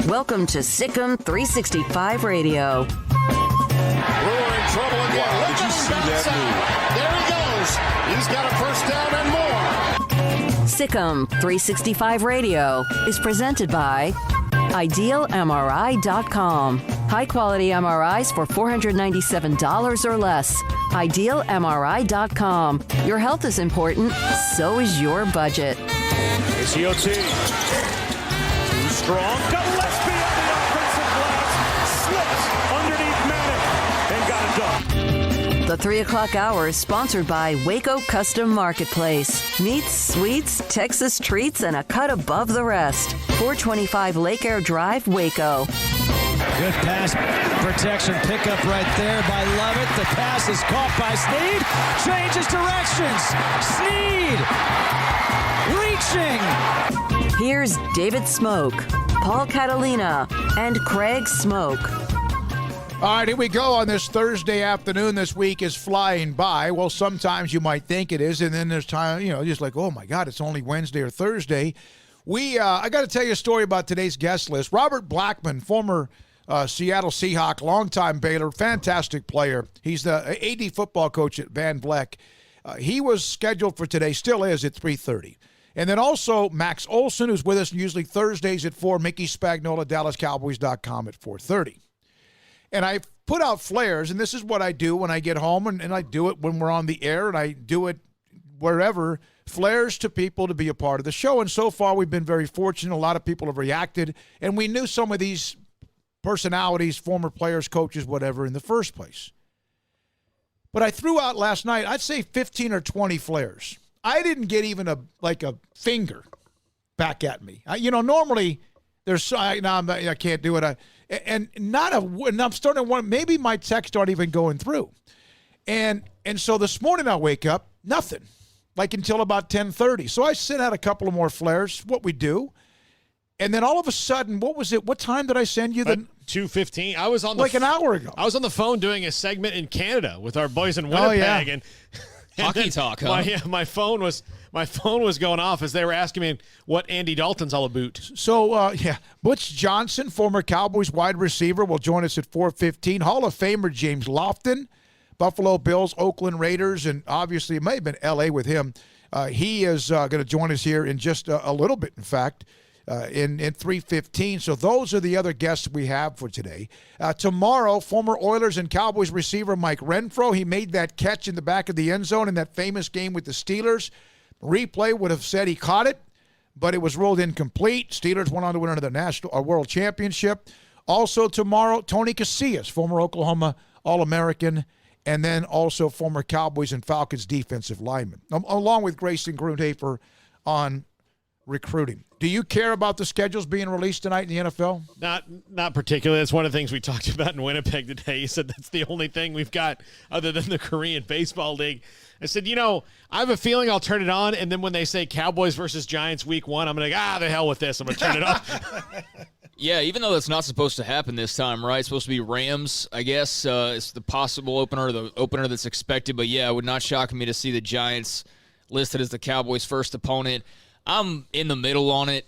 Welcome to SicEm365 Radio. Brewer in trouble again. Wow, did you see that There he goes. He's got a first down and more. SicEm365 Radio is presented by IdealMRI.com. High-quality MRIs for $497 or less. IdealMRI.com. Your health is important, so is your budget. It's EOT. Too strong. Got Gillespie on the offensive glass. Slipped underneath Maddox and got it done. The 3 o'clock hour is sponsored by Waco Custom Marketplace. Meats, sweets, Texas treats, and a cut above the rest. 425 Lake Air Drive, Waco. Good pass protection pickup right there by Lovett. The pass is caught by Snead. Changes directions. Snead reaching. Here's David Smoke, Paul Catalina, and Craig Smoke. All right, here we go on this Thursday afternoon. This week is flying by. Well, sometimes you might think it is, and then there's time, just like, oh, my God, it's only Wednesday or Thursday. I got to tell you a story about today's guest list. Robert Blackmon, former Seattle Seahawk, longtime Baylor, fantastic player. He's the AD football coach at Van Vleck. He was scheduled for today, still is, at 3:30. And then also Max Olson, who's with us usually Thursdays at 4, Mickey Spagnola, DallasCowboys.com at 4:30. And I put out flares, and this is what I do when I get home, and I do it when we're on the air, and I do it wherever, flares to people to be a part of the show. And so far, we've been very fortunate. A lot of people have reacted, and we knew some of these personalities, former players, coaches, whatever, in the first place. But I threw out last night, I'd say 15 or 20 flares. I didn't get even a finger back at me. Normally there's I can't do it. And I'm starting to wonder, maybe my texts aren't even going through. And so this morning I wake up, nothing, until about 10:30. So I sent out a couple of more flares, what we do. And then all of a sudden, what was it? What time did I send you? 2:15. I was on an hour ago. I was on the phone doing a segment in Canada with our boys in Winnipeg, and hockey talk. Huh? My phone was going off as they were asking me what Andy Dalton's all about. So Butch Johnson, former Cowboys wide receiver, will join us at 4:15. Hall of Famer James Lofton, Buffalo Bills, Oakland Raiders, and obviously it may have been L.A. with him. He is going to join us here in just a little bit, in fact. In 3:15. So those are the other guests we have for today. Tomorrow, former Oilers and Cowboys receiver Mike Renfro. He made that catch in the back of the end zone in that famous game with the Steelers. Replay would have said he caught it, but it was ruled incomplete. Steelers went on to win another world championship. Also tomorrow, Tony Casillas, former Oklahoma All-American, and then also former Cowboys and Falcons defensive lineman, along with Grayson Grundhafer on recruiting. Do you care about the schedules being released tonight in the NFL? Not particularly. That's one of the things we talked about in Winnipeg today. He said that's the only thing we've got other than the Korean Baseball League. I said, I have a feeling I'll turn it on, and then when they say Cowboys versus Giants week 1, I'm going to the hell with this. I'm going to turn it off. Yeah, even though that's not supposed to happen this time, right? It's supposed to be Rams, I guess. It's the possible opener, the opener that's expected. But, yeah, it would not shock me to see the Giants listed as the Cowboys' first opponent. I'm in the middle on it.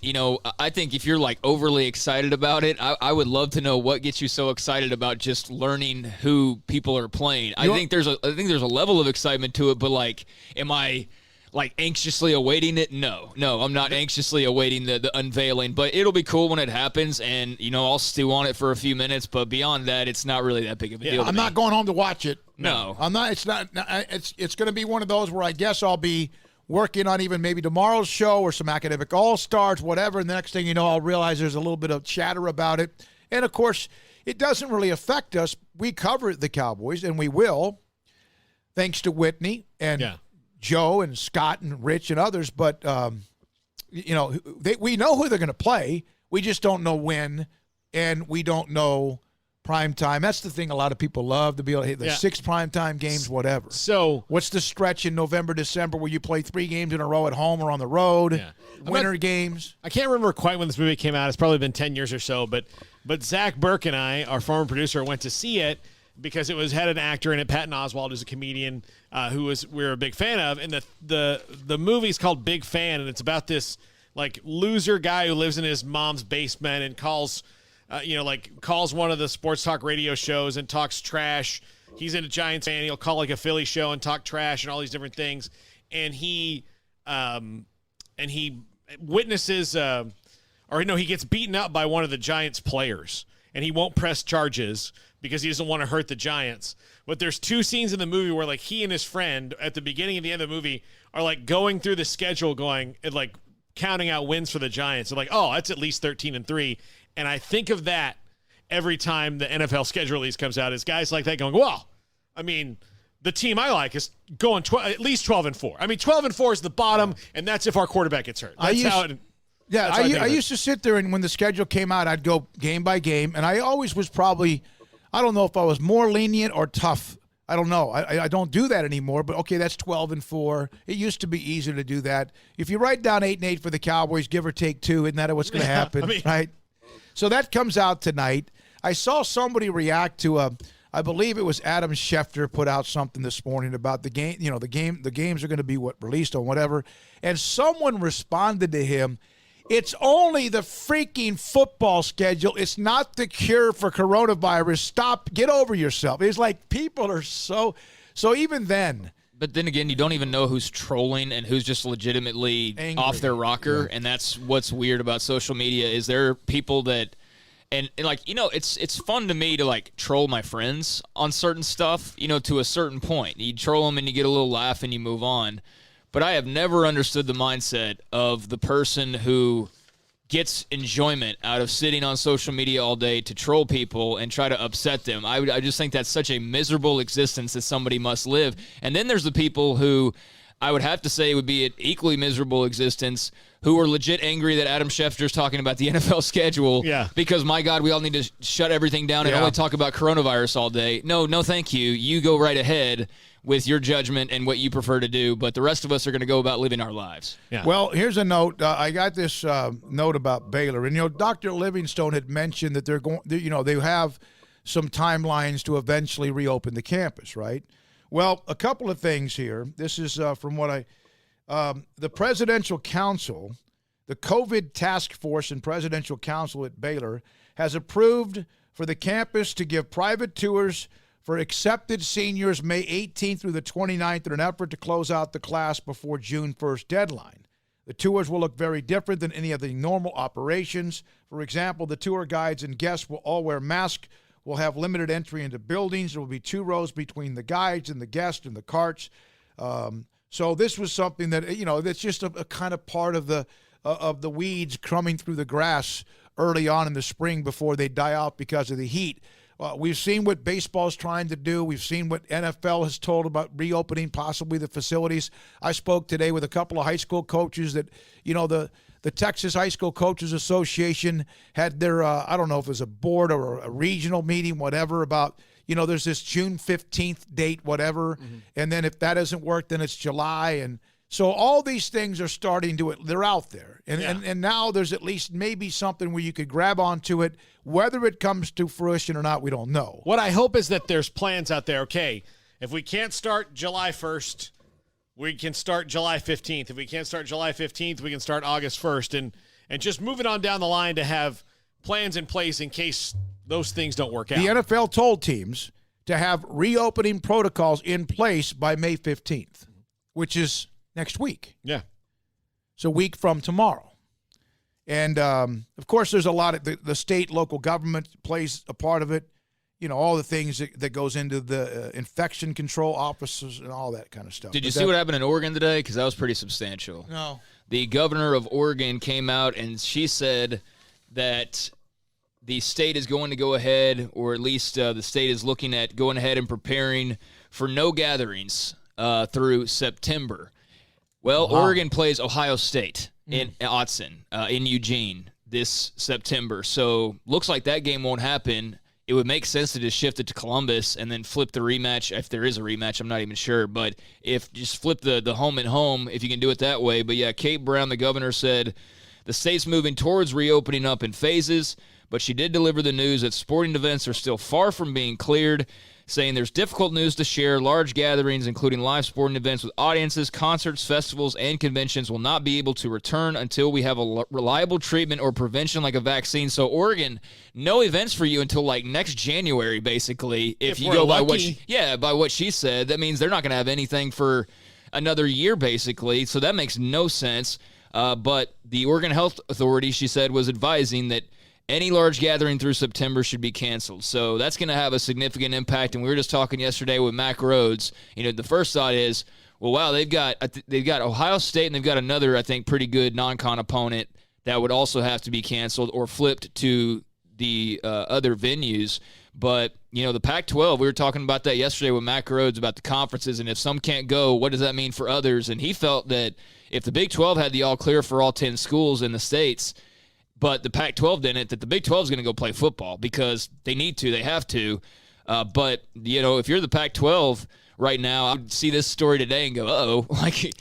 I think if you're overly excited about it, I would love to know what gets you so excited about just learning who people are playing. I think there's a level of excitement to it, but am I anxiously awaiting it? No, I'm not anxiously awaiting the unveiling, but it'll be cool when it happens, and I'll stew on it for a few minutes. But beyond that, it's not really that big of a deal. I'm not going home to watch it. No, I'm not. It's not. It's going to be one of those where I guess I'll be working on even maybe tomorrow's show or some academic all-stars, whatever, and the next thing you know, I'll realize there's a little bit of chatter about it. And, of course, it doesn't really affect us. We cover the Cowboys, and we will, thanks to Whitney and Joe and Scott and Rich and others. But, we know who they're going to play. We just don't know when, and we don't know prime time. That's the thing a lot of people love, to be able to hit the 6 prime time games, whatever. So what's the stretch in November, December where you play 3 games in a row at home or on the road? Yeah. Winter games. I can't remember quite when this movie came out. It's probably been 10 years or so, but Zach Burke and I, our former producer, went to see it because it had an actor in it, Patton Oswalt, who's a comedian we were a big fan of, and the movie's called Big Fan, and it's about this loser guy who lives in his mom's basement and calls like calls one of the sports talk radio shows and talks trash. He's in a Giants fan. He'll call like a Philly show and talk trash and all these different things. And he witnesses, he gets beaten up by one of the Giants players, and he won't press charges because he doesn't want to hurt the Giants. But there's 2 scenes in the movie where like he and his friend at the beginning and the end of the movie are like going through the schedule, going and like counting out wins for the Giants. They're like, oh, that's at least 13-3. And I think of that every time the NFL schedule release comes out, is guys like that going, well, I mean, the team I like is going at least 12-4. I mean, 12-4 is the bottom, and that's if our quarterback gets hurt. I used to sit there, and when the schedule came out, I'd go game by game, and I always was probably, I don't know if I was more lenient or tough. I don't know. I don't do that anymore, but okay, that's 12-4. It used to be easier to do that. If you write down 8-8 for the Cowboys, give or take 2, isn't that what's going to happen, right? So that comes out tonight. I saw somebody react to I believe it was Adam Schefter put out something this morning about the game. The games are going to be released on whatever, and someone responded to him. It's only the freaking football schedule. It's not the cure for coronavirus. Stop. Get over yourself. It's like people are so even then. But then again, you don't even know who's trolling and who's just legitimately angry, off their rocker, and that's what's weird about social media. Is there are people that, and like it's fun to me to like troll my friends on certain stuff, to a certain point. You troll them and you get a little laugh and you move on. But I have never understood the mindset of the person who gets enjoyment out of sitting on social media all day to troll people and try to upset them. I just think that's such a miserable existence that somebody must live. And then there's the people who I would have to say would be an equally miserable existence who are legit angry that Adam Schefter's talking about the NFL schedule. Yeah. Because, my God, we all need to shut everything down and only talk about coronavirus all day. No, thank you. You go right ahead with your judgment and what you prefer to do, but the rest of us are going to go about living our lives. Yeah. Well, here's a note. I got this note about Baylor, and Dr. Livingstone had mentioned that they're going. They have some timelines to eventually reopen the campus, right? Well, a couple of things here. This is from what the Presidential Council, the COVID Task Force and Presidential Council at Baylor has approved for the campus to give private tours for accepted seniors May 18th through the 29th in an effort to close out the class before June 1st deadline. The tours will look very different than any of the normal operations. For example, the tour guides and guests will all wear masks, will have limited entry into buildings. There will be 2 rows between the guides and the guests and the carts. So this was something that, that's just a kind of part of the weeds coming through the grass early on in the spring before they die out because of the heat. We've seen what baseball's trying to do. We've seen what NFL has told about reopening possibly the facilities. I spoke today with a couple of high school coaches that, the Texas High School Coaches Association had their, I don't know if it was a board or a regional meeting, whatever, about, there's this June 15th date, whatever. Mm-hmm. And then if that doesn't work, then it's July. And so all these things are starting to, they're out there. And now there's at least maybe something where you could grab onto it. Whether it comes to fruition or not, we don't know. What I hope is that there's plans out there. Okay, if we can't start July 1st, we can start July 15th. If we can't start July 15th, we can start August 1st. And just moving on down the line to have plans in place in case those things don't work out. The NFL told teams to have reopening protocols in place by May 15th, which is next week. Yeah. It's a week from tomorrow. And, of course, there's a lot of the state, local government plays a part of it. All the things that goes into the infection control officers and all that kind of stuff. Did you see what happened in Oregon today? Because that was pretty substantial. No. The governor of Oregon came out and she said that the state is going to go ahead, or at least the state is looking at going ahead and preparing for no gatherings through September. Well, wow. Oregon plays Ohio State in Olson, in Eugene this September. So looks like that game won't happen. It would make sense to just shift it to Columbus and then flip the rematch. If there is a rematch, I'm not even sure. But if just flip the home and home, if you can do it that way. But, yeah, Kate Brown, the governor, said the state's moving towards reopening up in phases, but she did deliver the news that sporting events are still far from being cleared. saying there's difficult news to share. Large gatherings, including live sporting events with audiences, concerts, festivals, and conventions will not be able to return until we have a reliable treatment or prevention like a vaccine. So Oregon, no events for you until like next January, basically. If you go by what she said, that means they're not going to have anything for another year, basically. So that makes no sense. But the Oregon Health Authority, she said, was advising that any large gathering through September should be canceled. So that's going to have a significant impact. And we were just talking yesterday with Mac Rhodes. The first thought is, well, wow, they've got Ohio State, and they've got another, I think, pretty good non-con opponent that would also have to be canceled or flipped to the other venues. But, the Pac-12, we were talking about that yesterday with Mac Rhodes about the conferences, and if some can't go, what does that mean for others? And he felt that if the Big 12 had the all clear for all 10 schools in the states, but the Pac-12 didn't, that the Big 12 is going to go play football because they need to, they have to. But, if you're the Pac-12 right now, I would see this story today and go,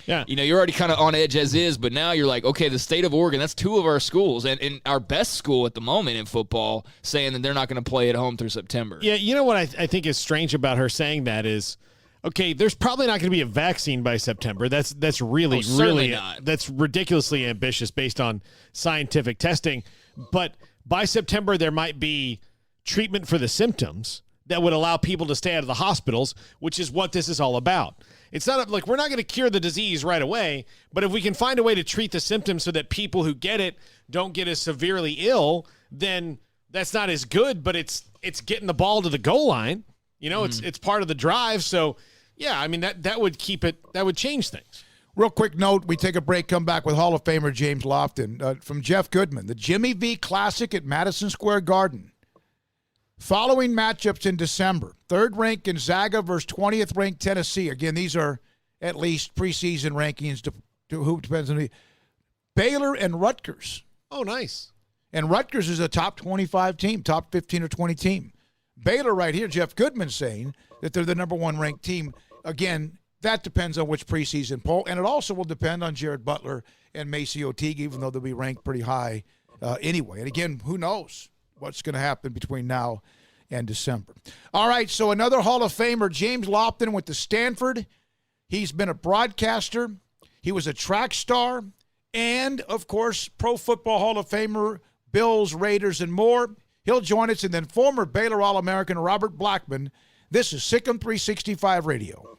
you're already kind of on edge as is, but now you're like, okay, the state of Oregon, that's two of our schools, and our best school at the moment in football, saying that they're not going to play at home through September. Yeah, you know what I think is strange about her saying that is, okay, there's probably not going to be a vaccine by September. That's really not. That's ridiculously ambitious based on scientific testing. But by September, there might be treatment for the symptoms that would allow people to stay out of the hospitals, which is what this is all about. It's not like we're not going to cure the disease right away, but if we can find a way to treat the symptoms so that people who get it don't get as severely ill, then that's not as good, but it's getting the ball to the goal line. It's part of the drive. So, yeah, I mean, that would keep it, that would change things. Real quick note, we take a break, come back with Hall of Famer James Lofton. From Jeff Goodman, the Jimmy V Classic at Madison Square Garden. Following matchups in December, third-ranked Gonzaga versus 20th-ranked Tennessee. Again, these are at least preseason rankings to who depends on the Baylor and Rutgers. Oh, nice. And Rutgers is a top 25 team, top 15 or 20 team. Baylor right here, Jeff Goodman saying that they're the number one ranked team. Again, that depends on which preseason poll, and it also will depend on Jared Butler and Macy Oteague, even though they'll be ranked pretty high anyway. And again, who knows what's going to happen between now and December. All right, so another Hall of Famer, James Lofton went to Stanford. He's been a broadcaster. He was a track star. And, of course, Pro Football Hall of Famer, Bills, Raiders, and more. He'll join us. And then former Baylor All-American Robert Blackmon. This is SicEm365 Radio.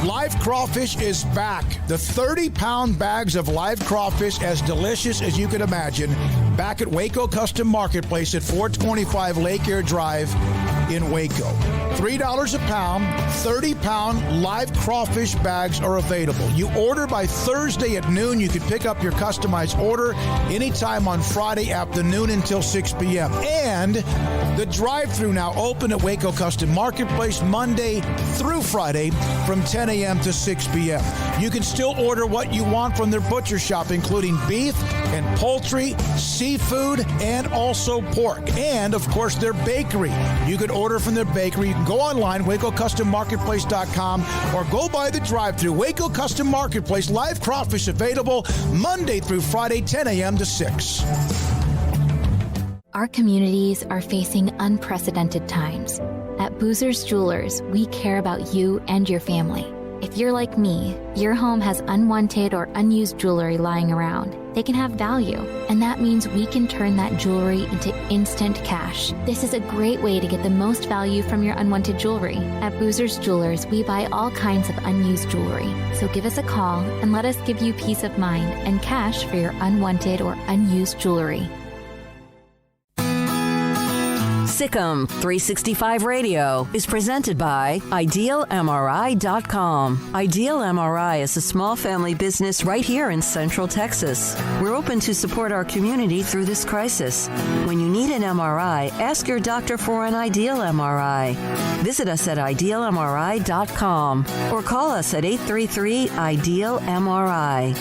Live crawfish is back. The 30-pound bags of live crawfish, as delicious as you can imagine, back at Waco Custom Marketplace at 425 Lake Air Drive in Waco. $3 a pound, 30-pound live crawfish bags are available. You order by Thursday at noon. You can pick up your customized order anytime on Friday afternoon until 6 p.m. And the drive-thru now open at Waco Custom Marketplace Monday through Friday from 10 a.m. to 6 p.m. You can still order what you want from their butcher shop, including beef and poultry, seafood, and also pork. And, of course, their bakery. You can order from their bakery. You can go online, WacoCustomMarketplace.com, or go by the drive-thru. Waco Custom Marketplace, live crawfish available Monday through Friday, 10 a.m. to 6. Our communities are facing unprecedented times. At Boozer's Jewelers, we care about you and your family. If you're like me, your home has unwanted or unused jewelry lying around. They can have value, and that means we can turn that jewelry into instant cash. This is a great way to get the most value from your unwanted jewelry. At Boozer's Jewelers, we buy all kinds of unused jewelry. So give us a call and let us give you peace of mind and cash for your unwanted or unused jewelry. SicEm365 Radio is presented by IdealMRI.com. Ideal MRI is a small family business right here in Central Texas. We're open to support our community through this crisis. When you need an MRI, ask your doctor for an Ideal MRI. Visit us at IdealMRI.com or call us at 833-IDEAL-MRI.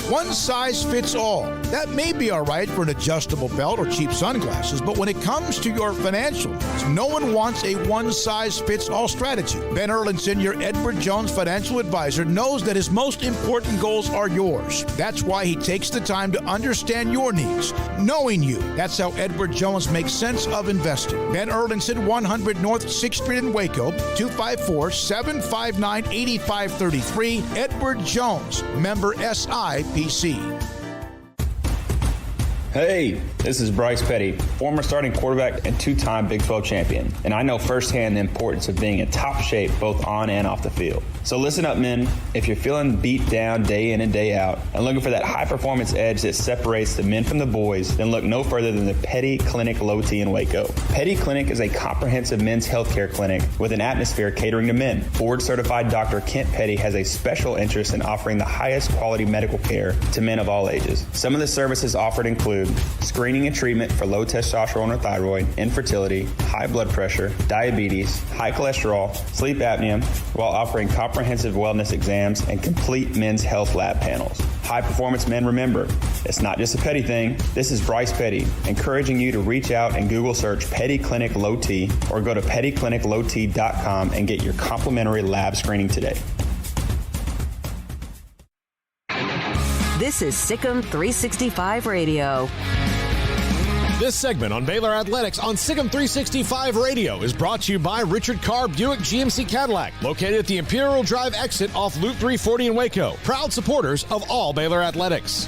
One size fits all. That may be all right for an adjustable belt or cheap sunglasses, but when it comes to your financial needs, needs. No one wants a one-size-fits-all strategy. Ben Erlinson, your Edward Jones financial advisor, knows that his most important goals are yours. That's why he takes the time to understand your needs, knowing you. That's how Edward Jones makes sense of investing. Ben Erlinson, 100 North 6th Street in Waco, 254-759-8533. Edward Jones, member SIPC. Hey, this is Bryce Petty, former starting quarterback and two-time Big 12 champion, and I know firsthand the importance of being in top shape both on and off the field. So listen up, men. If you're feeling beat down day in and day out and looking for that high-performance edge that separates the men from the boys, then look no further than the Petty Clinic Low T in Waco. Petty Clinic is a comprehensive men's healthcare clinic with an atmosphere catering to men. Board-certified Dr. Kent Petty has a special interest in offering the highest quality medical care to men of all ages. Some of the services offered include screening and treatment for low testosterone or thyroid, infertility, high blood pressure, diabetes, high cholesterol, sleep apnea, while offering comprehensive wellness exams and complete men's health lab panels. High performance men, remember, it's not just a Petty thing. This is Bryce Petty, encouraging you to reach out and Google search Petty Clinic Low T or go to pettycliniclowt.com and get your complimentary lab screening today. This is SicEm365 Radio. This segment on Baylor Athletics on SicEm365 Radio is brought to you by Richard Carr Buick GMC Cadillac, located at the Imperial Drive exit off Loop 340 in Waco. Proud supporters of all Baylor Athletics.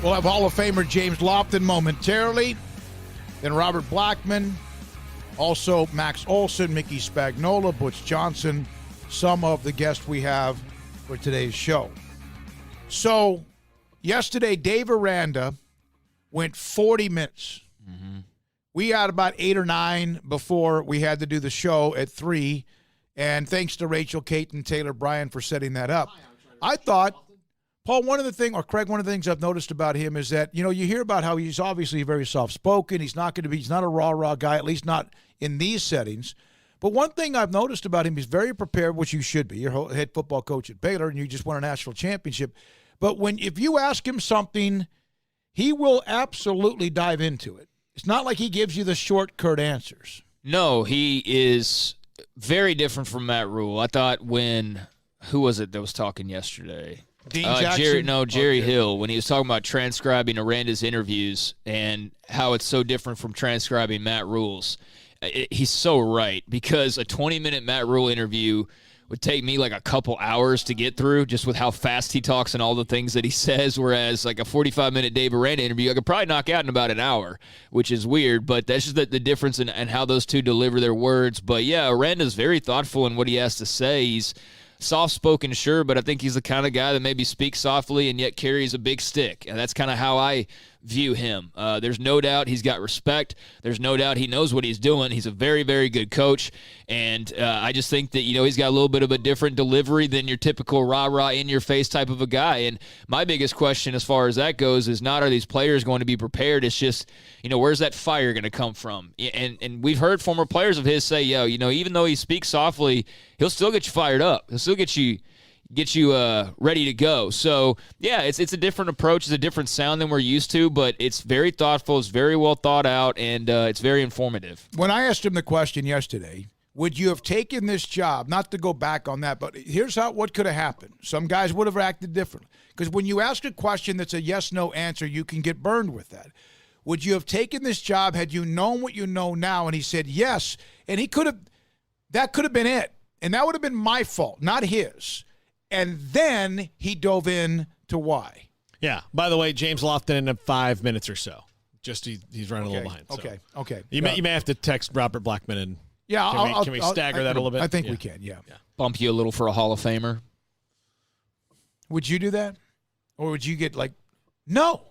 We'll have Hall of Famer James Lofton momentarily, then Robert Blackmon, also Max Olson, Mickey Spagnola, Butch Johnson, some of the guests we have for today's show. So, yesterday, Dave Aranda went 40 minutes. Mm-hmm. We had about 8 or 9 before we had to do the show at 3, and thanks to Rachel, Kate, and Taylor Bryan for setting that up. I thought, Paul, one of the things I've noticed about him is that, you hear about how he's obviously very soft-spoken. He's not a rah-rah guy, at least not in these settings. But one thing I've noticed about him, he's very prepared, which you should be. You're head football coach at Baylor, and you just won a national championship. But if you ask him something, he will absolutely dive into it. It's not like he gives you the short, curt answers. No, he is very different from Matt Rule. I thought who was it that was talking yesterday? Dean Jackson? Jerry Hill, when he was talking about transcribing Aranda's interviews and how it's so different from transcribing Matt Rule's. He's so right, because a 20-minute Matt Rule interview would take me like a couple hours to get through just with how fast he talks and all the things that he says, whereas like a 45-minute Dave Aranda interview I could probably knock out in about an hour, which is weird, but that's just the difference in how those two deliver their words. But yeah, Aranda's very thoughtful in what he has to say. He's soft-spoken, sure, but I think he's the kind of guy that maybe speaks softly and yet carries a big stick, and that's kind of how I view him. There's no doubt he's got respect. There's no doubt he knows what he's doing. He's a very, very good coach, and I just think that, he's got a little bit of a different delivery than your typical rah-rah, in-your-face type of a guy, and my biggest question as far as that goes is not are these players going to be prepared, it's just, where's that fire going to come from? And we've heard former players of his say, even though he speaks softly, he'll still get you fired up. He'll still get you ready to go. So, yeah, it's a different approach. It's a different sound than we're used to, but it's very thoughtful. It's very well thought out, and it's very informative. When I asked him the question yesterday, would you have taken this job, not to go back on that, but here's what could have happened. Some guys would have acted differently. Because when you ask a question that's a yes-no answer, you can get burned with that. Would you have taken this job had you known what you know now? And he said yes, and that could have been it. And that would have been my fault, not his. And then he dove in to why. Yeah. By the way, James Lofton in 5 minutes or so. Just he's running a little behind. So. Okay. You may have to text Robert Blackmon and can we stagger that a little bit? I think we can. Yeah. Bump you a little for a Hall of Famer. Would you do that, or would you get no?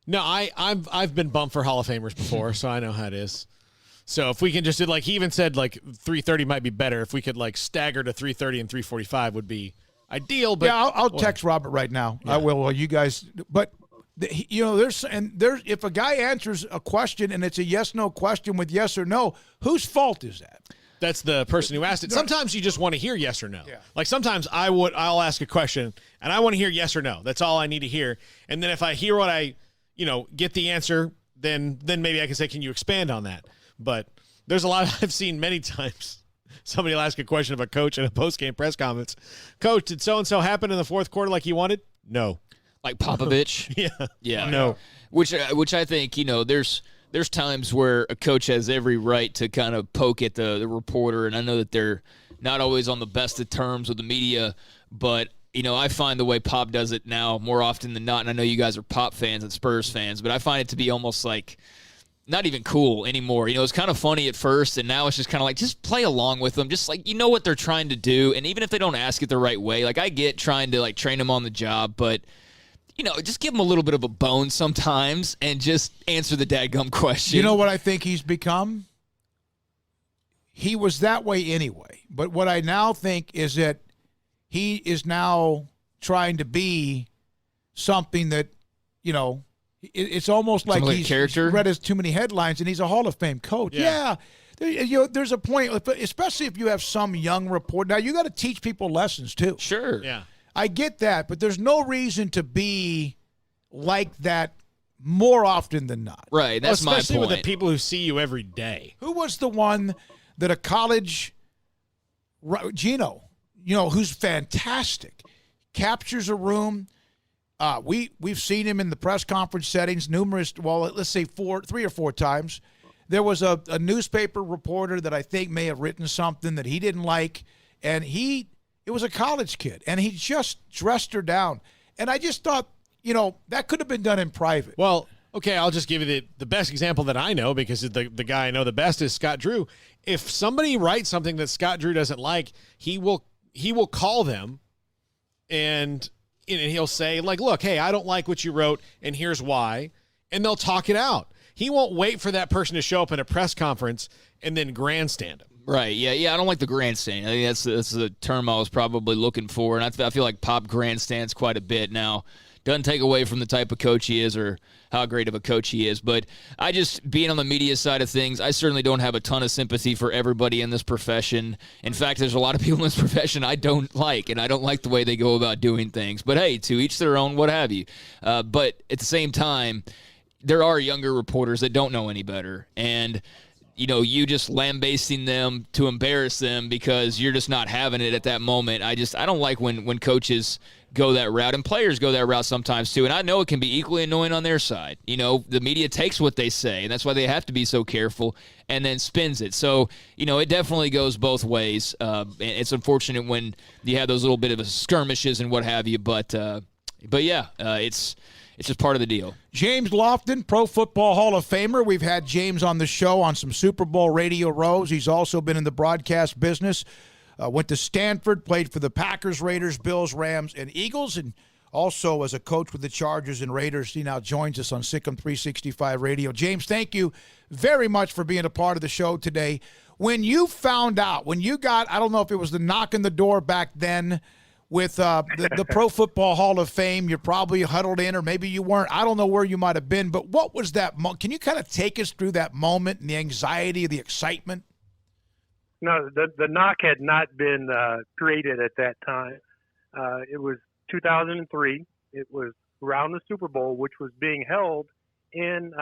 No, I've been bumped for Hall of Famers before, so I know how it is. So if we can just do he even said 3:30 might be better. If we could stagger to 3:30 and 3:45 would be ideal. But yeah, I'll text Robert right now. Yeah. I will. You guys, but there's if a guy answers a question and it's a yes/no question with yes or no, whose fault is that? That's the person who asked it. Sometimes you just want to hear yes or no. Yeah. Sometimes I'll ask a question and I want to hear yes or no. That's all I need to hear. And then if I hear what I get the answer, then maybe I can say, can you expand on that? But there's a lot I've seen many times. Somebody will ask a question of a coach in a post-game press conference. Coach, did so-and-so happen in the fourth quarter like you wanted? No. Like Popovich? Yeah. No. Which I think, there's times where a coach has every right to kind of poke at the reporter, and I know that they're not always on the best of terms with the media, but I find the way Pop does it now more often than not, and I know you guys are Pop fans and Spurs fans, but I find it to be almost like not even cool anymore. It's kind of funny at first, and now it's just kind of like, just play along with them. Just like, what they're trying to do, and even if they don't ask it the right way, like I get trying to like train them on the job, but just give them a little bit of a bone sometimes and just answer the dadgum question. You know what I think he's become? He was that way anyway. But what I now think is that he is now trying to be something that, it's almost like he's read as too many headlines and he's a Hall of Fame coach. Yeah. There's a point, especially if you have some young reporter. Now, you got to teach people lessons too. Sure. Yeah. I get that, but there's no reason to be like that more often than not. Right, that's my point. Especially with the people who see you every day. Who was the one that a college Gino, who's fantastic, captures a room. We've seen him in the press conference settings let's say 3 or 4 times. There was a newspaper reporter that I think may have written something that he didn't like, and it was a college kid, and he just dressed her down. And I just thought, that could have been done in private. Well, okay, I'll just give you the best example that I know, because the guy I know the best is Scott Drew. If somebody writes something that Scott Drew doesn't like, he will call them and he'll say, like, look, hey, I don't like what you wrote, and here's why. And they'll talk it out. He won't wait for that person to show up in a press conference and then grandstand him. Right, yeah, I don't like the grandstand. I think that's the term I was probably looking for, and I feel like Pop grandstands quite a bit now. Doesn't take away from the type of coach he is or how great of a coach he is, but I just, being on the media side of things, I certainly don't have a ton of sympathy for everybody in this profession. In fact, there's a lot of people in this profession I don't like, and I don't like the way they go about doing things. But hey, to each their own, what have you. But at the same time, there are younger reporters that don't know any better, and you just lambasting them to embarrass them because you're just not having it at that moment. I don't like when coaches go that route, and players go that route sometimes too. And I know it can be equally annoying on their side. The media takes what they say, and that's why they have to be so careful, and then spins it. So, it definitely goes both ways. It's unfortunate when you have those little bit of skirmishes and what have you, but yeah, it's just part of the deal. James Lofton, Pro Football Hall of Famer. We've had James on the show on some Super Bowl radio rows. He's also been in the broadcast business. Went to Stanford, played for the Packers, Raiders, Bills, Rams, and Eagles, and also as a coach with the Chargers and Raiders. He now joins us on SicEm365 Radio. James, thank you very much for being a part of the show today. When you found out, when you got, I don't know if it was the knock on the door back then with the Pro Football Hall of Fame, you're probably huddled in, or maybe you weren't. I don't know where you might have been, but what was that? Can you kind of take us through that moment and the anxiety, the excitement? No, the knock had not been created at that time. It was 2003. It was around the Super Bowl, which was being held in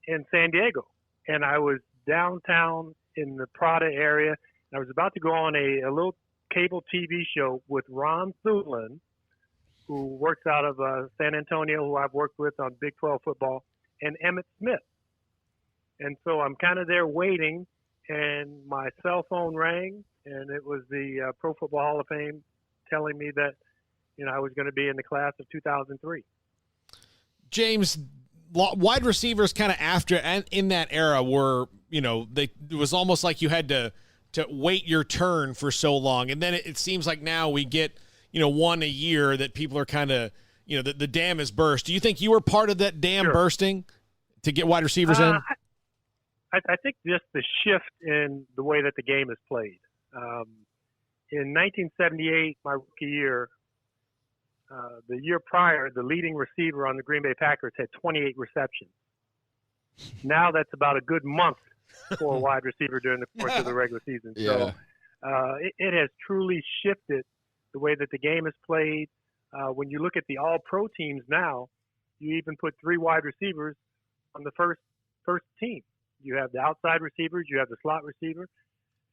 San Diego, and I was downtown in the Prada area. And I was about to go on a little cable TV show with Ron Thulin, who works out of San Antonio, who I've worked with on Big 12 football, and Emmitt Smith. And so I'm kind of there waiting, and my cell phone rang, and it was the Pro Football Hall of Fame telling me that, I was going to be in the class of 2003. James, wide receivers kind of after and in that era were, it was almost like you had to wait your turn for so long. And then it seems like now we get, one a year that people are kind of, the dam is burst. Do you think you were part of that dam bursting to get wide receivers in? I think just the shift in the way that the game is played. In 1978, my rookie year, the year prior, the leading receiver on the Green Bay Packers had 28 receptions. Now that's about a good month for a wide receiver during the course of the regular season. Yeah. So it has truly shifted the way that the game is played. When you look at the all-pro teams now, you even put 3 wide receivers on the first team. You have the outside receivers, you have the slot receiver,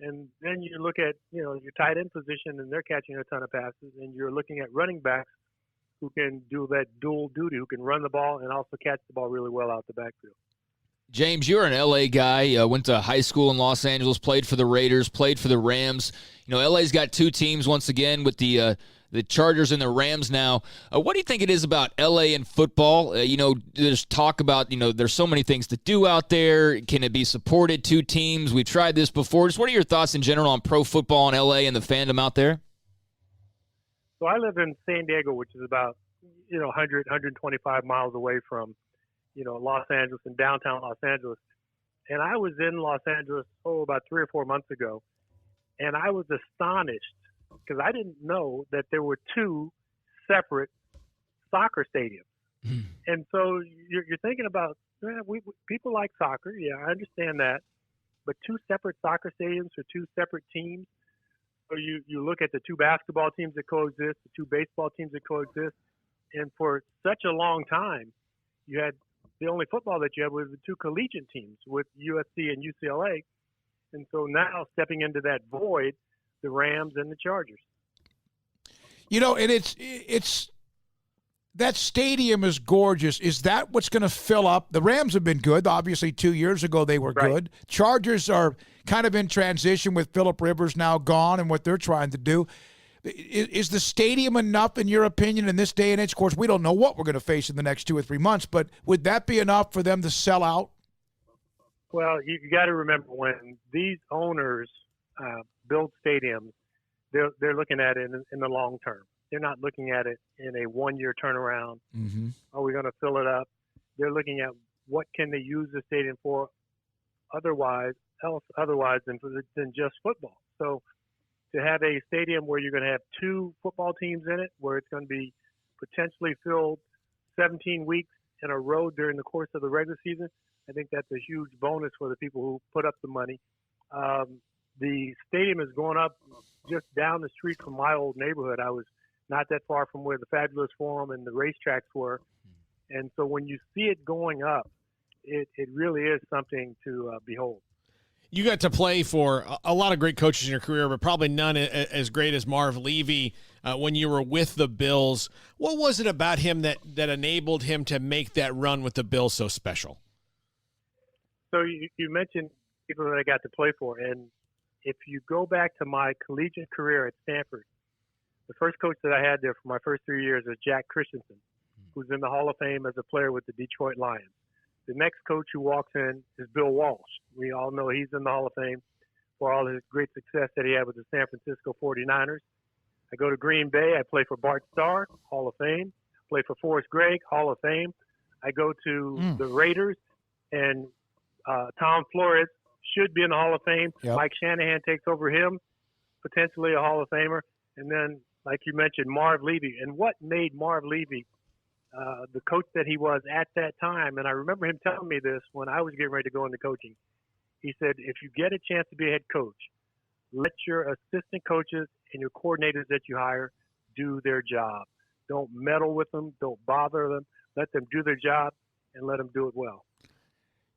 and then you look at, your tight end position, and they're catching a ton of passes, and you're looking at running backs who can do that dual duty, who can run the ball and also catch the ball really well out the backfield. James, you're an L.A. guy, went to high school in Los Angeles, played for the Raiders, played for the Rams. L.A.'s got 2 teams once again with the Chargers and the Rams now. What do you think it is about L.A. and football? There's talk about, there's so many things to do out there. Can it be supported, 2 teams? We've tried this before. Just what are your thoughts in general on pro football in L.A. and the fandom out there? So I live in San Diego, which is about, 125 miles away from, Los Angeles and downtown Los Angeles. And I was in Los Angeles, about 3 or 4 months ago. And I was astonished because I didn't know that there were 2 separate soccer stadiums. And so you're thinking about, people like soccer. Yeah, I understand that. But 2 separate soccer stadiums for 2 separate teams. So you look at the 2 basketball teams that coexist, the 2 baseball teams that coexist. And for such a long time, you had the only football that you had was the 2 collegiate teams with USC and UCLA. And so now stepping into that void, the Rams and the Chargers. And it's that stadium is gorgeous. Is that what's going to fill up? The Rams have been good. Obviously, 2 years ago they were good. Chargers are kind of in transition with Phillip Rivers now gone and what they're trying to do. Is the stadium enough, in your opinion, in this day and age? Of course, we don't know what we're going to face in the next 2 or 3 months, but would that be enough for them to sell out? Well, you got to remember when these owners build stadiums, they're looking at it in the long term. They're not looking at it in a 1-year turnaround. Mm-hmm. Are we going to fill it up? They're looking at what can they use the stadium for otherwise than just football. So to have a stadium where you're going to have 2 football teams in it, where it's going to be potentially filled 17 weeks in a row during the course of the regular season, I think that's a huge bonus for the people who put up the money. The stadium is going up just down the street from my old neighborhood. I was not that far from where the Fabulous Forum and the racetracks were. And so when you see it going up, it really is something to behold. You got to play for a lot of great coaches in your career, but probably none as great as Marv Levy when you were with the Bills. What was it about him that enabled him to make that run with the Bills so special? So you mentioned people that I got to play for, and if you go back to my collegiate career at Stanford, the first coach that I had there for my first 3 years was Jack Christensen, who's in the Hall of Fame as a player with the Detroit Lions. The next coach who walks in is Bill Walsh. We all know he's in the Hall of Fame for all his great success that he had with the San Francisco 49ers. I go to Green Bay. I play for Bart Starr, Hall of Fame. I play for Forrest Gregg, Hall of Fame. I go to the Raiders, and Tom Flores should be in the Hall of Fame. Yep. Mike Shanahan takes over him, potentially a Hall of Famer. And then, like you mentioned, Marv Levy. And what made Marv Levy the coach that he was at that time, and I remember him telling me this when I was getting ready to go into coaching. He said, if you get a chance to be a head coach, let your assistant coaches and your coordinators that you hire do their job. Don't meddle with them. Don't bother them. Let them do their job and let them do it well.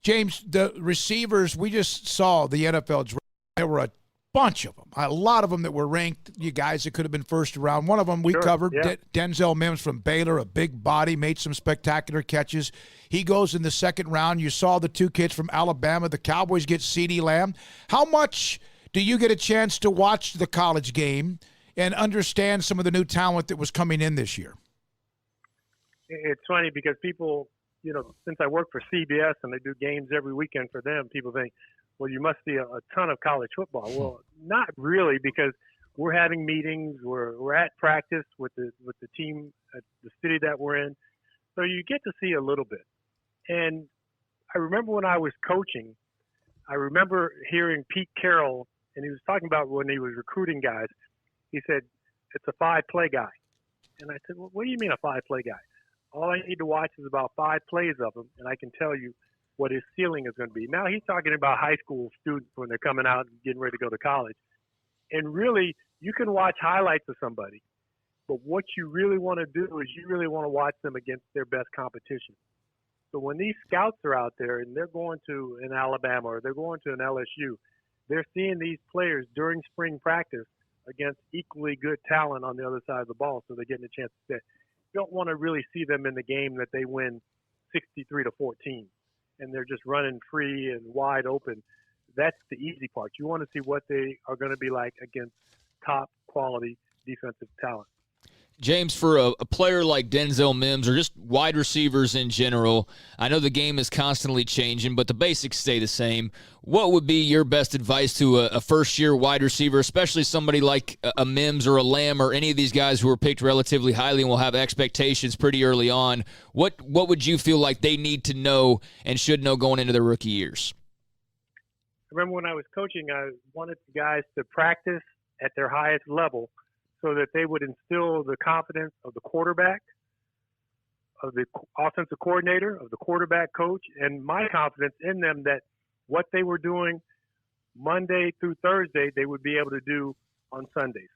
James, the receivers, we just saw the NFL draft. There were a bunch of them, a lot of them that were ranked, you guys that could have been first round. One of them we covered, yeah. Denzel Mims from Baylor, a big body, made some spectacular catches. He goes in the second round. You saw the 2 kids from Alabama. The Cowboys get CeeDee Lamb. How much do you get a chance to watch the college game and understand some of the new talent that was coming in this year? It's funny because people, since I work for CBS and they do games every weekend for them, people think, well, you must see a ton of college football. Well, not really, because we're having meetings, we're at practice with the team at the city that we're in, so you get to see a little bit. And I remember when I was coaching, I remember hearing Pete Carroll, and he was talking about when he was recruiting guys. He said, it's a 5-play guy. And I said, well, what do you mean a 5-play guy? All I need to watch is about 5 plays of him, and I can tell you what his ceiling is going to be. Now he's talking about high school students when they're coming out and getting ready to go to college. And really, you can watch highlights of somebody, But what you really want to do is you really want to watch them against their best competition. So when these scouts are out there and they're going to an Alabama or they're going to an LSU, they're seeing these players during spring practice against equally good talent on the other side of the ball, so they're getting a chance to sit. You don't want to really see them in the game that they win 63-14 and they're just running free and wide open. That's the easy part. You want to see what they are going to be like against top quality defensive talent. James, for a player like Denzel Mims or just wide receivers in general, I know the game is constantly changing, but the basics stay the same. What would be your best advice to a first-year wide receiver, especially somebody like a Mims or a Lamb or any of these guys who are picked relatively highly and will have expectations pretty early on? What would you feel like they need to know and should know going into their rookie years? I remember when I was coaching, I wanted the guys to practice at their highest level so that they would instill the confidence of the quarterback, of the offensive coordinator, of the quarterback coach, and my confidence in them that what they were doing Monday through Thursday, they would be able to do on Sundays.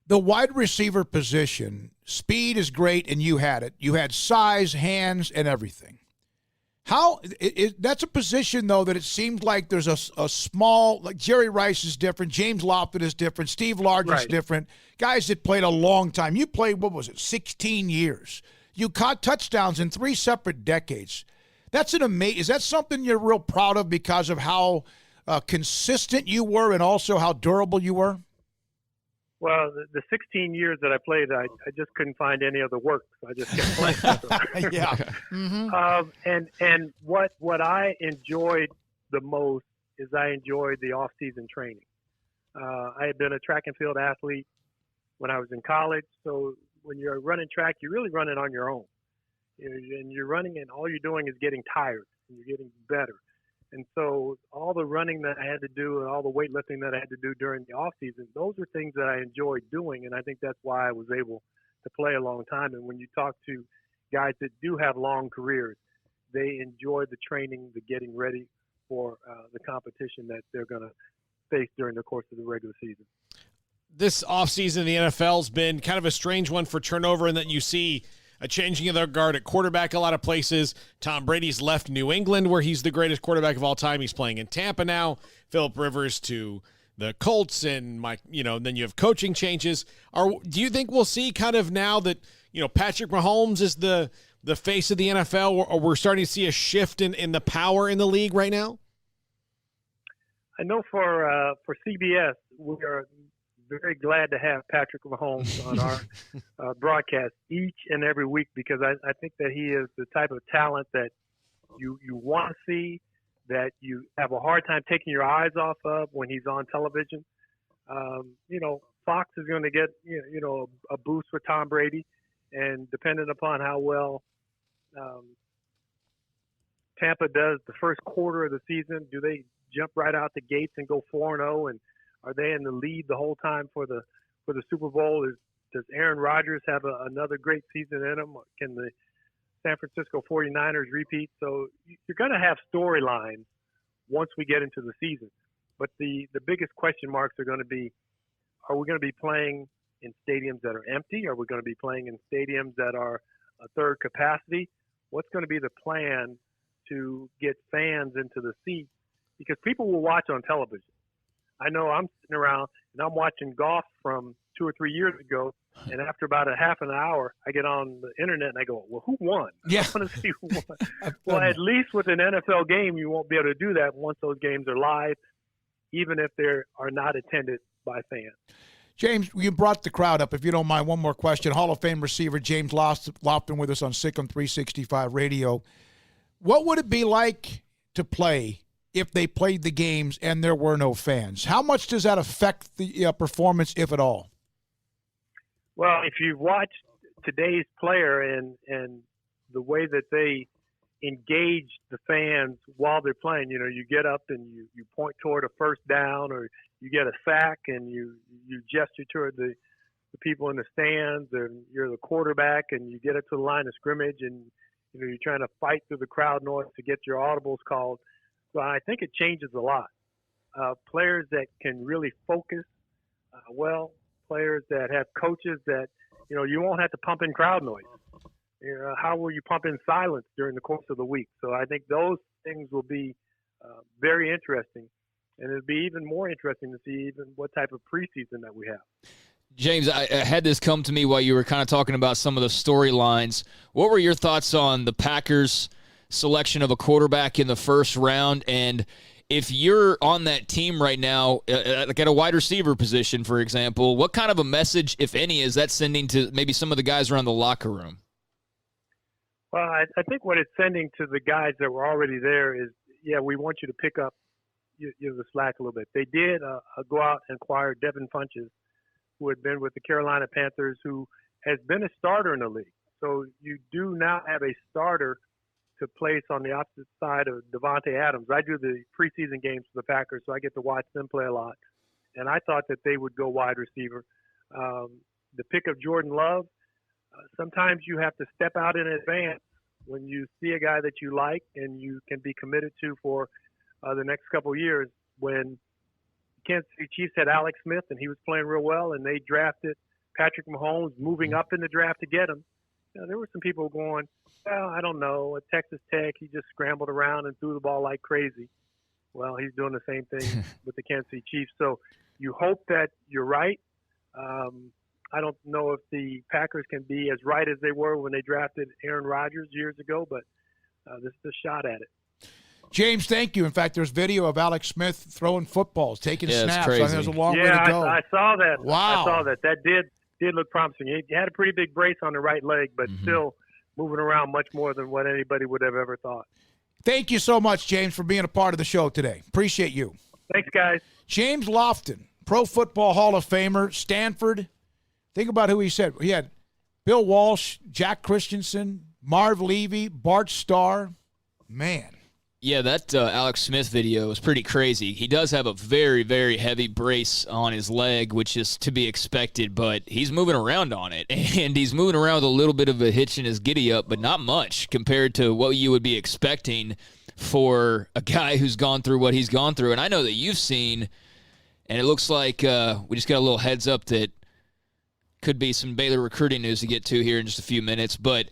The wide receiver position, speed is great, and you had it. You had size, hands, and everything. That's a position, though, that it seems like there's a small, like Jerry Rice is different, James Lofton is different, Steve Largent's different, guys that played a long time. You played, 16 years. You caught touchdowns in 3 separate decades. That's an amazing. Is that something you're real proud of because of how consistent you were and also how durable you were? Well, the 16 years that I played, I just couldn't find any other work, so I just kept playing. Yeah. Mm-hmm. And what I enjoyed the most is I enjoyed the off-season training. I had been a track and field athlete when I was in college, so when you're running track, you're really running on your own. And you're running, and all you're doing is getting tired, and you're getting better. And so all the running that I had to do and all the weightlifting that I had to do during the off season, those are things that I enjoyed doing. And I think that's why I was able to play a long time. And when you talk to guys that do have long careers, they enjoy the training, the getting ready for the competition that they're going to face during the course of the regular season. This offseason in the NFL has been kind of a strange one for turnover in that you see a changing of their guard at quarterback a lot of places. Tom Brady's left New England, where he's the greatest quarterback of all time. He's playing in Tampa now. Phillip Rivers to the Colts, and then you have coaching changes. Do you think we'll see kind of now that Patrick Mahomes is the face of the NFL, or we're starting to see a shift in the power in the league right now? I know for CBS, we are very glad to have Patrick Mahomes on our broadcast each and every week, because I think that he is the type of talent that you want to see, that you have a hard time taking your eyes off of when he's on television. Fox is going to get a boost for Tom Brady, and depending upon how well Tampa does the first quarter of the season, do they jump right out the gates and go 4-0, and are they in the lead the whole time for the Super Bowl? Does Aaron Rodgers have another great season in him? Can the San Francisco 49ers repeat? So you're going to have storylines once we get into the season. But the biggest question marks are going to be, are we going to be playing in stadiums that are empty? Are we going to be playing in stadiums that are a third capacity? What's going to be the plan to get fans into the seats? Because people will watch on television. I know I'm sitting around and I'm watching golf from 2 or 3 years ago, and after about a half an hour, I get on the internet and I go, well, who won? Yeah. I want to see who won. Well, at least with an NFL game, you won't be able to do that once those games are live, even if they are not attended by fans. James, you brought the crowd up. If you don't mind, one more question. Hall of Fame receiver James Lofton with us on SicEm365 Radio. What would it be like to play if they played the games and there were no fans? How much does that affect the performance, if at all? Well, if you watch today's player and the way that they engage the fans while they're playing, you get up and you point toward a first down, or you get a sack and you gesture toward the people in the stands, and you're the quarterback and you get up to the line of scrimmage, and you're trying to fight through the crowd noise to get your audibles called. So I think it changes a lot. Players that can really focus players that have coaches that, you won't have to pump in crowd noise. How will you pump in silence during the course of the week? So I think those things will be very interesting. And it'll be even more interesting to see even what type of preseason that we have. James, I had this come to me while you were kind of talking about some of the storylines. What were your thoughts on the Packers' selection of a quarterback in the first round? And if you're on that team right now, like at a wide receiver position, for example, what kind of a message, if any, is that sending to maybe some of the guys around the locker room? Well, I think what it's sending to the guys that were already there is, we want you to pick up the slack a little bit. They did go out and acquire Devin Funchess, who had been with the Carolina Panthers, who has been a starter in the league. So you do now have a starter to place on the opposite side of Devontae Adams. I do the preseason games for the Packers, so I get to watch them play a lot. And I thought that they would go wide receiver. The pick of Jordan Love, sometimes you have to step out in advance when you see a guy that you like and you can be committed to for the next couple of years. When Kansas City Chiefs had Alex Smith and he was playing real well, and they drafted Patrick Mahomes, moving up in the draft to get him, there were some people going, well, I don't know, at Texas Tech, he just scrambled around and threw the ball like crazy. Well, he's doing the same thing with the Kansas City Chiefs. So you hope that you're right. I don't know if the Packers can be as right as they were when they drafted Aaron Rodgers years ago, but this is a shot at it. James, thank you. In fact, there's video of Alex Smith throwing footballs, taking snaps. Crazy. I mean, there's a long way to go. I saw that. Wow. I saw that. That did look promising. He had a pretty big brace on the right leg, but still moving around much more than what anybody would have ever thought. Thank you so much, James, for being a part of the show today. Appreciate you. Thanks, guys. James Lofton, Pro Football Hall of Famer, Stanford. Think about who he said. He had Bill Walsh, Jack Christensen, Marv Levy, Bart Starr. Man. Yeah, that Alex Smith video is pretty crazy. He does have a very, very heavy brace on his leg, which is to be expected, but he's moving around on it. And he's moving around with a little bit of a hitch in his giddy-up, but not much compared to what you would be expecting for a guy who's gone through what he's gone through. And I know that you've seen, and it looks like we just got a little heads up that could be some Baylor recruiting news to get to here in just a few minutes. But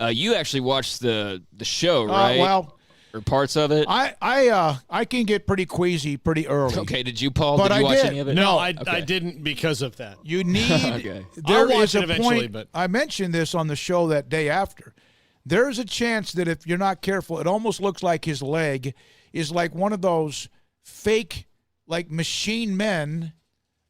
you actually watched the show, right? Well, or parts of it? I can get pretty queasy pretty early. Okay, did you, Paul? But did you I watch did. any of it? No, Okay. I didn't because of that. You need Okay. there I'll watch is a it eventually, point. but I mentioned this on the show that day after. There's a chance that if you're not careful, it almost looks like his leg is like one of those fake, like machine men.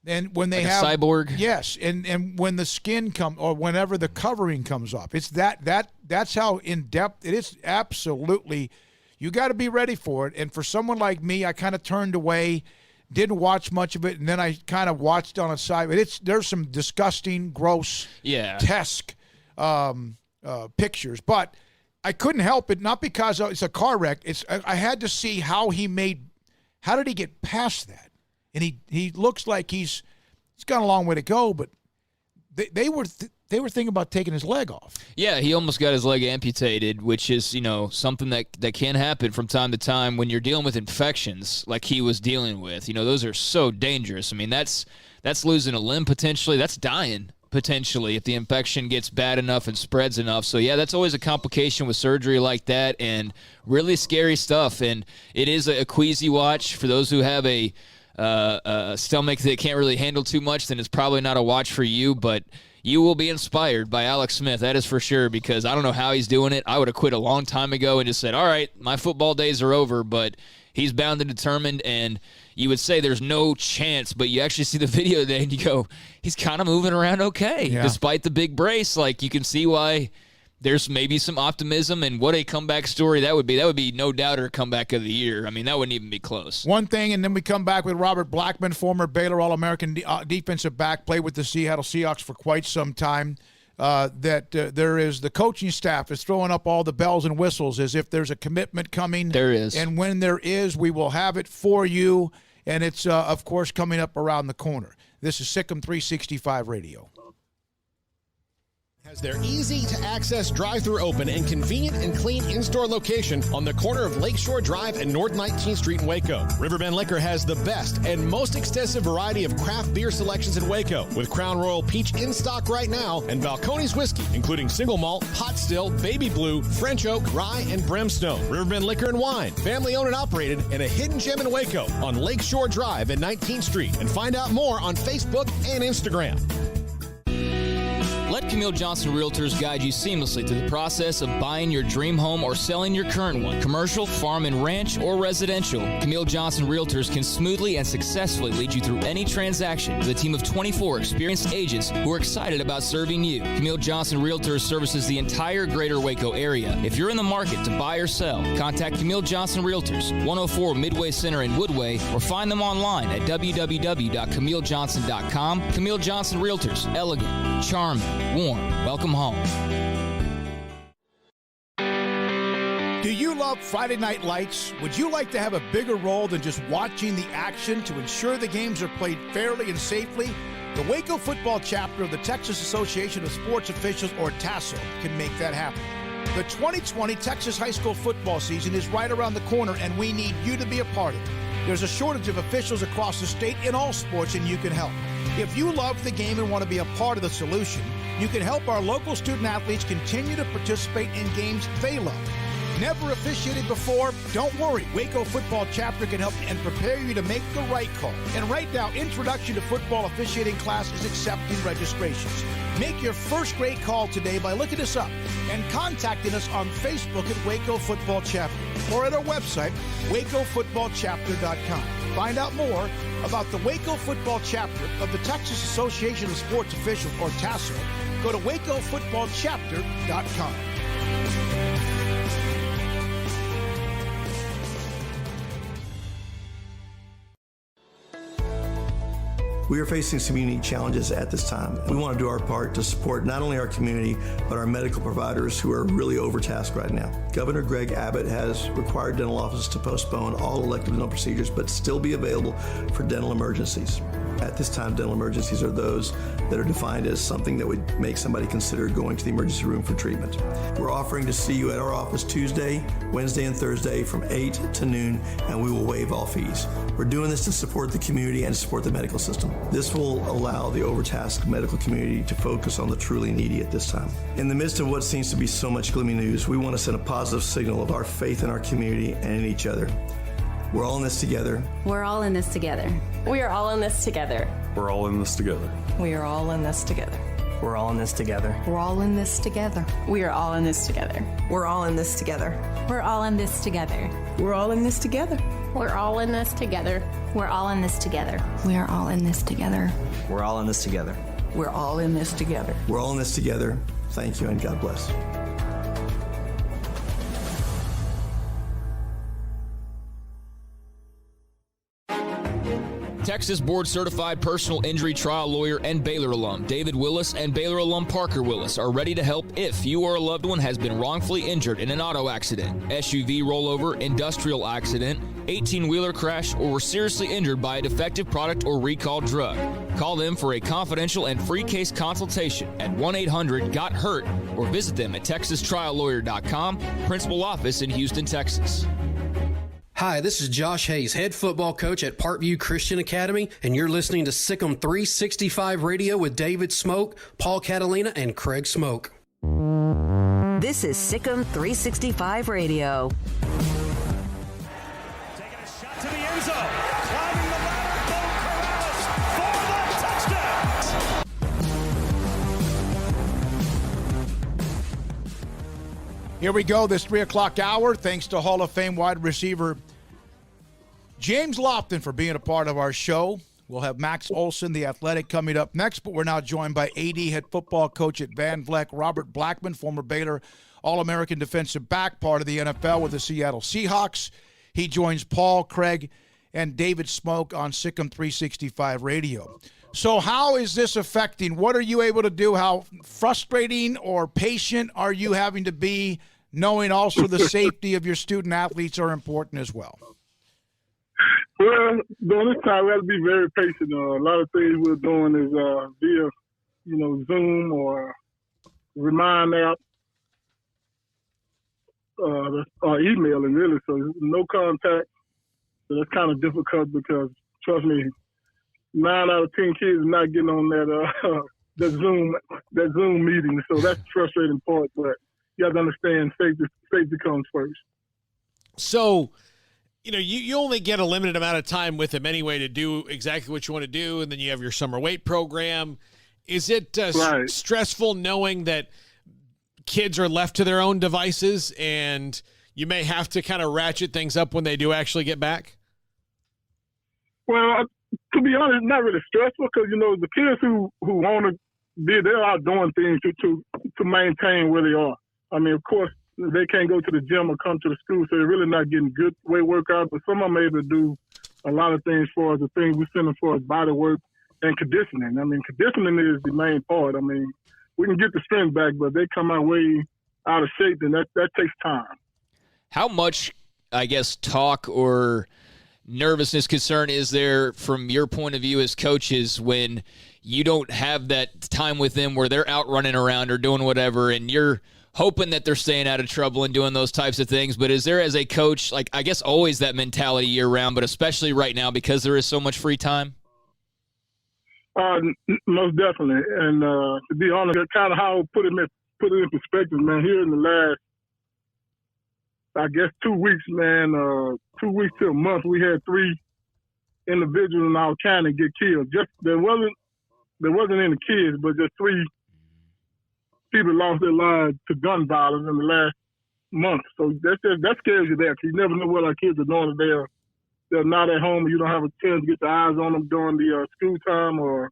And when they Like a have cyborg? yes, and when the skin comes or whenever the covering comes off, it's that's how in depth it is. Absolutely, you got to be ready for it. And for someone like me, I kind of turned away, didn't watch much of it, and then I kind of watched on a side. There's some disgusting, gross, grotesque pictures, but I couldn't help it. Not because it's a car wreck. I had to see how did he get past that. And he looks like he's got a long way to go, but they were thinking about taking his leg off. Yeah, he almost got his leg amputated, which is, something that can happen from time to time when you're dealing with infections like he was dealing with. Those are so dangerous. I mean, that's losing a limb potentially. That's dying potentially if the infection gets bad enough and spreads enough. So, yeah, that's always a complication with surgery like that, and really scary stuff. And it is a queasy watch for those who have a stomach that can't really handle too much. Then it's probably not a watch for you, but you will be inspired by Alex Smith, that is for sure, because I don't know how he's doing it. I would have quit a long time ago and just said, all right, my football days are over, but he's bound and determined, and you would say there's no chance, but you actually see the video today and you go, he's kind of moving around okay, despite the big brace. Like, you can see why there's maybe some optimism, and what a comeback story that would be. That would be no doubt our comeback of the year. I mean, that wouldn't even be close. One thing, and then we come back with Robert Blackmon, former Baylor All-American defensive back, played with the Seattle Seahawks for quite some time, there is the coaching staff is throwing up all the bells and whistles as if there's a commitment coming. There is. And when there is, we will have it for you, and it's, of course, coming up around the corner. This is SicEm365 Radio. Has their easy-to-access drive-thru open and convenient and clean in-store location on the corner of Lakeshore Drive and North 19th Street in Waco. Riverbend Liquor has the best and most extensive variety of craft beer selections in Waco, with Crown Royal Peach in stock right now and Balcones Whiskey, including single malt, pot still, baby blue, French oak, rye, and brimstone. Riverbend Liquor and Wine, family-owned and operated, and a hidden gem in Waco on Lakeshore Drive and 19th Street. And find out more on Facebook and Instagram. Let Camille Johnson Realtors guide you seamlessly through the process of buying your dream home or selling your current one, commercial, farm and ranch, or residential. Camille Johnson Realtors can smoothly and successfully lead you through any transaction with a team of 24 experienced agents who are excited about serving you. Camille Johnson Realtors services the entire greater Waco area. If you're in the market to buy or sell, contact Camille Johnson Realtors, 104 Midway Center in Woodway, or find them online at www.camillejohnson.com. Camille Johnson Realtors, elegant, charming, warm. Welcome home. Do you love Friday Night Lights? Would you like to have a bigger role than just watching the action to ensure the games are played fairly and safely? The Waco football chapter of the Texas Association of Sports Officials, or TASO, can make that happen. The 2020 Texas high school football season is right around the corner, and we need you to be a part of it. There's a shortage of officials across the state in all sports, and you can help. If you love the game and want to be a part of the solution, you can help our local student athletes continue to participate in games they love. Never officiated before? Don't worry. Waco Football Chapter can help and prepare you to make the right call. And right now, Introduction to Football Officiating class is accepting registrations. Make your first grade call today by looking us up and contacting us on Facebook at Waco Football Chapter or at our website, wacofootballchapter.com. Find out more about the Waco Football Chapter of the Texas Association of Sports Officials, or TASO. Go to wacofootballchapter.com. We are facing some unique challenges at this time. We want to do our part to support not only our community, but our medical providers who are really overtasked right now. Governor Greg Abbott has required dental offices to postpone all elective dental procedures, but still be available for dental emergencies. At this time, dental emergencies are those that are defined as something that would make somebody consider going to the emergency room for treatment. We're offering to see you at our office Tuesday, Wednesday, and Thursday from 8 to noon, and we will waive all fees. We're doing this to support the community and to support the medical system. This will allow the overtasked medical community to focus on the truly needy at this time. In the midst of what seems to be so much gloomy news, we want to send a positive signal of our faith in our community and in each other. We're all in this together. We're all in this together. We are all in this together. We're all in this together. We are all in this together. We're all in this together. We're all in this together. We are all in this together. We're all in this together. We're all in this together. We're all in this together. We're all in this together. We're all in this together. We are all in this together. We're all in this together. We're all in this together. We're all in this together. Thank you and God bless. Texas board-certified personal injury trial lawyer and Baylor alum David Willis and Baylor alum Parker Willis are ready to help if you or a loved one has been wrongfully injured in an auto accident, SUV rollover, industrial accident, 18-wheeler crash, or were seriously injured by a defective product or recalled drug. Call them for a confidential and free case consultation at 1-800-GOT-HURT or visit them at texastriallawyer.com, principal office in Houston, Texas. Hi, this is Josh Hayes, head football coach at Parkview Christian Academy, and you're listening to SicEm365 Radio with David Smoke, Paul Catalina, and Craig Smoke. This is SicEm365 Radio. Taking a shot to the end zone. Climbing the ladder, Bo Corrales for the touchdown. Here we go, this 3 o'clock hour, thanks to Hall of Fame wide receiver James Lofton for being a part of our show. We'll have Max Olson, the Athletic, coming up next, but we're now joined by AD head football coach at Van Vleck, Robert Blackmon, former Baylor All-American defensive back, part of the NFL with the Seattle Seahawks. He joins Paul, Craig, and David Smoke on SicEm365 Radio. So how is this affecting? What are you able to do? How frustrating or patient are you having to be, knowing also the safety of your student athletes are important as well? Well, during this time, we have to be very patient. A lot of things we're doing is via, Zoom or Remind app, or emailing really. So no contact. So that's kind of difficult because trust me, 9 out of 10 kids are not getting on that Zoom meeting. So that's the frustrating part. But you have to understand safety comes first. So, you only get a limited amount of time with him anyway to do exactly what you want to do, and then you have your summer weight program. Is it stressful knowing that kids are left to their own devices and you may have to kind of ratchet things up when they do actually get back? Well, to be honest, not really stressful because, the kids who want to be, they're out doing things to maintain where they are. I mean, of course, they can't go to the gym or come to the school, so they're really not getting good weight workouts, but some of them are able to do a lot of things for us, the things we send them for as body work and conditioning. I mean, conditioning is the main part. I mean, we can get the strength back, but they come out way out of shape, and that takes time. How much, I guess, talk or nervousness, concern is there from your point of view as coaches when you don't have that time with them where they're out running around or doing whatever and you're hoping that they're staying out of trouble and doing those types of things? But is there, as a coach, I guess always that mentality year-round, but especially right now because there is so much free time? Most definitely. And to be honest, kind of how I put it in perspective, man, here in the last, I guess, 2 weeks, man, 2 weeks to a month, we had 3 individuals in our county get killed. Just there wasn't any kids, but just 3 people lost their lives to gun violence in the last month. So that scares you there because you never know what our kids are doing if they're not at home or you don't have a chance to get the eyes on them during the school time or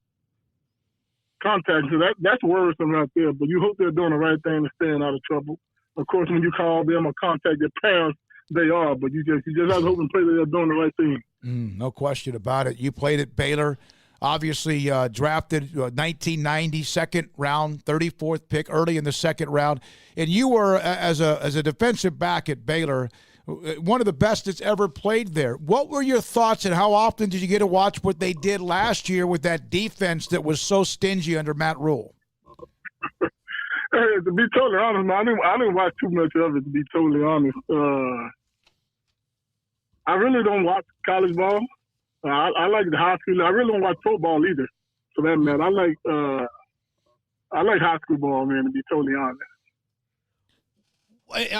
contact. So that's worrisome right there. But you hope they're doing the right thing to staying out of trouble. Of course, when you call them or contact their parents, they are. But you just have to hope and pray that they're doing the right thing. No question about it. You played at Baylor. Obviously drafted 1990 second round, 34th pick early in the second round. And you were, as a defensive back at Baylor, one of the best that's ever played there. What were your thoughts and how often did you get to watch what they did last year with that defense that was so stingy under Matt Rule? Hey, to be totally honest, man, I didn't watch too much of it, to be totally honest. I really don't watch college ball. I like the high school. I really don't watch football either, for that matter. I like high school ball, man, to be totally honest.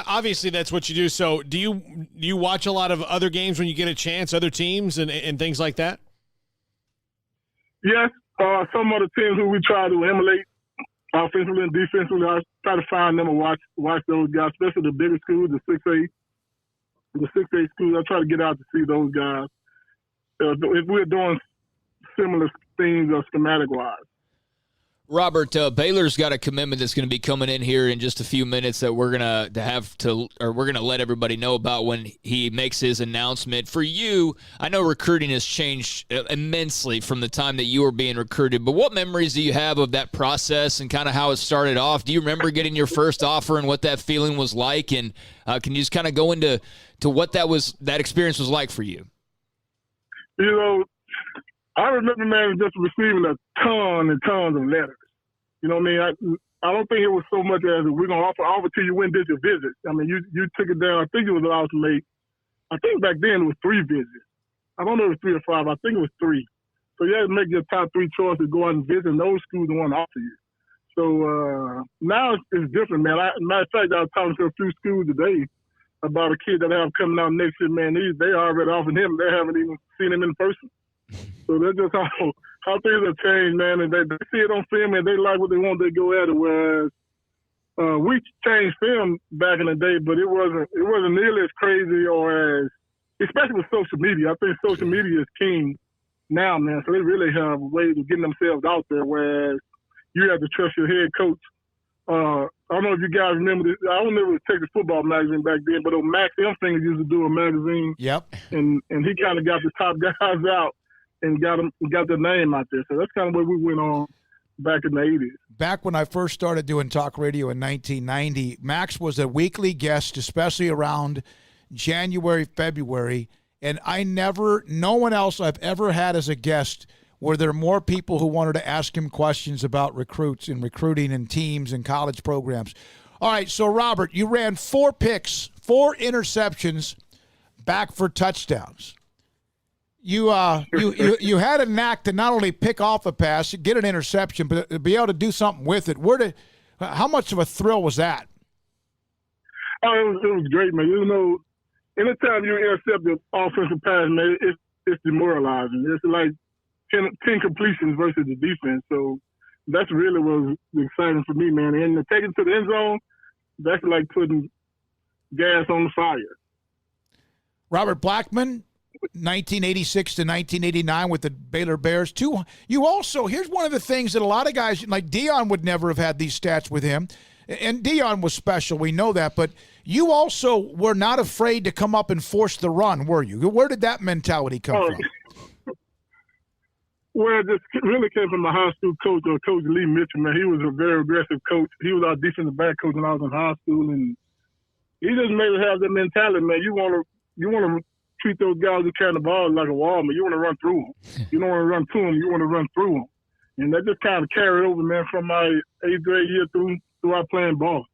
Obviously, that's what you do. So do you watch a lot of other games when you get a chance, other teams and things like that? Yes. Some other teams who we try to emulate offensively and defensively, I try to find them and watch those guys, especially the bigger schools, the 6A schools. I try to get out to see those guys. If we're doing similar things schematic-wise. Robert, Baylor's got a commitment that's going to be coming in here in just a few minutes that we're going to let everybody know about when he makes his announcement. For you, I know recruiting has changed immensely from the time that you were being recruited, but what memories do you have of that process and kind of how it started off? Do you remember getting your first offer and what that feeling was like? And can you just kind of go into what that experience was like for you? I remember, man, just receiving a ton and tons of letters. You know what I mean? I don't think it was so much as we're going to offer to you when did you visit. I mean, you took it down. I think it was allowed to make, I think back then it was 3 visits. I don't know if it was 3 or 5. I think it was 3. So you had to make your top 3 choices, go out and visit, and those schools want to offer you. So now it's different, man. Matter of fact, I was talking to a few schools today about a kid that I have coming out next year, man. They already offered him. They haven't even seen him in person. So that's just how things have changed, man. And they see it on film and they like what they want, they go at it. Whereas we changed film back in the day, but it wasn't nearly as crazy or as, especially with social media. I think social media is king now, man. So they really have ways of getting themselves out there. Whereas you have to trust your head coach. I don't know if you guys remember this. I don't remember the Texas Football magazine back then, but Max Emfinger used to do a magazine. Yep. And he kind of got the top guys out and got their name out there. So that's kind of where we went on back in the 80s. Back when I first started doing talk radio in 1990, Max was a weekly guest, especially around January, February, and no one else I've ever had as a guest were there more people who wanted to ask him questions about recruits and recruiting and teams and college programs. All right, so Robert, you ran 4 picks, 4 interceptions, back for touchdowns. You had a knack to not only pick off a pass, get an interception, but to be able to do something with it. How much of a thrill was that? Oh, it was great, man. You know, anytime you intercept the offensive pass, man, it's demoralizing. It's like 10 completions versus the defense. So that's really what was exciting for me, man. And to take it to the end zone, that's like putting gas on the fire. Robert Blackmon, 1986 to 1989 with the Baylor Bears. You also, here's one of the things that a lot of guys, like Deion would never have had these stats with him. And Deion was special, we know that. But you also were not afraid to come up and force the run, were you? Where did that mentality come from? Well, this really came from my high school coach, Coach Lee Mitchell, man. He was a very aggressive coach. He was our defensive back coach when I was in high school, and he just made us have that mentality, man. You want to treat those guys who carry the ball like a wall, man. You want to run through them. You don't want to run to them. You want to run through them. And that just kind of carried over, man, from my 8th grade year throughout playing ball.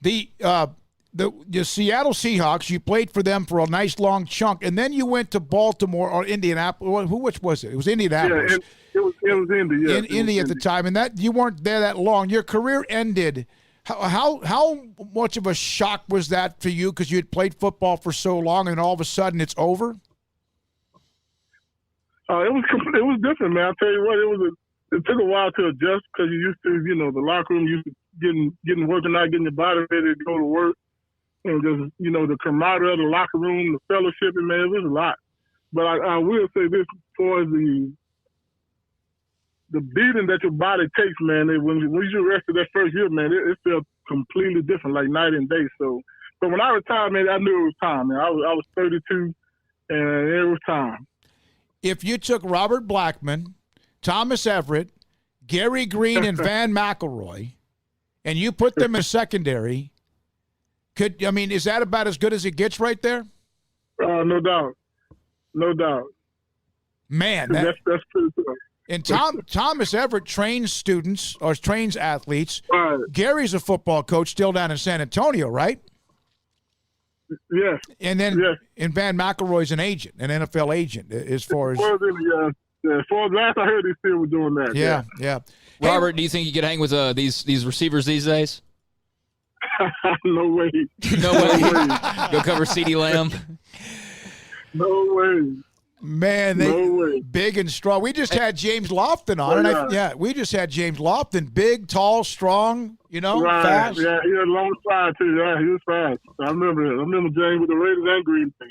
The Seattle Seahawks, you played for them for a nice long chunk, and then you went to Baltimore or Indianapolis. Which was it? It was Indianapolis. Yeah, it was Indy, yeah. Indy at the time, and that you weren't there that long. Your career ended. How much of a shock was that for you because you had played football for so long, and all of a sudden it's over? It was different, man. I tell you what, it took a while to adjust because you used to, the locker room, used to getting working out, getting your body ready to go to work. And just, the camaraderie of the locker room, the fellowship, and man, it was a lot. But I will say this, for the beating that your body takes, man, when you rested that first year, man, it felt completely different, like night and day. So, but when I retired, man, I knew it was time, man. I was 32, and it was time. If you took Robert Blackmon, Thomas Everett, Gary Green, and Van McElroy, and you put them as secondary, is that about as good as it gets right there? No doubt. Man, that's pretty good. And Thomas Everett trains students or trains athletes. Right. Gary's a football coach still down in San Antonio, right? Yes. And then and Van McElroy's an agent, an NFL agent, as far as. As far as last I heard, he still was doing that. Yeah. Robert, do you think you could hang with these receivers these days? No way. No way. Go cover CeeDee Lamb. No way. Man, they big and strong. We just had James Lofton on, we just had James Lofton, big, tall, strong, fast. Yeah, he had a long slide too. Yeah, he was fast. I remember it. I remember James with the Raiders and Green Bay.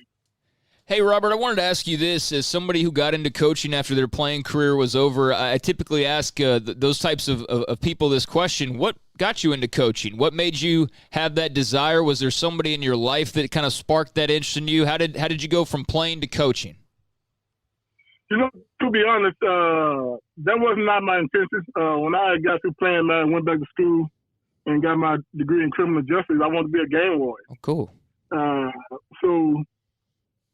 Hey, Robert, I wanted to ask you this. As somebody who got into coaching after their playing career was over, I typically ask those types of people this question. What got you into coaching? What made you have that desire? Was there somebody in your life that kind of sparked that interest in you? How did you go from playing to coaching? To be honest, that was not my intention. When I got through playing, man, I went back to school and got my degree in criminal justice. I wanted to be a game warden. Oh, cool. So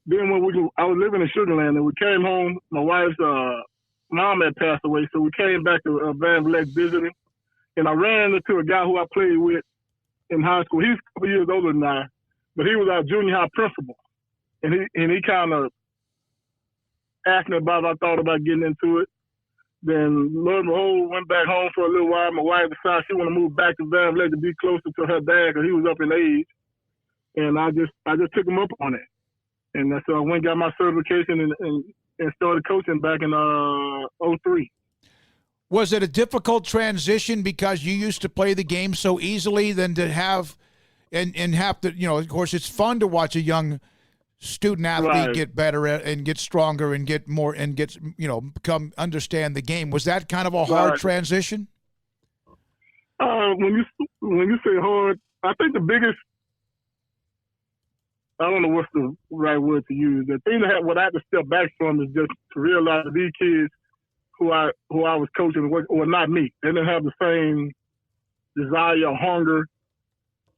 then I was living in Sugar Land, and we came home. My wife's mom had passed away, so we came back to Van Vleck visiting. And I ran into a guy who I played with in high school. He's a couple years older than I, but he was our junior high principal. And he kind of asked me about if I thought about getting into it. Then, lo and behold, went back home for a little while. My wife decided she wanted to move back to Van Vleck to be closer to her dad because he was up in age. And I just took him up on it. And so I went and got my certification and started coaching back in 2003. Was it a difficult transition because you used to play the game so easily than to have and have to, of course, it's fun to watch a young student athlete get better and get stronger and get more and get, become understand the game. Was that kind of a hard transition? When you say hard, I think the biggest, I don't know what's the right word to use. The thing what I had to step back from is just to realize that these kids who I was coaching were not me. They didn't have the same desire or hunger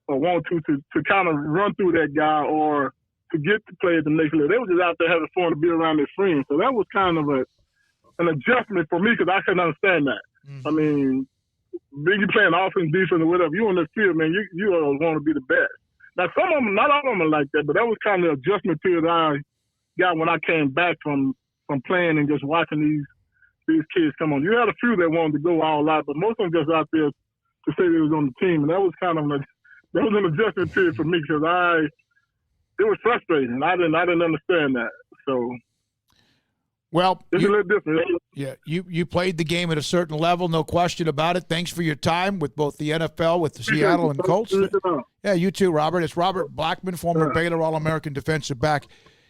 or want to kind of run through that guy or to get to play at the next level. They were just out there having fun to be around their friends. So that was kind of an adjustment for me because I couldn't understand that. Mm-hmm. I mean, being you playing offense, defense, or whatever, you on the field, man, you want to be the best. Now, some of them, not all of them are like that, but that was kind of the adjustment period I got when I came back from playing and just watching these kids come on. You had a few that wanted to go all out, but most of them just out there to say they was on the team. And that was kind of an adjustment period for me because it was frustrating. I didn't understand that. So, well, it's a little different. Yeah, you played the game at a certain level, no question about it. Thanks for your time with both the NFL, with the Seattle and Colts. Yeah, you too, Robert. It's Robert Blackmon, former Baylor All-American defensive back.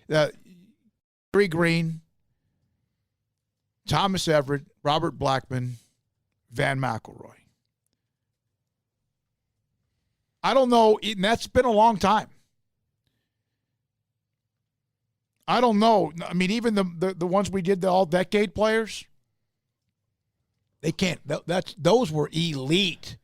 Gary Green, Thomas Everett, Robert Blackmon, Van McElroy. I don't know, and that's been a long time. I don't know. I mean, even the ones we did, the all-decade players, they can't. Those were elite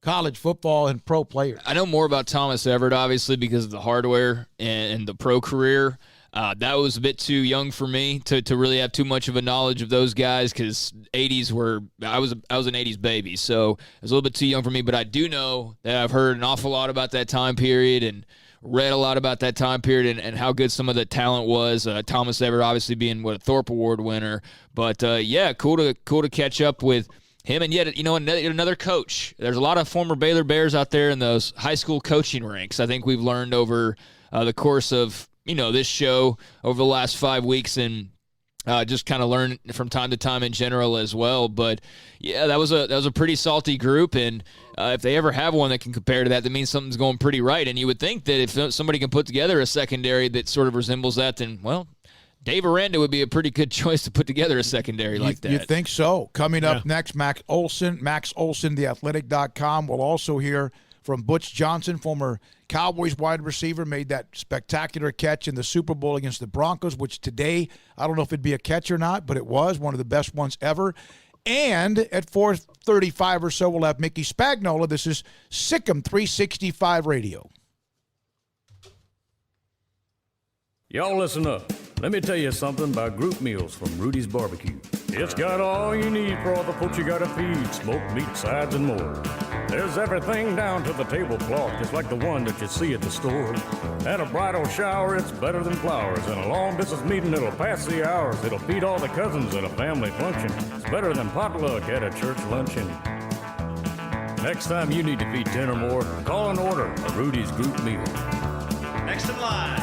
college football and pro players. I know more about Thomas Everett, obviously, because of the hardware and the pro career. That was a bit too young for me to really have too much of a knowledge of those guys because 80s were I was an 80s baby, so it was a little bit too young for me. But I do know that I've heard an awful lot about that time period and read a lot about that time period and how good some of the talent was. Thomas Everett obviously being a Thorpe Award winner, but yeah, cool to catch up with him. And yet, another coach. There's a lot of former Baylor Bears out there in those high school coaching ranks. I think we've learned over the course of this show over the last 5 weeks and just kind of learn from time to time in general as well. But yeah, that was a pretty salty group, and if they ever have one that can compare to that means something's going pretty right. And you would think that if somebody can put together a secondary that sort of resembles that, then Dave Aranda would be a pretty good choice to put together a secondary like that. You think so? Coming up next, Max Olson, theathletic.com. We'll also hear from Butch Johnson, former Cowboys wide receiver, made that spectacular catch in the Super Bowl against the Broncos, which today, I don't know if it'd be a catch or not, but it was one of the best ones ever. And at 4:35 or so, we'll have Mickey Spagnola. This is SicEm365 Radio. Y'all listen up. Let me tell you something about group meals from Rudy's Barbecue. It's got all you need for all the folks you gotta feed, smoked meat, sides, and more. There's everything down to the tablecloth, just like the one that you see at the store. At a bridal shower, it's better than flowers. And a long distance meeting, it'll pass the hours. It'll feed all the cousins at a family function. It's better than potluck at a church luncheon. Next time you need to feed 10 or more, call and order a Rudy's group meal. Next in line.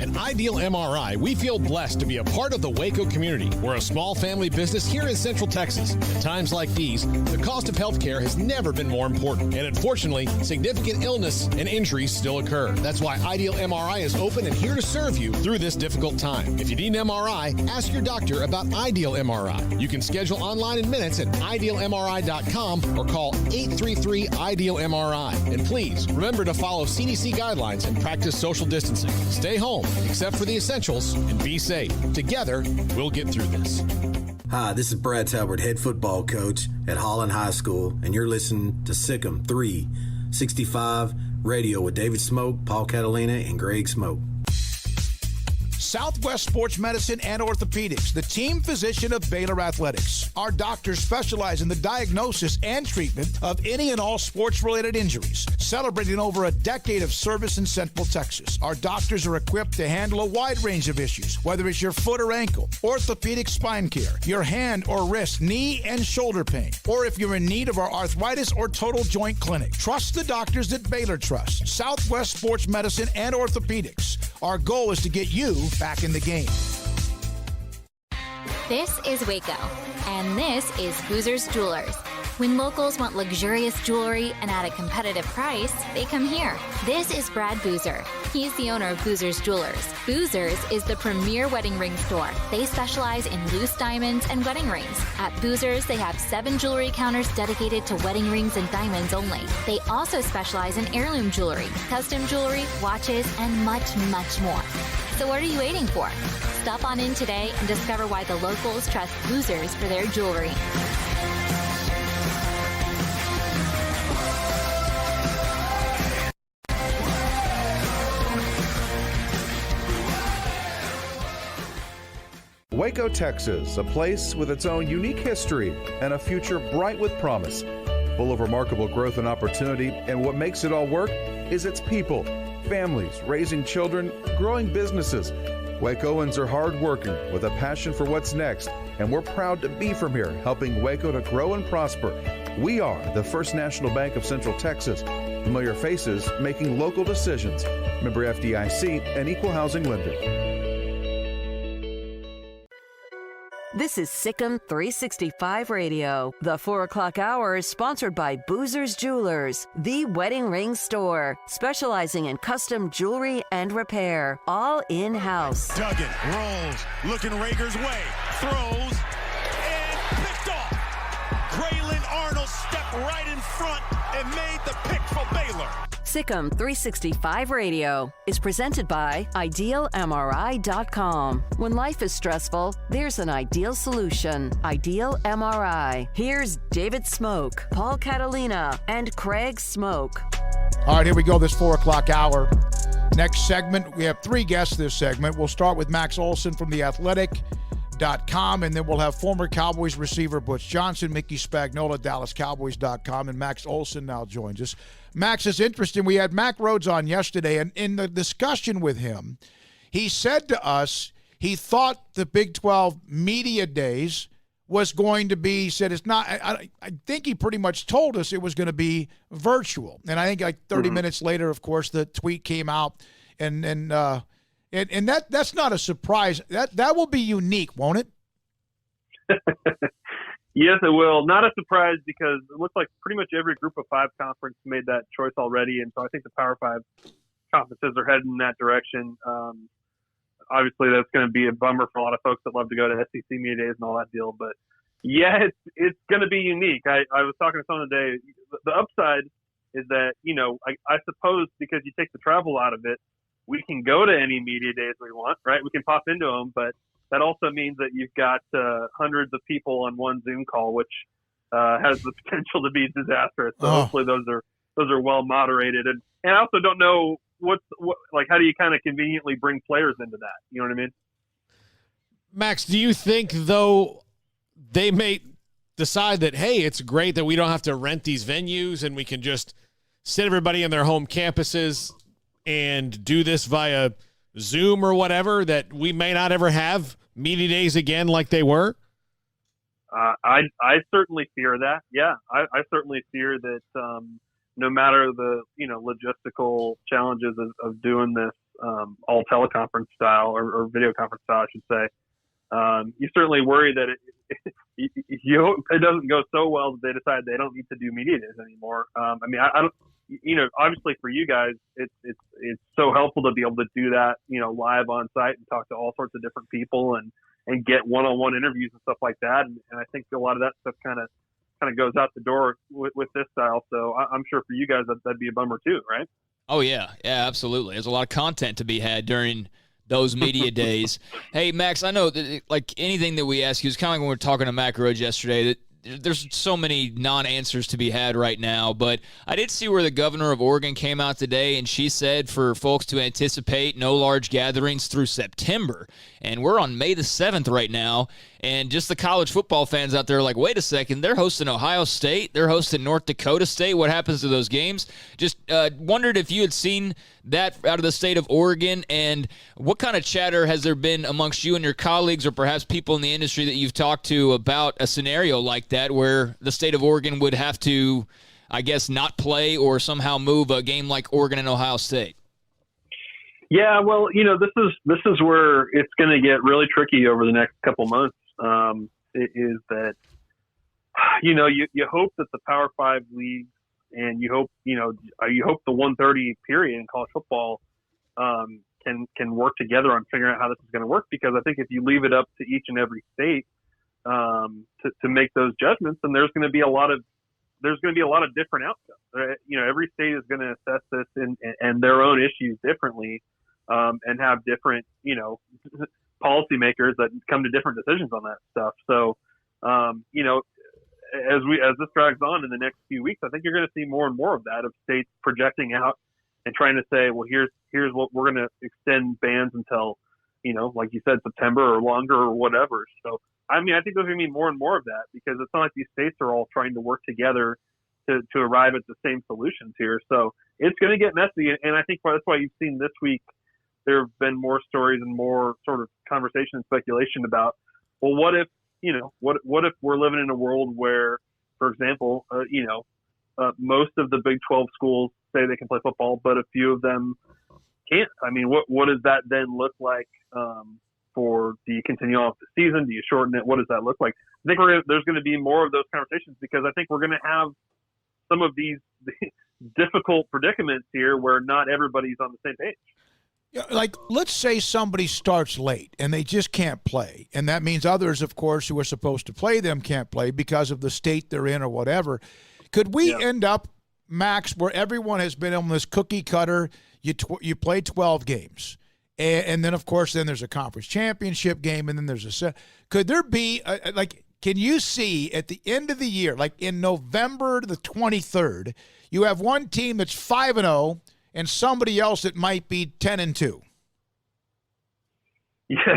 At Ideal MRI, we feel blessed to be a part of the Waco community. We're a small family business here in Central Texas. At times like these, the cost of health care has never been more important. And unfortunately, significant illness and injuries still occur. That's why Ideal MRI is open and here to serve you through this difficult time. If you need an MRI, ask your doctor about Ideal MRI. You can schedule online in minutes at idealmri.com or call 833-IDEAL-MRI. And please, remember to follow CDC guidelines and practice social distancing. Stay home, except for the essentials, and be safe. Together, we'll get through this. Hi, this is Brad Talbert, head football coach at Holland High School, and you're listening to SicEm365 Radio with David Smoke, Paul Catalina, and Greg Smoke. Southwest Sports Medicine and Orthopedics, the team physician of Baylor Athletics. Our doctors specialize in the diagnosis and treatment of any and all sports-related injuries. Celebrating over a decade of service in Central Texas, our doctors are equipped to handle a wide range of issues, whether it's your foot or ankle, orthopedic spine care, your hand or wrist, knee and shoulder pain, or if you're in need of our arthritis or total joint clinic. Trust the doctors that Baylor trusts. Southwest Sports Medicine and Orthopedics. Our goal is to get you back in the game. This is Waco, and this is Boozer's Jewelers. When locals want luxurious jewelry and at a competitive price, they come here. This is Brad Boozer. He's the owner of Boozer's Jewelers. Boozer's is the premier wedding ring store. They specialize in loose diamonds and wedding rings. At Boozer's, they have 7 jewelry counters dedicated to wedding rings and diamonds only. They also specialize in heirloom jewelry, custom jewelry, watches, and much, much more. So what are you waiting for? Stop on in today and discover why the locals trust Boozer's for their jewelry. Waco, Texas, a place with its own unique history and a future bright with promise, full of remarkable growth and opportunity. And what makes it all work is its people, families, raising children, growing businesses. Wacoans are hardworking with a passion for what's next, and we're proud to be from here, helping Waco to grow and prosper. We are the First National Bank of Central Texas. Familiar faces making local decisions. Member FDIC, and equal housing lender. This is SicEm365 Radio. The 4 o'clock hour is sponsored by Boozer's Jewelers, the wedding ring store, specializing in custom jewelry and repair, all in-house. Duggan rolls, looking Rager's way, throws, and picked off. Graylin Arnold stepped right in front and made the pick for Baylor. SicEm365 Radio is presented by IdealMRI.com. When life is stressful, there's an ideal solution. Ideal MRI. Here's David Smoke, Paul Catalina, and Craig Smoke. All right, here we go, this 4 o'clock hour. Next segment, we have 3 guests this segment. We'll start with Max Olson from The Athletic.com, and then we'll have former Cowboys receiver Butch Johnson, Mickey Spagnola, DallasCowboys.com, and Max Olson now joins us. Max, is interesting. We had Mac Rhodes on yesterday, and in the discussion with him, he said to us he thought the Big 12 media days was going to be, he said it's not, I think he pretty much told us it was going to be virtual. And I think like 30 minutes later, of course, the tweet came out, and that's not a surprise. That will be unique, won't it? Yes, it will. Not a surprise because it looks like pretty much every Group of 5 conference made that choice already, and so I think the Power 5 conferences are heading in that direction. Obviously, that's going to be a bummer for a lot of folks that love to go to SEC media days and all that deal, but yeah, it's going to be unique. I was talking to someone today. The upside is that, I suppose because you take the travel out of it, we can go to any media days we want, right? We can pop into them, but that also means that you've got hundreds of people on one Zoom call, which has the potential to be disastrous. So hopefully those are well moderated. And I also don't know how do you kind of conveniently bring players into that? You know what I mean? Max, do you think though they may decide that, hey, it's great that we don't have to rent these venues and we can just sit everybody in their home campuses and do this via Zoom or whatever, that we may not ever have media days again like they were? I certainly fear that. Yeah, I certainly fear that no matter the logistical challenges of doing this all teleconference style or video conference style, I should say, you certainly worry that you hope it doesn't go so well that they decide they don't need to do media days anymore. I don't. Obviously for you guys, it's so helpful to be able to do that, live on site and talk to all sorts of different people and get one-on-one interviews and stuff like that. And I think a lot of that stuff kind of goes out the door with this style. So I'm sure for you guys that'd be a bummer too, right? Oh yeah, absolutely. There's a lot of content to be had during those media days. Hey Max, I know that like anything that we ask you is kind of like when we were talking to Mac Rhodes yesterday, that there's so many non-answers to be had right now, but I did see where the governor of Oregon came out today, and she said for folks to anticipate no large gatherings through September. And we're on May the 7th right now, and just the college football fans out there are like, wait a second, they're hosting Ohio State, they're hosting North Dakota State. What happens to those games? Just wondered if you had seen that out of the state of Oregon, and what kind of chatter has there been amongst you and your colleagues or perhaps people in the industry that you've talked to about a scenario like that where the state of Oregon would have to, I guess, not play or somehow move a game like Oregon and Ohio State? Yeah, well, this is where it's going to get really tricky over the next couple months. Is that you hope that the Power 5 leagues and you hope the 130 period in college football can work together on figuring out how this is going to work, because I think if you leave it up to each and every state to make those judgments, then there's going to be a lot of different outcomes. Every state is going to assess this and their own issues differently, and have different policymakers that come to different decisions on that stuff. So as this drags on in the next few weeks, I think you're going to see more and more of that, of states projecting out and trying to say, well, here's what we're going to extend bans until like you said, September or longer or whatever. So, I mean, I think there's going to be more and more of that because it's not like these states are all trying to work together to arrive at the same solutions here. So it's going to get messy. And I think that's why you've seen this week there have been more stories and more sort of conversation and speculation about, well, what if, what if we're living in a world where, for example, most of the Big 12 schools say they can play football, but a few of them can't. I mean, what does that then look like do you continue on with the season? Do you shorten it? What does that look like? I think there's going to be more of those conversations because I think we're going to have some of these difficult predicaments here where not everybody's on the same page. Yeah, like, let's say somebody starts late and they just can't play. And that means others, of course, who are supposed to play them can't play because of the state they're in or whatever. Could we end up, Max, where everyone has been on this cookie cutter, you play 12 games. And then, of course, then there's a conference championship game, and then there's could there be, can you see at the end of the year, like in November the 23rd, you have one team that's 5-0 and somebody else that might be 10-2?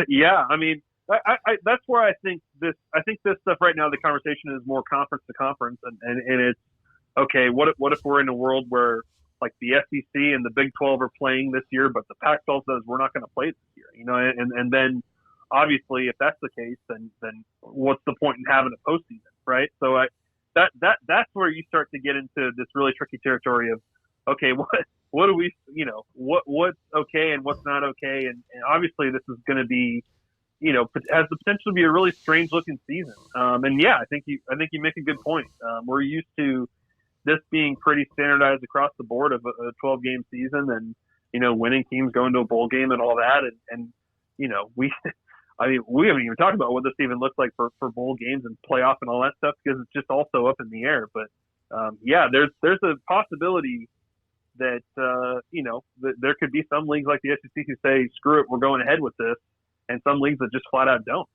Yeah. I mean, I that's where I think this stuff right now, the conversation is more conference to conference, and it's, okay, what if we're in a world where, like, the SEC and the Big 12 are playing this year, but the Pac-12 says we're not going to play this year, and then obviously if that's the case, then what's the point in having a postseason, right? So that's where you start to get into this really tricky territory of, okay, what do we, what's okay and what's not okay, and obviously this is going to be, has the potential to be a really strange looking season. And yeah, I think you make a good point. We're used to this being pretty standardized across the board of a 12-game season and, winning teams going to a bowl game and all that. And we haven't even talked about what this even looks like for bowl games and playoff and all that stuff because it's just all so up in the air. But, there's a possibility that, that there could be some leagues like the SEC who say, screw it, we're going ahead with this. And some leagues that just flat out don't.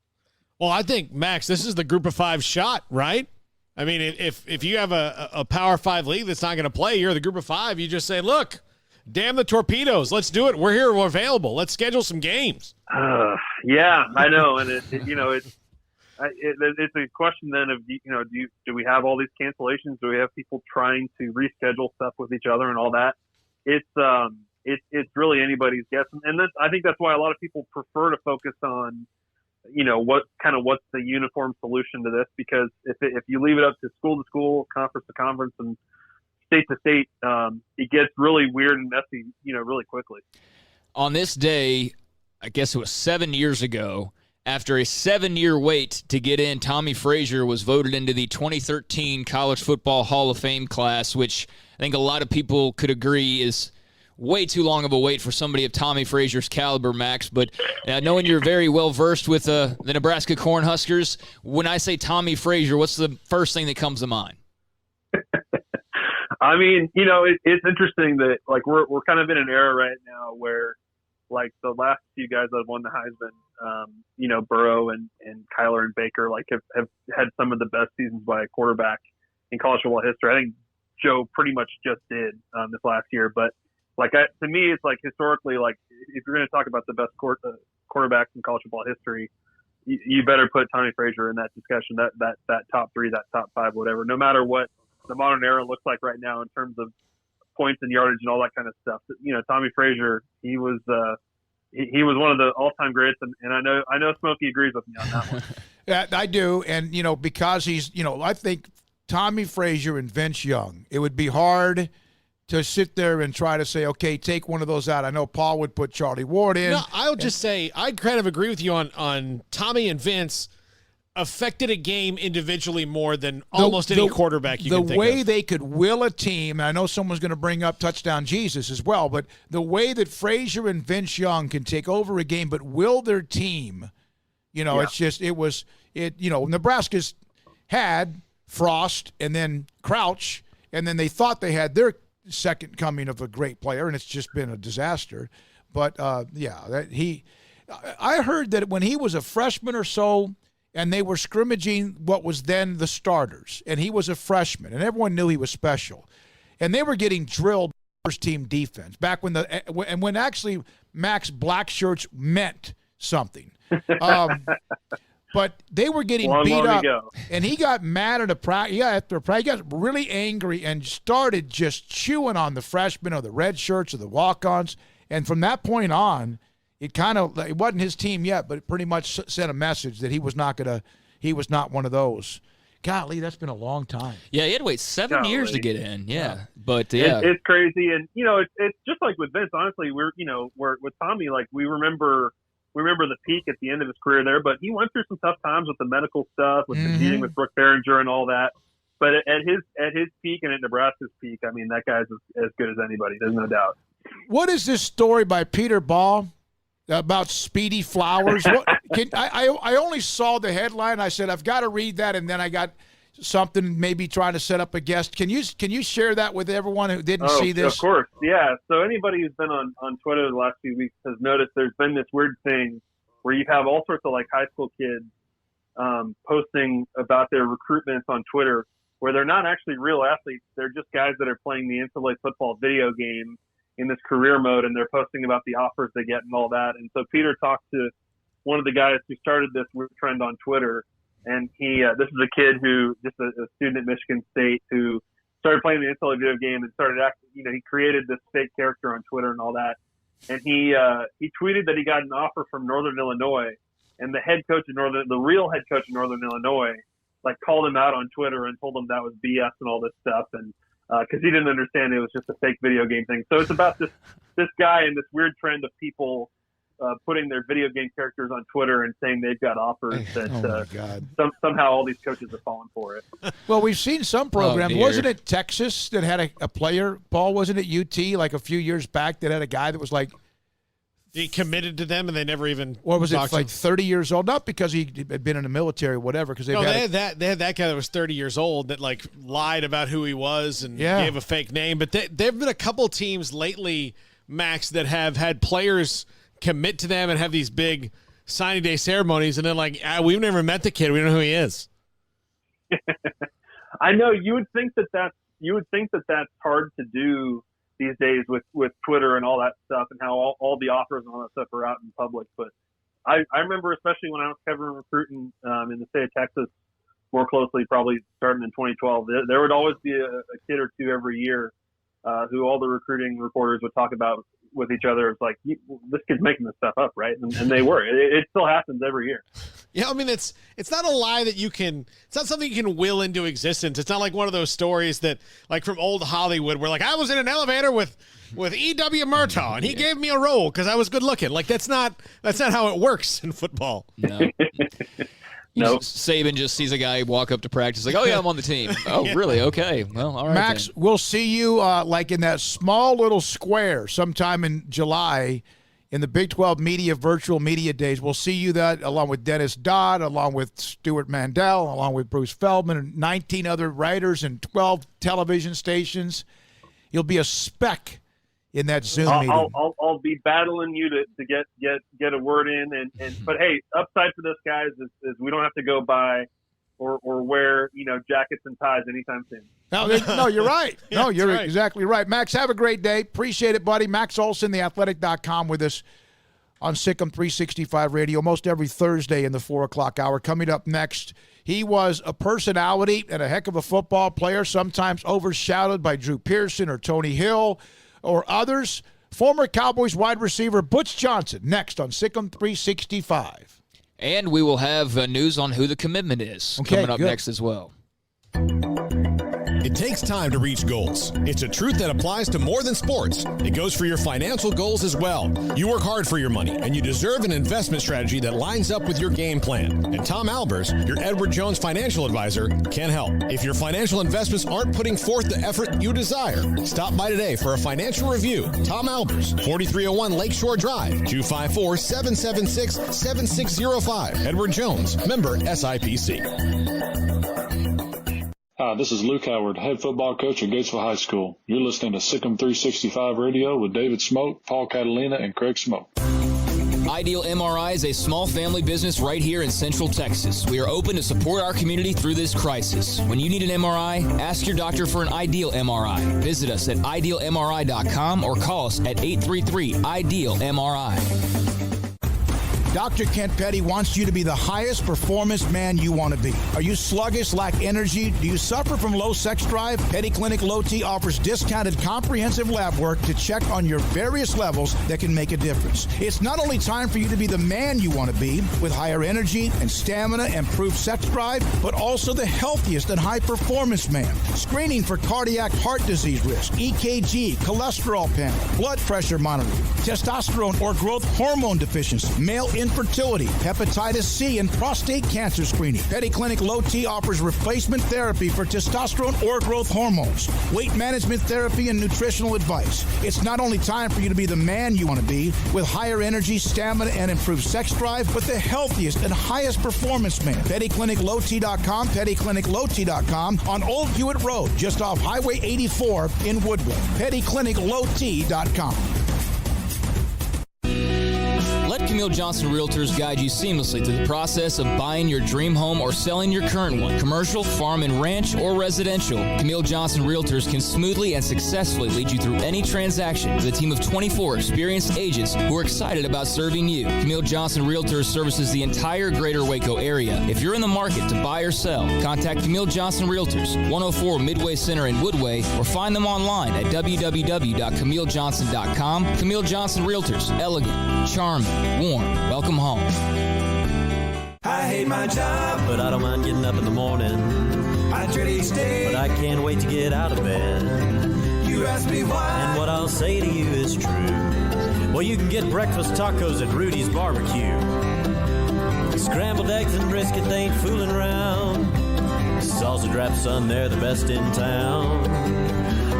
Well, I think, Max, this is the Group of Five shot, right? I mean, if you have a Power 5 league that's not going to play, you're the Group of Five. You just say, look, damn the torpedoes. Let's do it. We're here. We're available. Let's schedule some games. Yeah, I know. And it's a question then of, do we have all these cancellations? Do we have people trying to reschedule stuff with each other and all that? It's really anybody's guess. And I think that's why a lot of people prefer to focus on, what's the uniform solution to this? Because if you leave it up to school, conference to conference, and state to state, it gets really weird and messy, really quickly. On this day, I guess it was 7 years ago, after a 7-year wait to get in, Tommy Frazier was voted into the 2013 College Football Hall of Fame class, which I think a lot of people could agree is way too long of a wait for somebody of Tommy Frazier's caliber, Max. But knowing you're very well versed with the Nebraska Cornhuskers, when I say Tommy Frazier, what's the first thing that comes to mind? I mean, it's interesting that, like, we're kind of in an era right now where, like, the last few guys that have won the Heisman, Burrow and Kyler and Baker, like, have had some of the best seasons by a quarterback in college football history. I think Joe pretty much just did this last year, but to me, it's like historically, like, if you're going to talk about the best quarterbacks in college football history, you better put Tommy Frazier in that discussion, that top three, that top five, whatever, no matter what the modern era looks like right now in terms of points and yardage and all that kind of stuff. Tommy Frazier, he was one of the all-time greats, and I know Smokey agrees with me on that one. Yeah, I do, and because he's, I think Tommy Frazier and Vince Young, it would be hard to sit there and try to say, okay, take one of those out. I know Paul would put Charlie Ward in. No, I would just say I kind of agree with you on Tommy and Vince affected a game individually more than almost any quarterback you can think of. The way they could will a team, and I know someone's going to bring up Touchdown Jesus as well, but the way that Frazier and Vince Young can take over a game but will their team, it's just, Nebraska's had Frost and then Crouch, and then they thought they had their second coming of a great player, and it's just been a disaster. But I heard that when he was a freshman or so, and they were scrimmaging what was then the starters, and he was a freshman, and everyone knew he was special, and they were getting drilled by first team defense back when actually Max black shirts meant something. But they were getting beat long up, ago. and he got mad at after practice. He got really angry and started just chewing on the freshmen or the red shirts or the walk-ons. And from that point on, it wasn't his team yet, but it pretty much sent a message that he was not one of those. Golly, that's been a long time. Yeah, he had to wait 7 years to get in. Yeah, but yeah, it's crazy, and it's just like with Vince. Honestly, we're with Tommy. Like we remember the peak at the end of his career there, but he went through some tough times with the medical stuff, with competing with Brooke Behringer and all that. But at his peak and at Nebraska's peak, I mean, that guy's as good as anybody. There's no doubt. What is this story by Peter Ball about Speedy Flowers? I only saw the headline. I said I've got to read that, and then I got something maybe trying to set up a guest. Can you share that with everyone who didn't see this? Of course, yeah. So anybody who's been on Twitter the last few weeks has noticed there's been this weird thing where you have all sorts of like high school kids posting about their recruitments on Twitter, where they're not actually real athletes. They're just guys that are playing the NCAA football video game in this career mode, and they're posting about the offers they get and all that. And so Peter talked to one of the guys who started this weird trend on Twitter. And this is a kid who, just a student at Michigan State, who started playing the NCAA video game and started acting, he created this fake character on Twitter and all that. And he tweeted that he got an offer from Northern Illinois, and the real head coach of Northern Illinois, like called him out on Twitter and told him that was BS and all this stuff. And because he didn't understand it was just a fake video game thing. So it's about this guy and this weird trend of people putting their video game characters on Twitter and saying they've got offers that somehow all these coaches have fallen for it. Well, we've seen some programs. Wasn't it Texas that had a player, Paul? Wasn't it UT like a few years back that had a guy that was like he committed to them and they never even or was it like 30 years old? Not because he had been in the military or whatever. Because they had that guy that was 30 years old that like lied about who he was and gave a fake name. But there have been a couple teams lately, Max, that have had players commit to them and have these big signing day ceremonies, and then like we've never met the kid, we don't know who he is. I know you would think that that's hard to do these days with Twitter and all that stuff, and how all the offers and all that stuff are out in public. But I remember, especially when I was covering recruiting in the state of Texas more closely, probably starting in 2012, there would always be a kid or two every year who all the recruiting reporters would talk about with each other. It's like, this kid's making this stuff up, right? And they were. It still happens every year. Yeah, I mean, it's not a lie that it's not something you can will into existence. It's not like one of those stories that, like from old Hollywood, where like, I was in an elevator with E.W. Murtaugh, and he gave me a role because I was good looking. Like, that's not how it works in football. No. Nope. Saban just sees a guy walk up to practice like, oh, yeah, I'm on the team. Oh, really? Okay. Well, all right. Max, then. We'll see you like in that small little square sometime in July in the Big 12 virtual media days. We'll see you that along with Dennis Dodd, along with Stuart Mandel, along with Bruce Feldman, and 19 other writers and 12 television stations. You'll be a speck in that Zoom meeting. I'll be battling you to get a word in, but hey, upside for this, guys, is we don't have to go by or wear jackets and ties anytime soon. No, you're right. No, you're right. Exactly right. Max, have a great day. Appreciate it, buddy. Max Olson, theathletic.com, with us on SicEm365 Radio most every Thursday in the 4 o'clock hour. Coming up next, he was a personality and a heck of a football player, sometimes overshadowed by Drew Pearson or Tony Hill or others. Former Cowboys wide receiver Butch Johnson, next on SicEm365. And we will have news on who the commitment is coming up next as well. It takes time to reach goals. It's a truth that applies to more than sports. It goes for your financial goals as well. You work hard for your money, and you deserve an investment strategy that lines up with your game plan. And Tom Albers, your Edward Jones financial advisor, can help. If your financial investments aren't putting forth the effort you desire, stop by today for a financial review. Tom Albers, 4301 Lakeshore Drive, 254-776-7605. Edward Jones, member SIPC. Hi, this is Luke Howard, head football coach at Gatesville High School. You're listening to SicEm365 Radio with David Smoke, Paul Catalina, and Craig Smoke. Ideal MRI is a small family business right here in Central Texas. We are open to support our community through this crisis. When you need an MRI, ask your doctor for an Ideal MRI. Visit us at idealmri.com or call us at 833-IDEAL-MRI. Dr. Kent Petty wants you to be the highest performance man you want to be. Are you sluggish, lack energy? Do you suffer from low sex drive? Petty Clinic Low T offers discounted comprehensive lab work to check on your various levels that can make a difference. It's not only time for you to be the man you want to be with higher energy and stamina and improved sex drive, but also the healthiest and high performance man. Screening for cardiac heart disease risk, EKG, cholesterol panel, blood pressure monitoring, testosterone or growth hormone deficiency, male infertility, hepatitis C, and prostate cancer screening. Petty Clinic Low T offers replacement therapy for testosterone or growth hormones, weight management therapy, and nutritional advice. It's not only time for you to be the man you want to be with higher energy, stamina, and improved sex drive, but the healthiest and highest performance man. PettyClinicLowT.com, PettyClinicLowT.com on Old Hewitt Road, just off Highway 84 in Woodward. PettyClinicLowT.com. Let Camille Johnson Realtors guide you seamlessly through the process of buying your dream home or selling your current one, commercial, farm and ranch, or residential. Camille Johnson Realtors can smoothly and successfully lead you through any transaction with a team of 24 experienced agents who are excited about serving you. Camille Johnson Realtors services the entire greater Waco area. If you're in the market to buy or sell, contact Camille Johnson Realtors, 104 Midway Center in Woodway, or find them online at www.camillejohnson.com. Camille Johnson Realtors, elegant, charming, warm. Welcome home. I hate my job, but I don't mind getting up in the morning. I dread each day, but I can't wait to get out of bed. You ask me why, and what I'll say to you is true. Well, you can get breakfast tacos at Rudy's Barbecue. Scrambled eggs and brisket, they ain't fooling around. Salsa drap, son, they're the best in town.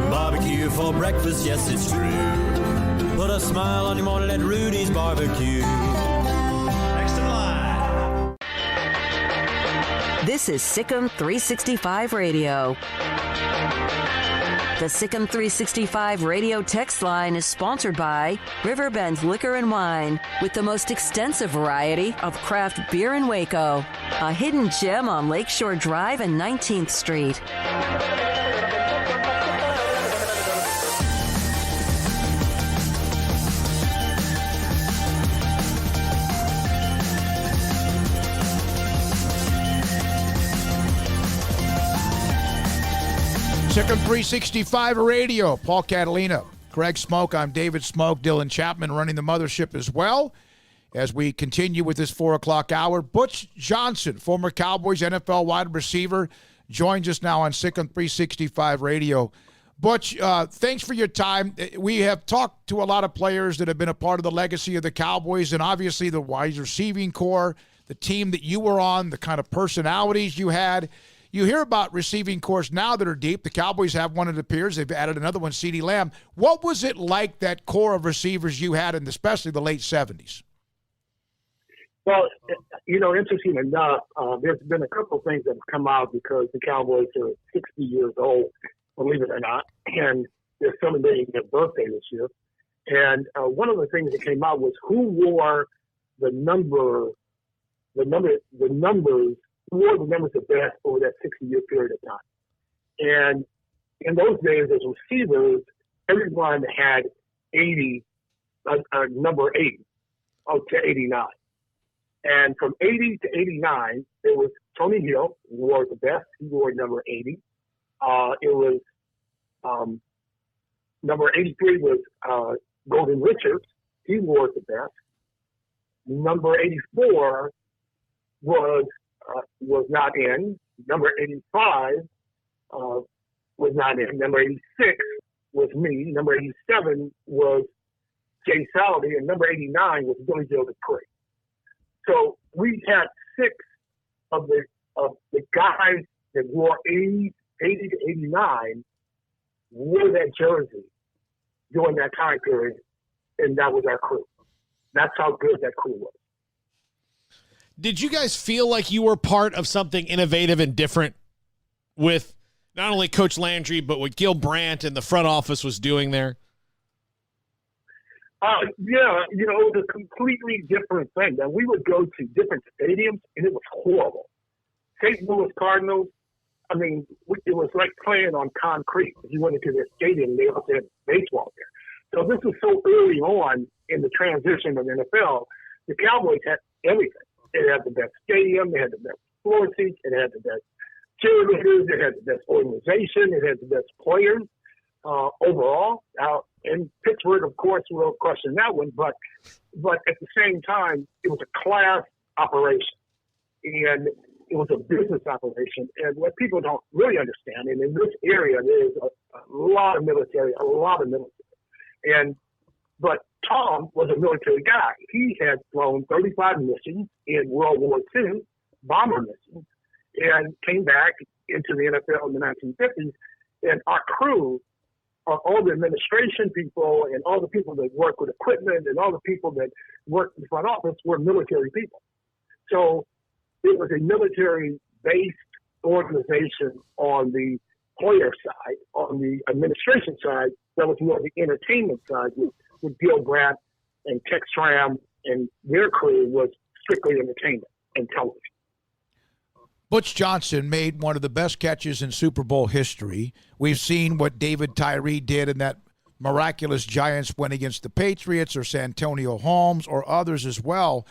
Barbecue for breakfast, yes, it's true. Put a smile on your morning at Rudy's Barbecue. Next in line. This is SicEm365 Radio. The SicEm365 Radio text line is sponsored by Riverbend Liquor and Wine, with the most extensive variety of craft beer in Waco. A hidden gem on Lakeshore Drive and 19th Street. SicEm365 Radio, Paul Catalina, Craig Smoke. I'm David Smoke, Dylan Chapman running the mothership as well. As we continue with this 4 o'clock hour, Butch Johnson, former Cowboys NFL wide receiver, joins us now on SicEm365 Radio. Butch, thanks for your time. We have talked to a lot of players that have been a part of the legacy of the Cowboys, and obviously the wide receiving core, the team that you were on, the kind of personalities you had. You hear about receiving cores now that are deep. The Cowboys have one, it appears. They've added another one, CeeDee Lamb. What was it like, that core of receivers you had in especially the late 70s? Well, interesting enough, there's been a couple of things that have come out because the Cowboys are 60 years old, believe it or not, and they're celebrating their birthday this year. And one of the things that came out was who wore the numbers the best over that 60-year period of time. And in those days, as receivers, everyone had 80, number 80 to 89. And from 80 to 89, there was Tony Hill, who wore the best. He wore number 80. It was number 83 was Golden Richards. He wore the best. Number 84 was not in. Number 85 was not in. Number 86 was me. Number 87 was Jay Saudi, and number 89 was Billy Joe Dupree. So we had 6 of the guys that wore 80 to 89 wore that jersey during that time period, and that was our crew. That's how good that crew was. Did you guys feel like you were part of something innovative and different with not only Coach Landry, but what Gil Brandt and the front office was doing there? Yeah, it was a completely different thing. Now, we would go to different stadiums, and it was horrible. St. Louis Cardinals, it was like playing on concrete. If you went into their stadium, they also had baseball there. So this was so early on in the transition of the NFL The Cowboys had everything. It had the best stadium. It had the best floor seats. It had the best cheerleaders. It had the best organization. It had the best players overall. And Pittsburgh, of course, will question that one. But at the same time, it was a class operation. And it was a business operation. And what people don't really understand, and in this area, there's a lot of military. But Tom was a military guy. He had flown 35 missions in World War II, bomber missions, and came back into the NFL in the 1950s. And our crew, all the administration people and all the people that work with equipment and all the people that work in the front office were military people. So it was a military-based organization on the player side. On the administration side, that was more the entertainment side with Gil Brandt and Tex Schramm, and their crew was strictly entertainment and television. Butch Johnson made one of the best catches in Super Bowl history. We've seen what David Tyree did in that miraculous Giants win against the Patriots, or Santonio Holmes, or others as well.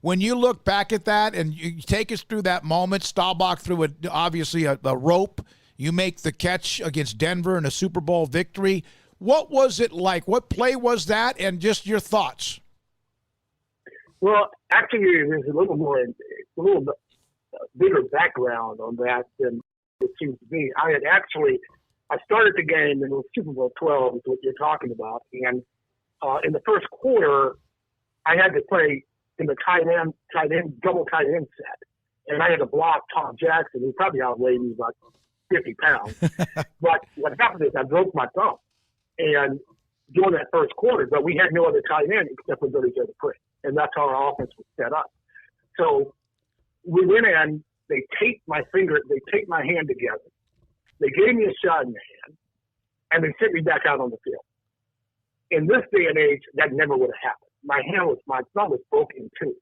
When you look back at that and you take us through that moment, Staubach threw obviously a rope. You make the catch against Denver in a Super Bowl victory. What was it like? What play was that? And just your thoughts. Well, actually, there's a little bigger background on that than it seems to be. I started the game in Super Bowl 12 is what you're talking about. And in the first quarter, I had to play in the double tight end set. And I had to block Tom Jackson, who probably outweighed me about 50 pounds. But what happened is I broke my thumb and during that first quarter, but we had no other tight end except for Billy Joe Dupree. And that's how our offense was set up. So we went in, they taped my hand together. They gave me a shot in the hand, and they sent me back out on the field. In this day and age, that never would have happened. My thumb was broken too,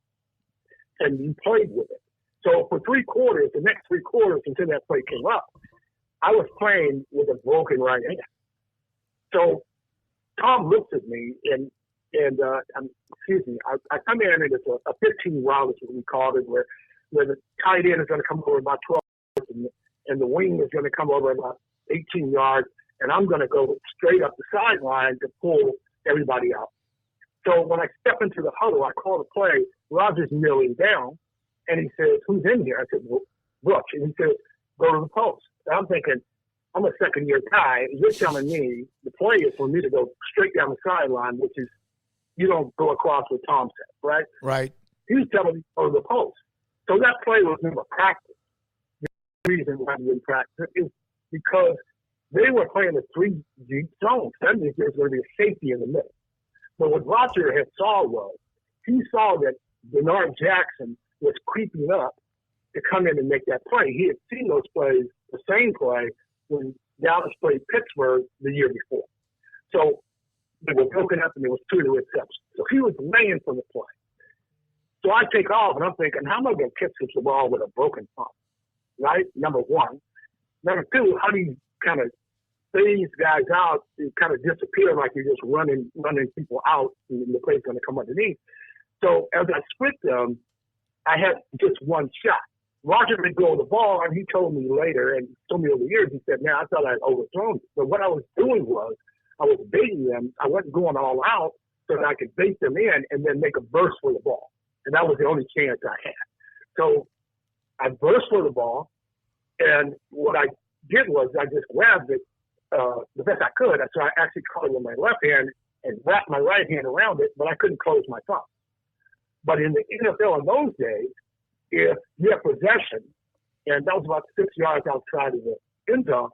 and you played with it. So for the next 3 quarters until that play came up, I was playing with a broken right hand. So Tom looks at me and I come in and it's a 15 round, is what we called it, where the tight end is going to come over about 12 yards and the wing is going to come over about 18 yards, and I'm going to go straight up the sideline to pull everybody out. So when I step into the huddle, I call the play. Roger's kneeling down, and he says, "Who's in here?" I said, "Well, Butch." And he says, "Go to the post." And I'm thinking, I'm a second-year guy. You're telling me the play is for me to go straight down the sideline, which is you don't go across what Tom said, right? Right. He was telling me go to the post. So that play was never practiced. The reason why we didn't practice is because they were playing a 3 deep zone. That means there's going to be a safety in the middle. But what Roger had saw was he saw that Bernard Jackson was creeping up to come in and make that play. He had seen those plays, the same play, when Dallas played Pittsburgh the year before. So they were broken up and there was 2 interceptions. So he was laying for the play. So I take off and I'm thinking, how am I going to catch the ball with a broken thumb? Right? Number one. Number two, how do you kind of phase guys out to kind of disappear like you're just running people out and the play's going to come underneath? So as I split them, I had just one shot. Roger would go the ball, and he told me later, and told me over the years, he said, "Man, I thought I had overthrown it." But what I was doing was I was baiting them. I wasn't going all out so that I could bait them in and then make a burst for the ball. And that was the only chance I had. So I burst for the ball, and what I did was I just grabbed it the best I could. So I actually caught it with my left hand and wrapped my right hand around it, but I couldn't close my thumb. But in the NFL in those days, if you have possession, and that was about 6 yards outside of the end zone,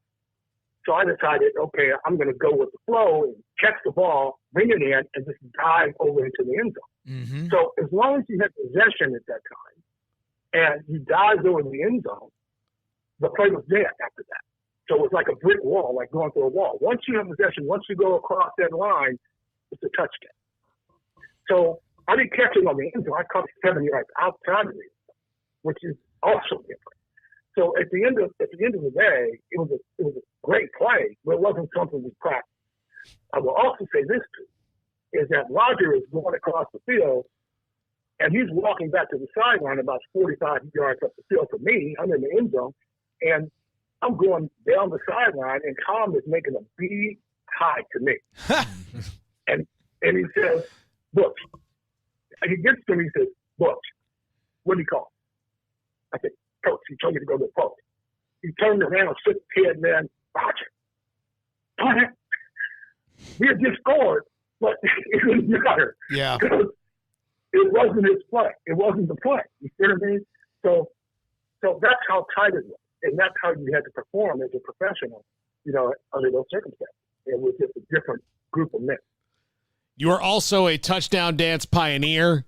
so I decided, okay, I'm going to go with the flow and catch the ball, bring it in, and just dive over into the end zone. Mm-hmm. So as long as you had possession at that time, and you dived over the end zone, the play was dead after that. So it was like a brick wall, like going through a wall. Once you have possession, once you go across that line, it's a touchdown. So I didn't catch it on the end zone. I caught it 7 yards outside of it, which is also different. So at the end of the day, it was a great play, but it wasn't something we practiced. I will also say this too, is that Roger is going across the field, And he's walking back to the sideline about 45 yards up the field from me. I'm in the end zone, and I'm going down the sideline, and Tom is making a big hi to me. and he says, Butch. And he gets to me and says, Butch, what do you call? I said, Coach, he told me to go to the post. He turned around, shook his head, man, Roger. We had just scored, but it didn't matter. Yeah. It wasn't his play. It wasn't the play. You see what I mean? So that's how tight it was. And that's how you had to perform as a professional, under those circumstances. It was just a different group of men. You are also a touchdown dance pioneer.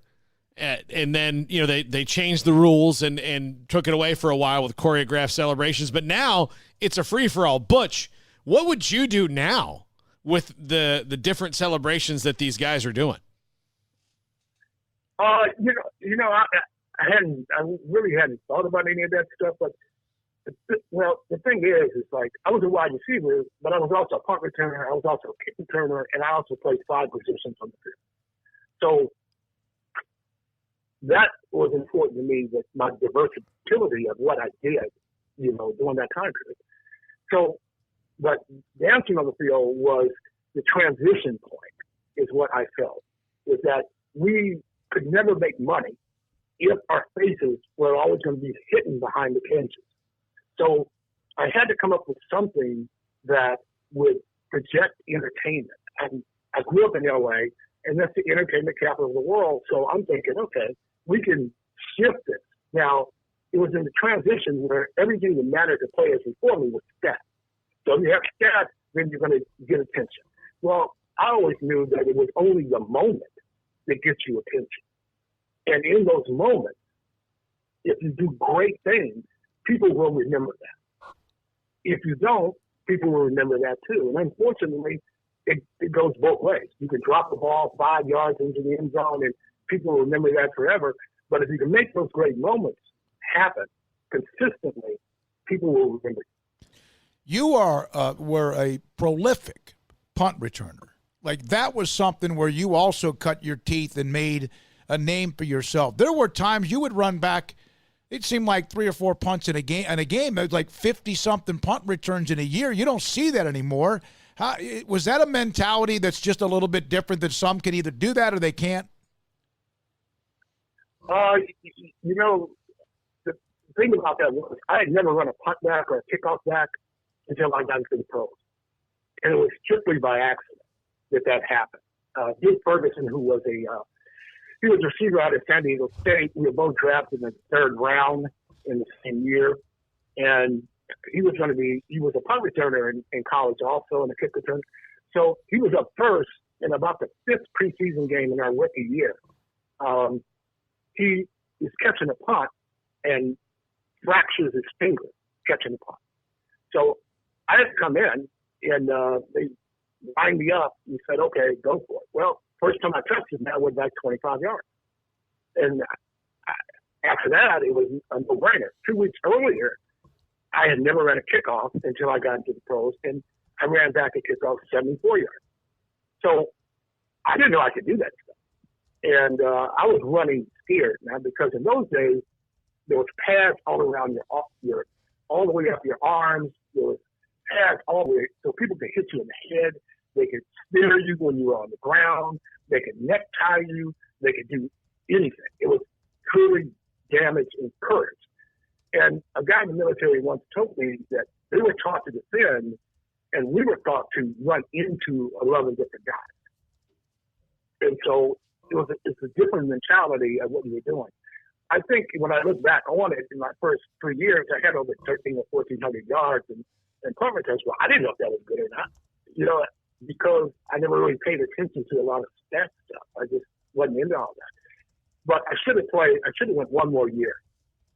And then, they changed the rules and took it away for a while with choreographed celebrations. But now it's a free-for-all. Butch, what would you do now with the different celebrations that these guys are doing? I really hadn't thought about any of that stuff. But the thing is like I was a wide receiver, but I was also a punt returner. I was also a kick returner, and I also played 5 positions on the field. So that was important to me, that my versatility of what I did, during that time period. So, but dancing on the field was the transition point, is what I felt, is that we could never make money if our faces were always going to be hidden behind the benches. So I had to come up with something that would project entertainment. And I grew up in LA, and that's the entertainment capital of the world. So I'm thinking, okay, we can shift it. Now, it was in the transition where everything that mattered to players before me was stats. So if you have stats, then you're going to get attention. Well, I always knew that it was only the moment that gets you attention. And in those moments, if you do great things, people will remember that. If you don't, people will remember that too. And unfortunately, it goes both ways. You can drop the ball 5 yards into the end zone and people will remember that forever. But if you can make those great moments happen consistently, people will remember you. You were a prolific punt returner. Like, that was something where you also cut your teeth and made a name for yourself. There were times you would run back, it seemed like 3 or 4 punts in a game. It was like 50-something punt returns in a year. You don't see that anymore. Was that a mentality that's just a little bit different, that some can either do that or they can't? The thing about that was I had never run a punt back or a kickoff back until I got into the pros. And it was strictly by accident that happened. Dick Ferguson, who was he was a receiver out of San Diego State. We were both drafted in the 3rd round in the same year. And he was a punt returner in college also, and a kick returner. So he was up first in about the 5th preseason game in our rookie year. He is catching a punt and fractures his finger catching a punt. So I had to come in, and they lined me up and said, okay, go for it. Well, first time I touched it, I went back 25 yards. And after that, it was a no-brainer. 2 weeks earlier, I had never ran a kickoff until I got into the pros, and I ran back a kickoff 74 yards. So I didn't know I could do that stuff. And I was running scared, man, because in those days, there was pads all around your all the way up your arms. There was pads all the way, so people could hit you in the head. They could spear you when you were on the ground. They could necktie you. They could do anything. It was truly damage and courage. And a guy in the military once told me that they were taught to defend, and we were taught to run into 11 different guys. And so it's a different mentality of what we were doing. I think when I look back on it, in my first 3 years, I had over 1,300 or 1,400 yards and punt returns. Well, I didn't know if that was good or not, because I never really paid attention to a lot of stat stuff. I just wasn't into all that. But I should have went one more year.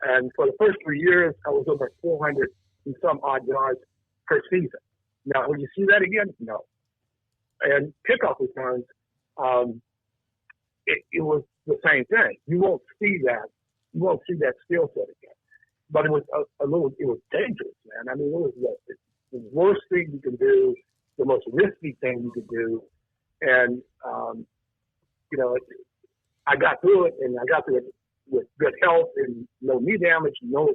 And for the first 3 years, I was over 400 and some odd yards per season. Now, will you see that again? No. And kickoff returns, it was the same thing. You won't see that. You won't see that skill set again. But it was it was dangerous, man. I mean, it was the worst thing you can do, the most risky thing you could do. And, I got through it, and I got through it with good health and no knee damage, no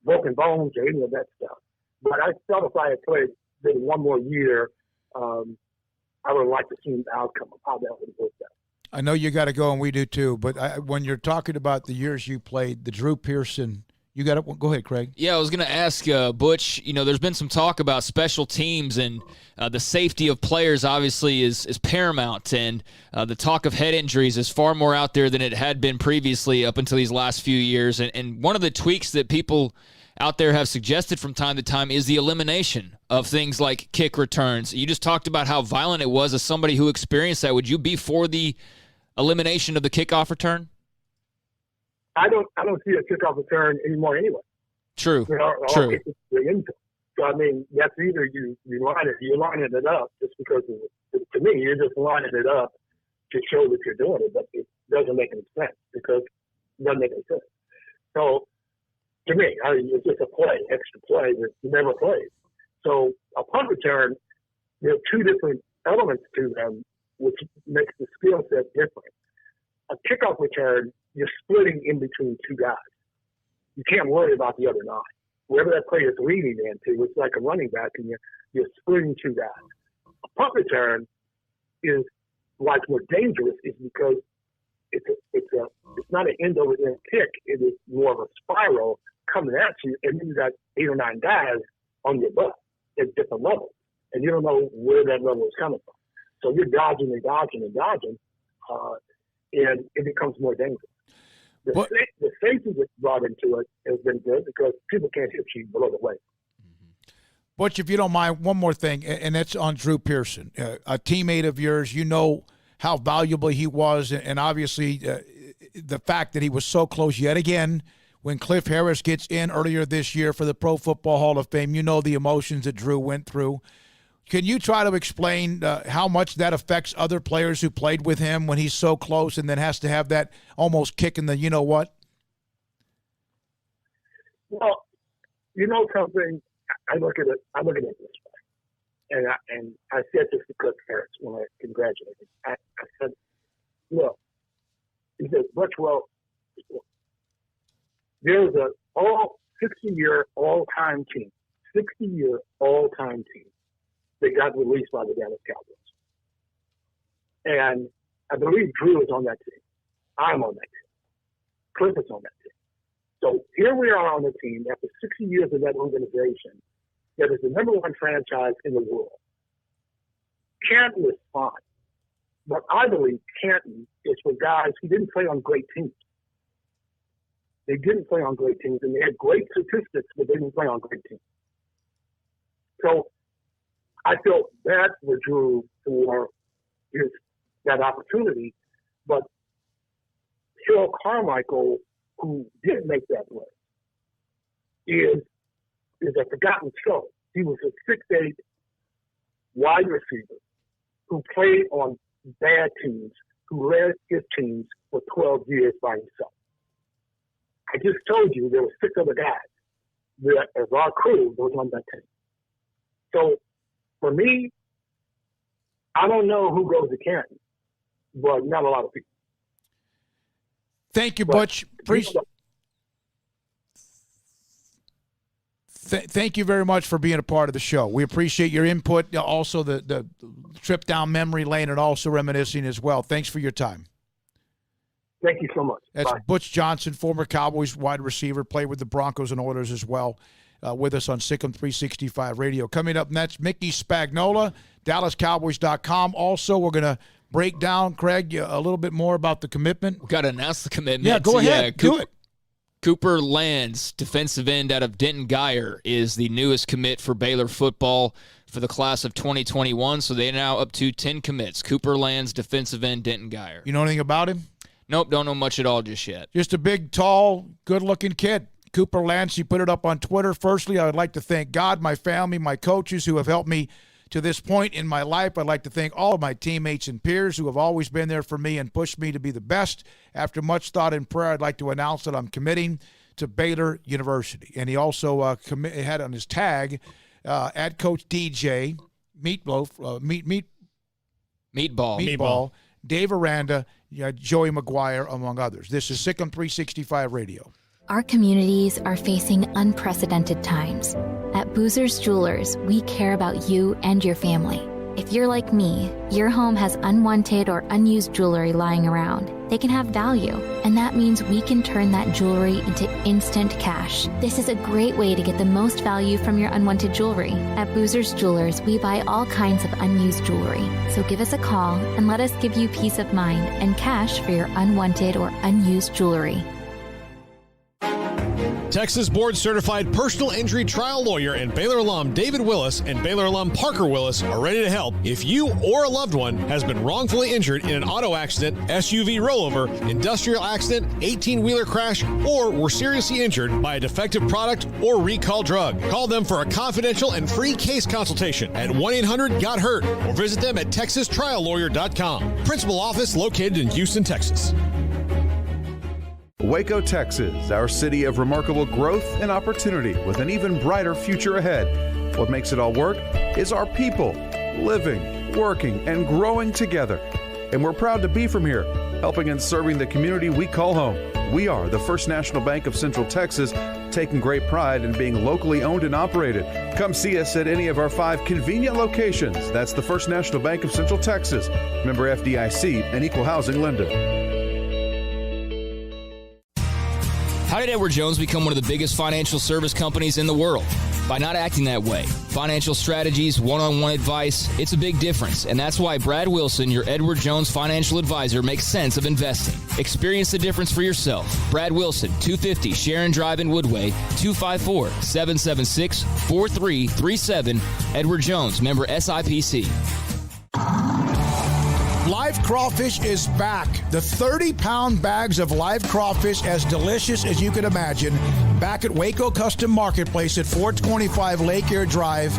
broken bones or any of that stuff. But I felt if I had played maybe one more year, I would like to see the outcome of how that would have worked out. I know you got to go, and we do too. But when you're talking about the years you played, the Drew Pearson, you got to go ahead, Craig. Yeah, I was going to ask Butch. There's been some talk about special teams, and the safety of players obviously is paramount. And the talk of head injuries is far more out there than it had been previously up until these last few years. And one of the tweaks that people out there have suggested from time to time is the elimination of things like kick returns. You just talked about how violent it was. As somebody who experienced that, would you be for the elimination of the kickoff return? I don't see a kickoff return anymore anyway. True. True. So I mean, that's either you're lining it up just because to me you're just lining it up to show that you're doing it, but it doesn't make any sense because it doesn't make any sense. So to me, it's just a play, extra play that you never played. So a punt return, there are two different elements to them, which makes the skill set different. A kickoff return, you're splitting in between two guys. You can't worry about the other nine. Wherever that player is leading into, it's like a running back, and you're splitting two guys. A punt return is why it's more dangerous is because it's not an end over end kick. It is more of a spiral coming at you, and you got 8 or 9 guys on your butt at different levels, and you don't know where that level is coming from. So you're dodging and dodging and dodging, and it becomes more dangerous. The safety that's brought into it has been good because people can't hit you below the waist. Butch, if you don't mind, one more thing, and that's on Drew Pearson, a teammate of yours. You know how valuable he was, and obviously the fact that he was so close yet again when Cliff Harris gets in earlier this year for the Pro Football Hall of Fame. You know the emotions that Drew went through. Can you try to explain how much that affects other players who played with him when he's so close and then has to have that almost kick in the you-know-what? Well, you know something? I look at it this way. And I said this to Cliff Harris when I congratulated him. I said, look, he said, Butch, well, there's an 60-year all-time team, 60-year all-time team. They got released by the Dallas Cowboys. And I believe Drew is on that team. I'm on that team. Cliff is on that team. So here we are on the team after 60 years of that organization that is the number one franchise in the world. Canton is fine. But I believe Canton is for guys who didn't play on great teams. They didn't play on great teams, and they had great statistics, but they didn't play on great teams. So I felt bad for Drew for that opportunity, but Phil Carmichael, who did make that play, is a forgotten soul. He was a 6'8" wide receiver who played on bad teams, who led his teams for 12 years by himself. I just told you there were 6 other guys that, as our crew, was on that team. So for me, I don't know who goes to Canton, but not a lot of people. Thank you, Butch. Thank you very much for being a part of the show. We appreciate your input, also the trip down memory lane and also reminiscing as well. Thanks for your time. Thank you so much. That's Bye. Butch Johnson, former Cowboys wide receiver, played with the Broncos and Oilers as well, with us on SicEm365 Radio. Coming up next, Mickey Spagnola, DallasCowboys.com. Also, we're going to break down, Craig, a little bit more about the commitment. We've got to announce the commitment. Yeah, go ahead. Do it. Cooper Lands, defensive end out of Denton Guyer, is the newest commit for Baylor football for the class of 2021. So they're now up to 10 commits. Cooper Lands, defensive end, Denton Guyer. You know anything about him? Nope, don't know much at all just yet. Just a big, tall, good-looking kid. Cooper Lance, he put it up on Twitter. Firstly, I would like to thank God, my family, my coaches who have helped me to this point in my life. I'd like to thank all of my teammates and peers who have always been there for me and pushed me to be the best. After much thought and prayer, I'd like to announce that I'm committing to Baylor University. And he also had on his tag, at Coach DJ, Meatball. Dave Aranda, Joey McGuire, among others. This is SicEm365 Radio. Our communities are facing unprecedented times. At Boozer's Jewelers, we care about you and your family. If you're like me, your home has unwanted or unused jewelry lying around. They can have value, and that means we can turn that jewelry into instant cash. This is a great way to get the most value from your unwanted jewelry. At Boozer's Jewelers, we buy all kinds of unused jewelry. So give us a call and let us give you peace of mind and cash for your unwanted or unused jewelry. Texas board-certified personal injury trial lawyer and Baylor alum David Willis and Baylor alum Parker Willis are ready to help if you or a loved one has been wrongfully injured in an auto accident, SUV rollover, industrial accident, 18-wheeler crash, or were seriously injured by a defective product or recall drug. Call them for a confidential and free case consultation at 1-800-GOT-HURT or visit them at texastriallawyer.com. Principal office located in Houston, Texas. Waco, Texas, our city of remarkable growth and opportunity with an even brighter future ahead. What makes it all work is our people living, working, and growing together. And we're proud to be from here, helping and serving the community we call home. We are the First National Bank of Central Texas, taking great pride in being locally owned and operated. Come see us at any of our 5 convenient locations. That's the First National Bank of Central Texas, member FDIC, and equal housing lender. How did Edward Jones become one of the biggest financial service companies in the world? By not acting that way. Financial strategies, one-on-one advice, it's a big difference. And that's why Brad Wilson, your Edward Jones financial advisor, makes sense of investing. Experience the difference for yourself. Brad Wilson, 250 Sharon Drive in Woodway, 254-776-4337. Edward Jones, member SIPC. Live crawfish is back. The 30-pound bags of live crawfish, as delicious as you can imagine, back at Waco Custom Marketplace at 425 Lake Air Drive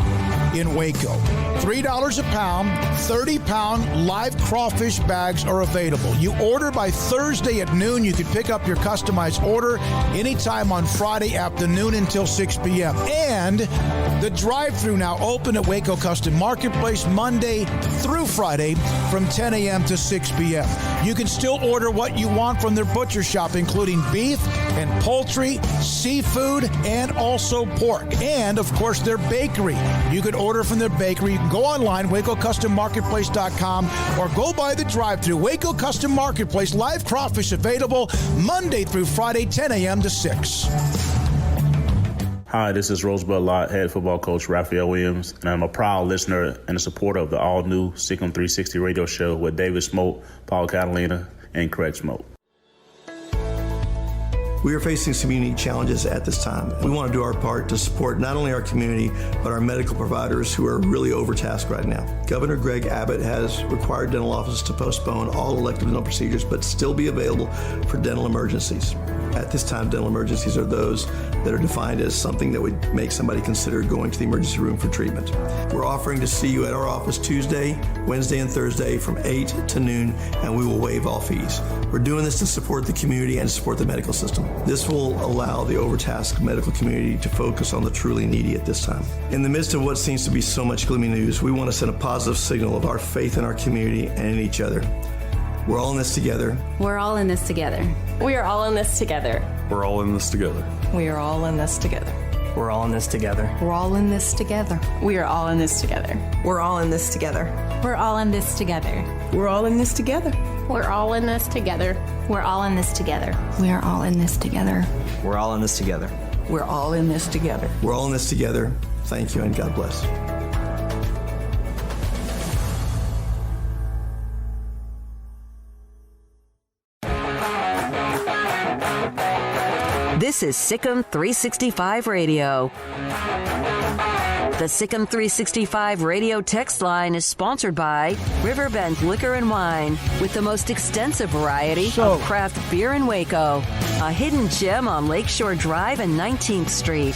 in Waco. $3 a pound, 30-pound live crawfish bags are available. You order by Thursday at noon. You can pick up your customized order anytime on Friday afternoon until 6 p.m. And the drive-thru now open at Waco Custom Marketplace Monday through Friday from 10 a.m. to 6 p.m. You can still order what you want from their butcher shop, including beef and poultry, seafood, and also pork. And, of course, their bakery. You can order from their bakery. You can go online, WacoCustomMarketplace.com, or go by the drive-thru. Waco Custom Marketplace, live crawfish available Monday through Friday, 10 a.m. to 6. Hi, this is Rosebud Lott, head football coach Raphael Williams, and I'm a proud listener and a supporter of the all-new SicEm360 radio show with David Smoke, Paul Catalina, and Craig Smoke. We are facing some unique challenges at this time. We want to do our part to support not only our community, but our medical providers who are really overtasked right now. Governor Greg Abbott has required dental offices to postpone all elective dental procedures, but still be available for dental emergencies. At this time, dental emergencies are those that are defined as something that would make somebody consider going to the emergency room for treatment. We're offering to see you at our office Tuesday, Wednesday, and Thursday from 8 to noon, and we will waive all fees. We're doing this to support the community and support the medical system. This will allow the overtasked medical community to focus on the truly needy at this time. In the midst of what seems to be so much gloomy news, we want to send a positive signal of our faith in our community and in each other. We're all in this together. We're all in this together. We are all in this together. We're all in this together. We are all in this together. We're all in this together. We're all in this together. We are all in this together. We're all in this together. We're all in this together. We're all in this together. We're all in this together. We're all in this together. We are all in this together. We're all in this together. We're all in this together. We're all in this together. Thank you and God bless. This is SicEm365 Radio. The SicEm365 Radio text line is sponsored by Riverbend Liquor and Wine, with the most extensive variety of craft beer in Waco. A hidden gem on Lakeshore Drive and 19th Street.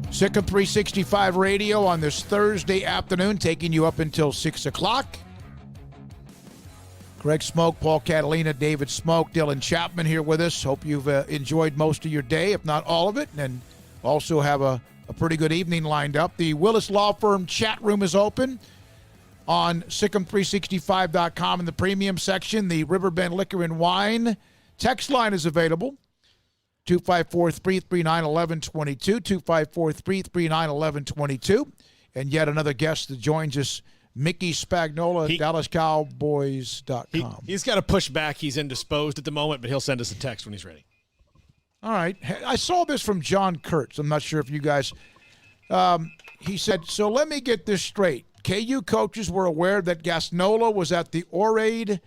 SicEm365 Radio on this Thursday afternoon, taking you up until 6 o'clock. Craig Smoke, Paul Catalina, David Smoke, Dylan Chapman here with us. Hope you've enjoyed most of your day, if not all of it, and also have a a pretty good evening lined up. The Willis Law Firm chat room is open on SicEm365.com in the premium section. The Riverbend Liquor and Wine text line is available. 254-339-1122, 254-339-1122. And yet another guest that joins us, Mickey Spagnola at DallasCowboys.com. He's got to push back. He's indisposed at the moment, but he'll send us a text when he's ready. All right. I saw this from John Kurtz. I'm not sure if you guys he said, so let me get this straight. KU coaches were aware that Gasnola was at the Oriade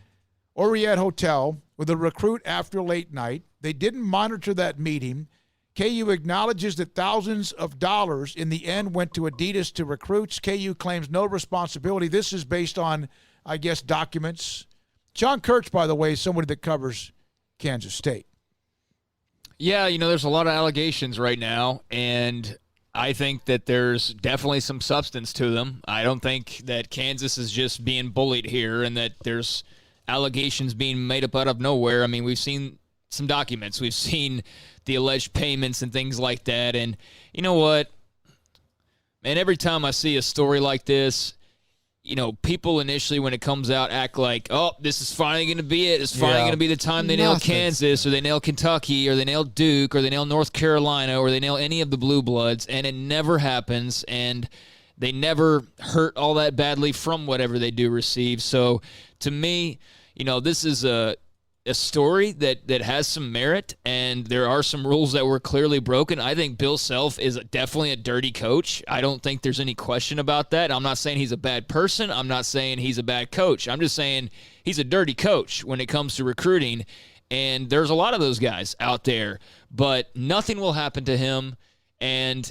Hotel with a recruit after late night. They didn't monitor that meeting. KU acknowledges that thousands of dollars in the end went to Adidas to recruits. KU claims no responsibility. This is based on, I guess, documents. John Kurtz, by the way, is somebody that covers Kansas State. Yeah, there's a lot of allegations right now, and I think that there's definitely some substance to them. I don't think that Kansas is just being bullied here and that there's allegations being made up out of nowhere. I mean, we've seen some documents. We've seen the alleged payments and things like that. And you know what? Man, every time I see a story like this, people initially when it comes out act like, oh, this is finally going to be it. It's finally going to be the time they nail Kansas or they nail Kentucky or they nail Duke or they nail North Carolina or they nail any of the Blue Bloods. And it never happens. And they never hurt all that badly from whatever they do receive. So to me, this is a story that has some merit, and there are some rules that were clearly broken. I think Bill Self is definitely a dirty coach. I don't think there's any question about that. I'm not saying he's a bad person. I'm not saying he's a bad coach. I'm just saying he's a dirty coach when it comes to recruiting, and there's a lot of those guys out there, but nothing will happen to him. And,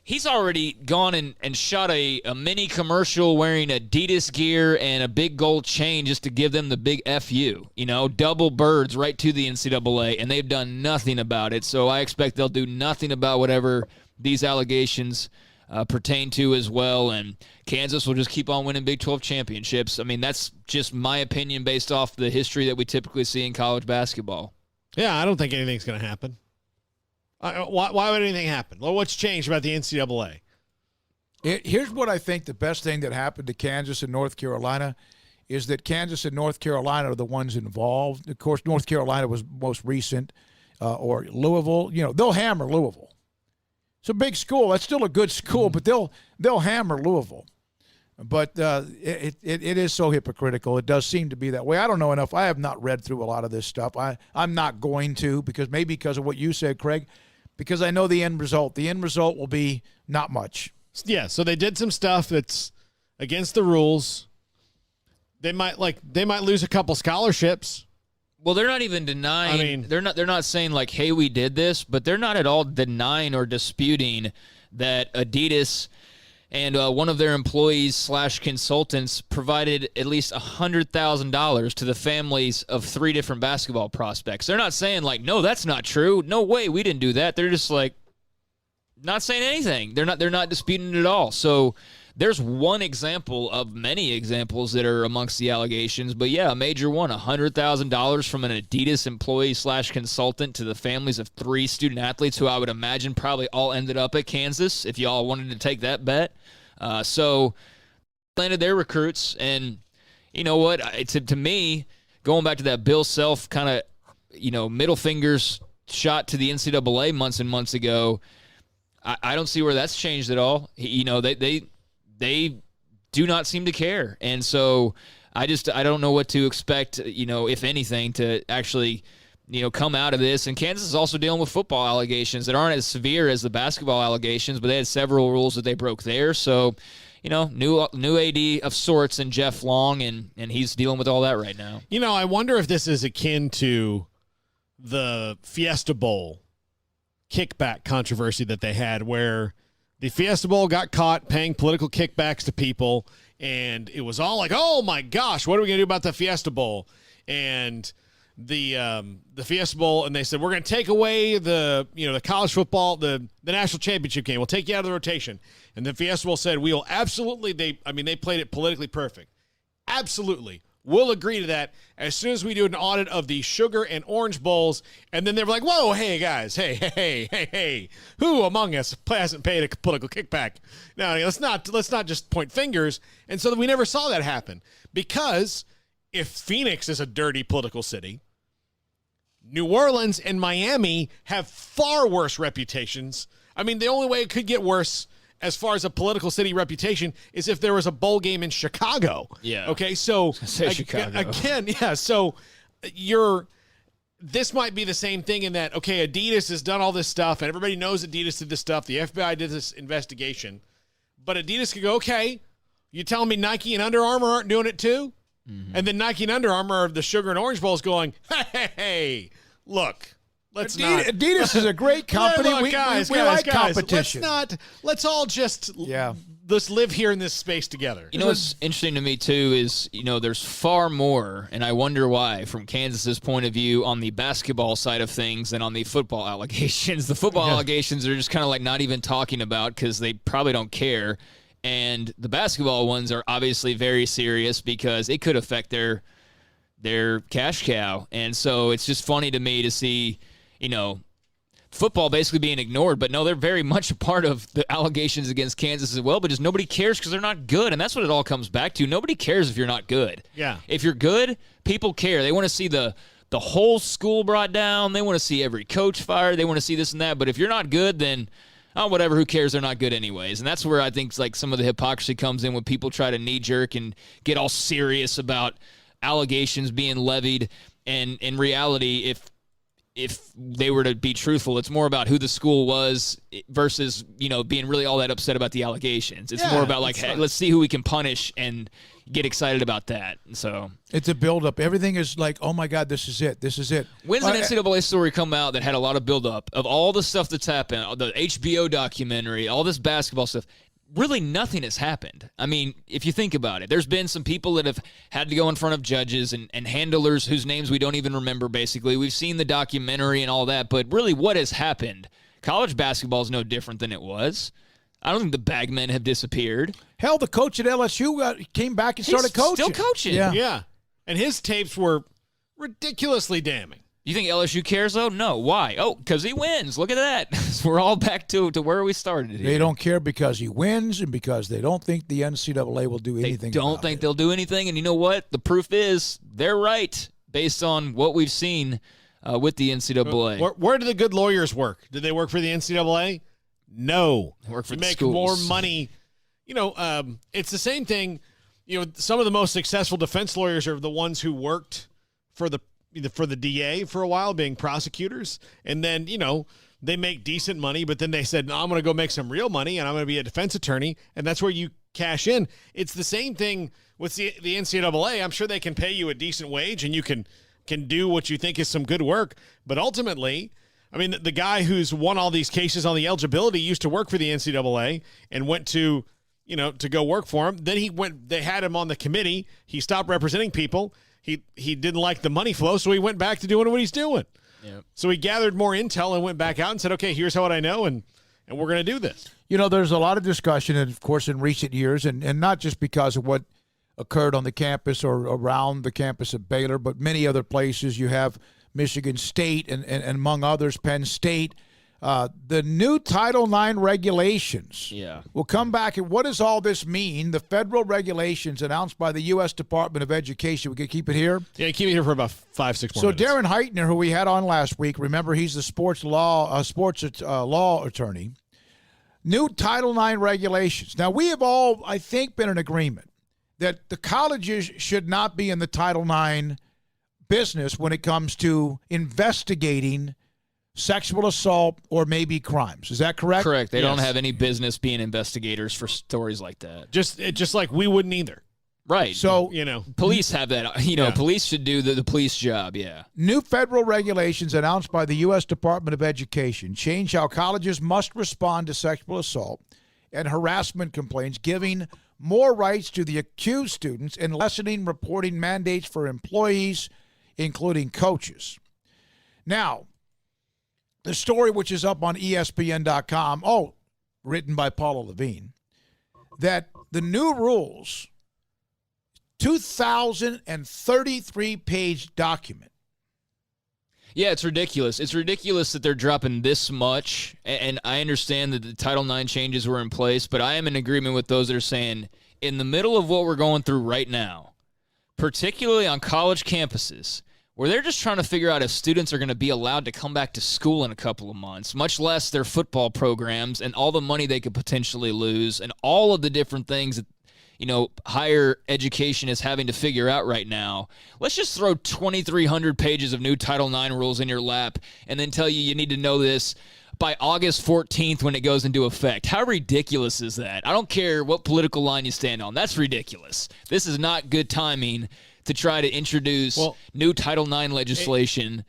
he's already gone and shot a mini commercial wearing Adidas gear and a big gold chain just to give them the big FU, double birds right to the NCAA, and they've done nothing about it. So I expect they'll do nothing about whatever these allegations pertain to as well, and Kansas will just keep on winning Big 12 championships. I mean, that's just my opinion based off the history that we typically see in college basketball. Yeah, I don't think anything's going to happen. Why would anything happen? Well, what's changed about the NCAA? Here's what I think the best thing that happened to Kansas and North Carolina is that Kansas and North Carolina are the ones involved. Of course, North Carolina was most recent, or Louisville. They'll hammer Louisville. It's a big school. That's still a good school, but they'll hammer Louisville. But it is so hypocritical. It does seem to be that way. I don't know enough. I have not read through a lot of this stuff. I'm not going to because of what you said, Craig, because I know the end result. The end result will be not much. Yeah, so they did some stuff that's against the rules. They might lose a couple scholarships. Well, they're not even denying. They're not saying like, "Hey, we did this," but they're not at all denying or disputing that Adidas and one of their employees / consultants provided at least $100,000 to the families of 3 different basketball prospects. They're not saying like, no, that's not true. No way, we didn't do that. They're just like not saying anything. They're not disputing it at all. So there's one example of many examples that are amongst the allegations. But yeah, a major one, $100,000 from an Adidas employee / consultant to the families of 3 student athletes who I would imagine probably all ended up at Kansas if y'all wanted to take that bet. So landed their recruits. And you know what? To me, going back to that Bill Self kind of, middle fingers shot to the NCAA months and months ago, I don't see where that's changed at all. They do not seem to care. And so I don't know what to expect, if anything, to actually, come out of this. And Kansas is also dealing with football allegations that aren't as severe as the basketball allegations, but they had several rules that they broke there. So, new AD of sorts in Jeff Long, and he's dealing with all that right now. I wonder if this is akin to the Fiesta Bowl kickback controversy that they had, where the Fiesta Bowl got caught paying political kickbacks to people, and it was all like, oh my gosh, what are we going to do about the Fiesta Bowl? And the Fiesta Bowl, and they said, we're going to take away the college football, the national championship game. We'll take you out of the rotation. And the Fiesta Bowl said, we will absolutely, they played it politically perfect. Absolutely, we'll agree to that as soon as we do an audit of the sugar and orange bowls. And then they're like, whoa, hey, guys, hey, who among us hasn't paid a political kickback? Now, let's not just point fingers. And so we never saw that happen, because if Phoenix is a dirty political city, New Orleans and Miami have far worse reputations. I mean, the only way it could get worse as far as a political city reputation is if there was a bowl game in Chicago. Yeah. Okay, so Chicago. Again, yeah, so this might be the same thing in that, okay, Adidas has done all this stuff, and everybody knows Adidas did this stuff. The FBI did this investigation. But Adidas could go, okay, you telling me Nike and Under Armour aren't doing it too? Mm-hmm. And then Nike and Under Armour are the sugar and orange bowls going, hey, look. Adidas is a great company. Look, we guys, like guys, competition. Let's all just let's live here in this space together. You know what's interesting to me, too, is, there's far more, and I wonder why, from Kansas's point of view on the basketball side of things than on the football allegations. The football allegations are just kind of like not even talking about because they probably don't care. And the basketball ones are obviously very serious because it could affect their cash cow. And so it's just funny to me to see, football basically being ignored, but no, they're very much a part of the allegations against Kansas as well, but just nobody cares because they're not good, and that's what it all comes back to. Nobody cares if you're not good. Yeah. If you're good, people care. They want to see the whole school brought down. They want to see every coach fired. They want to see this and that, but if you're not good, then whatever, who cares? They're not good anyways. And that's where I think like some of the hypocrisy comes in when people try to knee-jerk and get all serious about allegations being levied, and in reality, if they were to be truthful, it's more about who the school was versus, being really all that upset about the allegations. It's more about like, hey, let's see who we can punish and get excited about that. So it's a buildup. Everything is like, oh my God, this is it. This is it. When's an NCAA story come out that had a lot of buildup of all the stuff that's happened, the HBO documentary, all this basketball stuff? Really nothing has happened. I mean, if you think about it, there's been some people that have had to go in front of judges and handlers whose names we don't even remember, basically. We've seen the documentary and all that, but really what has happened? College basketball is no different than it was. I don't think the bagmen have disappeared. Hell, the coach at LSU came back and started coaching. Still coaching. Yeah. And his tapes were ridiculously damning. You think LSU cares, though? No. Why? Oh, because he wins. Look at that. We're all back to where we started here. They don't care because he wins and because they don't think the NCAA will do anything. They don't think they'll do anything. And you know what? The proof is they're right based on what we've seen with the NCAA. Where do the good lawyers work? Did they work for the NCAA? No. They work for you the make schools. More money. It's the same thing. Some of the most successful defense lawyers are the ones who worked for the DA for a while, being prosecutors, and then they make decent money, but then they said, no, I'm going to go make some real money and I'm going to be a defense attorney, and that's where you cash in. It's the same thing with the NCAA. I'm sure they can pay you a decent wage and you can do what you think is some good work, but ultimately, I mean, the guy who's won all these cases on the eligibility used to work for the NCAA and went to go work for him. Then they had him on the committee. He stopped representing people. He didn't like the money flow, so he went back to doing what he's doing. Yep. So he gathered more intel and went back out and said, okay, here's what I know, and we're going to do this. There's a lot of discussion, and of course, in recent years, and not just because of what occurred on the campus or around the campus of Baylor, but many other places. You have Michigan State and among others, Penn State. The new Title IX regulations will come back. And what does all this mean? The federal regulations announced by the U.S. Department of Education. We can keep it here? Yeah, keep it here for about 5-6 more minutes. Darren Heitner, who we had on last week, remember he's the sports law attorney. New Title IX regulations. Now, we have all, I think, been in agreement that the colleges should not be in the Title IX business when it comes to investigating sexual assault or maybe crimes. Is that correct? Correct. They don't have any business being investigators for stories like that. Just like we wouldn't either. Right. So, police have that. Police should do the police job, yeah. New federal regulations announced by the U.S. Department of Education change how colleges must respond to sexual assault and harassment complaints, giving more rights to the accused students and lessening reporting mandates for employees, including coaches. Now, the story, which is up on ESPN.com, written by Paula Levine, that the new rules 2,033-page document. Yeah, it's ridiculous. It's ridiculous that they're dropping this much, and I understand that the Title IX changes were in place, but I am in agreement with those that are saying, in the middle of what we're going through right now, particularly on college campuses, where they're just trying to figure out if students are going to be allowed to come back to school in a couple of months, much less their football programs and all the money they could potentially lose and all of the different things that higher education is having to figure out right now. Let's just throw 2,300 pages of new Title IX rules in your lap and then tell you need to know this by August 14th when it goes into effect. How ridiculous is that? I don't care what political line you stand on. That's ridiculous. This is not good timing to try to introduce new Title IX legislation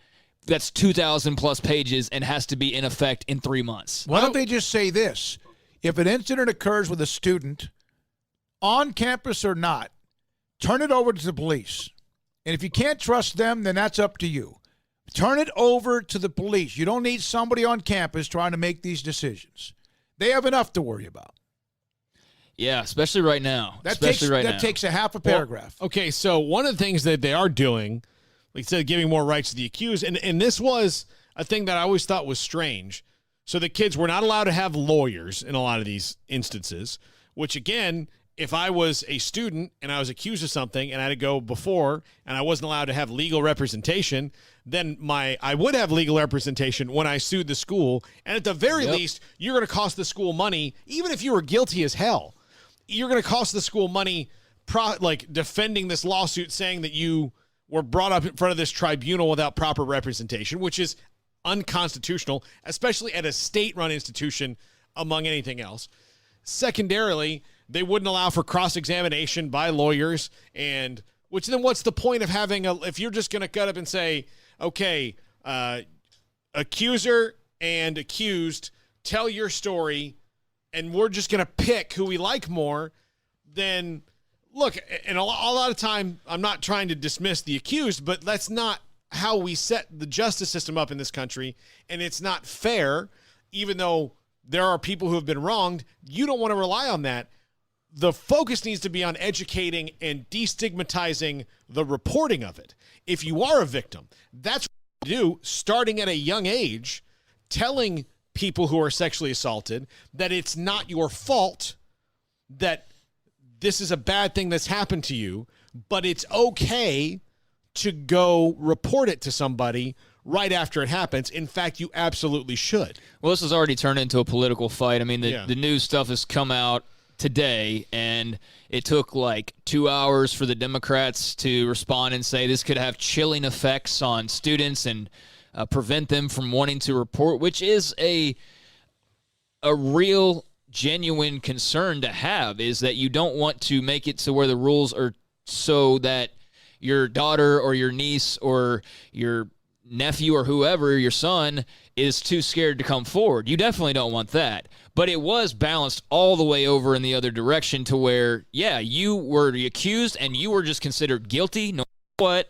that's 2,000 plus pages and has to be in effect in 3 months. Why don't they just say this? If an incident occurs with a student, on campus or not, turn it over to the police. And if you can't trust them, then that's up to you. Turn it over to the police. You don't need somebody on campus trying to make these decisions. They have enough to worry about. Yeah, especially right now. That takes a half a paragraph. Well, okay, so one of the things that they are doing, like I said, giving more rights to the accused, and this was a thing that I always thought was strange. So the kids were not allowed to have lawyers in a lot of these instances, which, again, if I was a student and I was accused of something and I had to go before and I wasn't allowed to have legal representation, then I would have legal representation when I sued the school. And at the very least, you're going to cost the school money, even if you were guilty as hell. You're going to cost the school money defending this lawsuit saying that you were brought up in front of this tribunal without proper representation, which is unconstitutional, especially at a state-run institution among anything else. Secondarily, they wouldn't allow for cross-examination by lawyers, and which then what's the point of having if you're just going to cut up and say, okay, accuser and accused, tell your story, and we're just going to pick who we like more, then look, and a lot of time, I'm not trying to dismiss the accused, but that's not how we set the justice system up in this country, and it's not fair, even though there are people who have been wronged. You don't want to rely on that. The focus needs to be on educating and destigmatizing the reporting of it. If you are a victim, that's what you do, starting at a young age, telling people who are sexually assaulted that it's not your fault, that this is a bad thing that's happened to you, but it's okay to go report it to somebody right after it happens. In fact, you absolutely should. Well, this has already turned into a political fight. I mean, the news stuff has come out today, and it took 2 hours for the Democrats to respond and say this could have chilling effects on students and prevent them from wanting to report, which is a real, genuine concern to have, is that you don't want to make it to where the rules are so that your daughter or your niece or your nephew or whoever, your son, is too scared to come forward. You definitely don't want that. But it was balanced all the way over in the other direction to where, you were the accused and you were just considered guilty.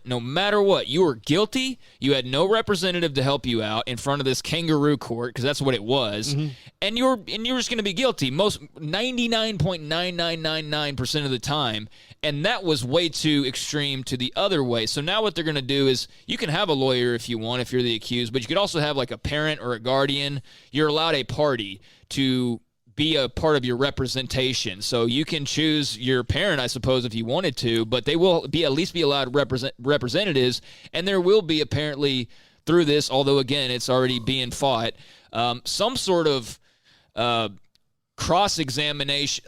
No matter what, you were guilty. You had no representative to help you out in front of this kangaroo court, because that's what it was. Mm-hmm. And you were just going to be guilty 99.9999% of the time. And that was way too extreme to the other way. So now what they're going to do is you can have a lawyer if you want, if you're the accused, but you could also have a parent or a guardian. You're allowed a party to be a part of your representation. So you can choose your parent, I suppose, if you wanted to, but they will at least be allowed representatives, and there will be apparently through this, although again it's already being fought, some sort of cross-examination,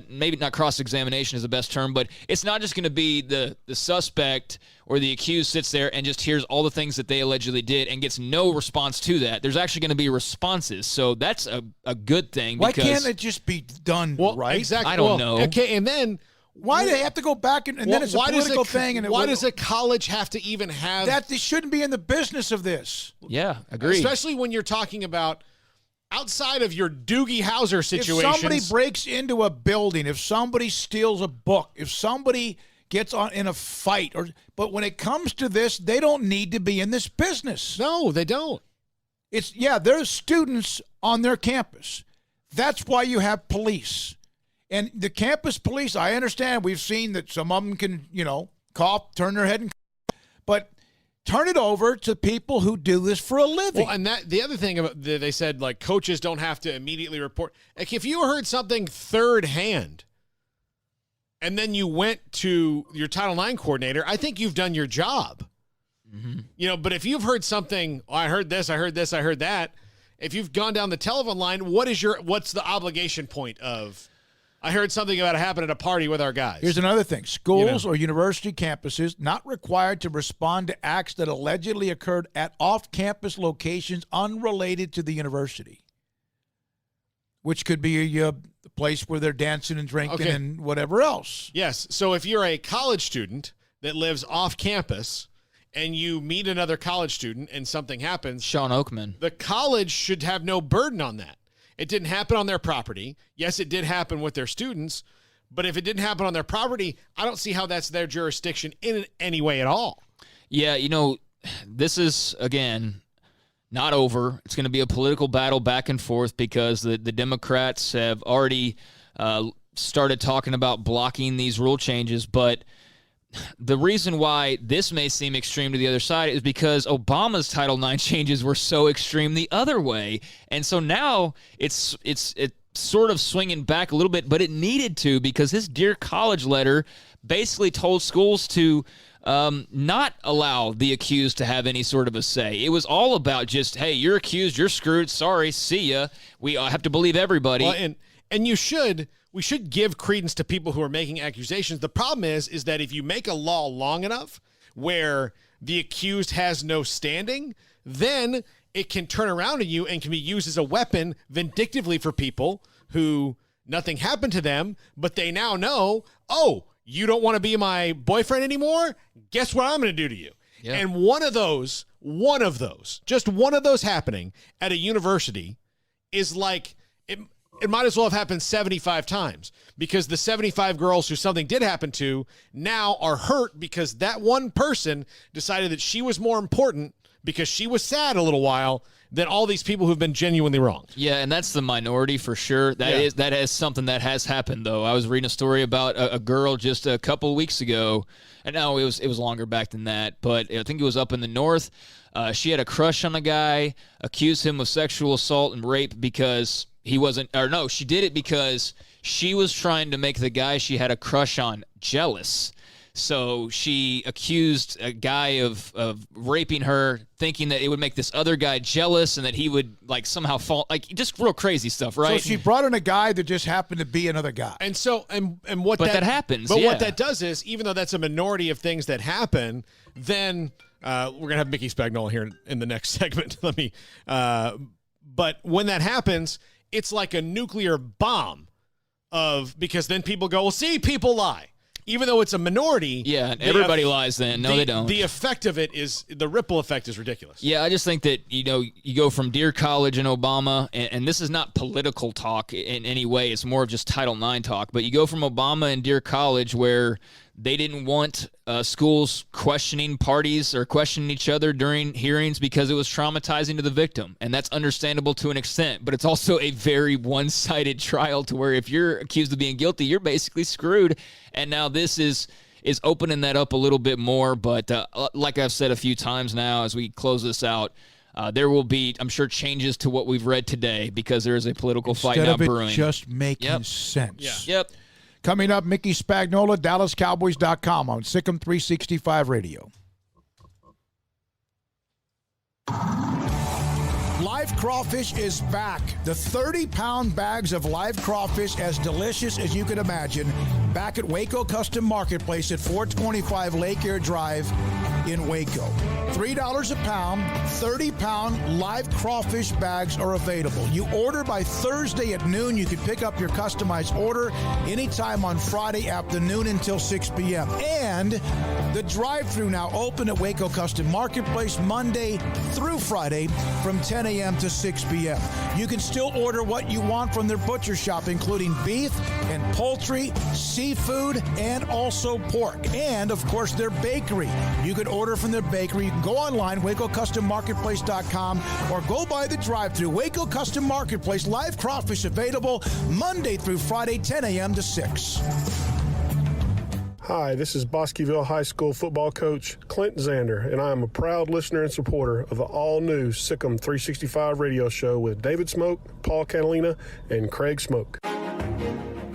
maybe not cross-examination is the best term, but it's not just going to be the suspect or the accused sits there and just hears all the things that they allegedly did and gets no response to that. There's actually going to be responses, so that's a good thing. Why can't it just be done right? Exactly. I don't know. Okay, and then why do they have to go back and then it's a political thing? And why does a college have to even have that? They shouldn't be in the business of this. Yeah, agree. Especially when you're talking about outside of your Doogie Howser situations. If somebody breaks into a building, if somebody steals a book, if somebody gets in a fight, but when it comes to this, they don't need to be in this business. No, they don't. There's students on their campus. That's why you have police. And the campus police, I understand. We've seen that some of them can, cough, turn their head and cough. But turn it over to people who do this for a living. Well, and the other thing about they said, like, coaches don't have to immediately report. Like, if you heard something third hand and then you went to your Title IX coordinator, I think you've done your job. Mm-hmm. But if you've heard something, I heard this, I heard that. If you've gone down the telephone line, what's the obligation point of, I heard something about it happen at a party with our guys? Here's another thing. Schools or university campuses not required to respond to acts that allegedly occurred at off-campus locations unrelated to the university, which could be a place where they're dancing and drinking and whatever else. Yes. So if you're a college student that lives off campus and you meet another college student and something happens, Sean Oakman, the college should have no burden on that. It didn't happen on their property. Yes, it did happen with their students, but if it didn't happen on their property, I don't see how that's their jurisdiction in any way at all. Yeah, this is, again, not over. It's going to be a political battle back and forth because the Democrats have already started talking about blocking these rule changes, but the reason why this may seem extreme to the other side is because Obama's Title IX changes were so extreme the other way. And so now it's sort of swinging back a little bit, but it needed to, because his Dear College letter basically told schools to not allow the accused to have any sort of a say. It was all about just, hey, you're accused, you're screwed, sorry, see ya. We have to believe everybody. Well, and we should give credence to people who are making accusations. The problem is that if you make a law long enough where the accused has no standing, then it can turn around on you and can be used as a weapon vindictively for people who nothing happened to them, but they now know, oh, you don't want to be my boyfriend anymore? Guess what I'm going to do to you? Yep. And one of those, just one of those happening at a university is like, it might as well have happened 75 times, because the 75 girls who something did happen to now are hurt because that one person decided that she was more important because she was sad a little while than all these people who've been genuinely wrong. Yeah, and that's the minority for sure. That is something that has happened, though. I was reading a story about a girl just a couple of weeks ago, and no, it was longer back than that, but I think it was up in the north. She had a crush on a guy, accused him of sexual assault and rape because she did it because she was trying to make the guy she had a crush on jealous. So she accused a guy of raping her, thinking that it would make this other guy jealous and that he would like somehow fall, like just real crazy stuff, right? So she brought in a guy that just happened to be another guy. And so what that happens. But what that does is, even though that's a minority of things that happen, then we're gonna have Mickey Spagnola here in the next segment. But when that happens, it's like a nuclear bomb because then people go, well, see, people lie. Even though it's a minority. Yeah, and everybody lies then. No, they don't. The effect of it the ripple effect is ridiculous. Yeah, I just think that, you go from Dear College and Obama, and this is not political talk in any way. It's more of just Title IX talk. But you go from Obama and Dear College, where they didn't want schools questioning parties or questioning each other during hearings because it was traumatizing to the victim. And that's understandable to an extent. But it's also a very one-sided trial to where if you're accused of being guilty, you're basically screwed. And now this is opening that up a little bit more. But like I've said a few times now as we close this out, there will be, I'm sure, changes to what we've read today because there is a political fight now brewing. Instead of it just making sense. Yeah. Yep. Coming up, Mickey Spagnola, DallasCowboys.com on SicEm365 Radio. Live crawfish is back. The 30-pound bags of live crawfish, as delicious as you can imagine, back at Waco Custom Marketplace at 425 Lake Air Drive in Waco. $3 a pound, 30-pound live crawfish bags are available. You order by Thursday at noon. You can pick up your customized order anytime on Friday afternoon until 6 p.m. And the drive-thru now open at Waco Custom Marketplace Monday through Friday from 10 a.m. to 6 p.m. You can still order what you want from their butcher shop, including beef and poultry, seafood, and also pork. And, of course, their bakery. You can order from their bakery. You can go online, WacoCustomMarketplace.com, or go by the drive-thru. Waco Custom Marketplace, live crawfish available Monday through Friday, 10 a.m. to 6. Hi, this is Bosqueville High School football coach Clint Zander, and I am a proud listener and supporter of the all-new SicEm365 radio show with David Smoke, Paul Catalina, and Craig Smoke.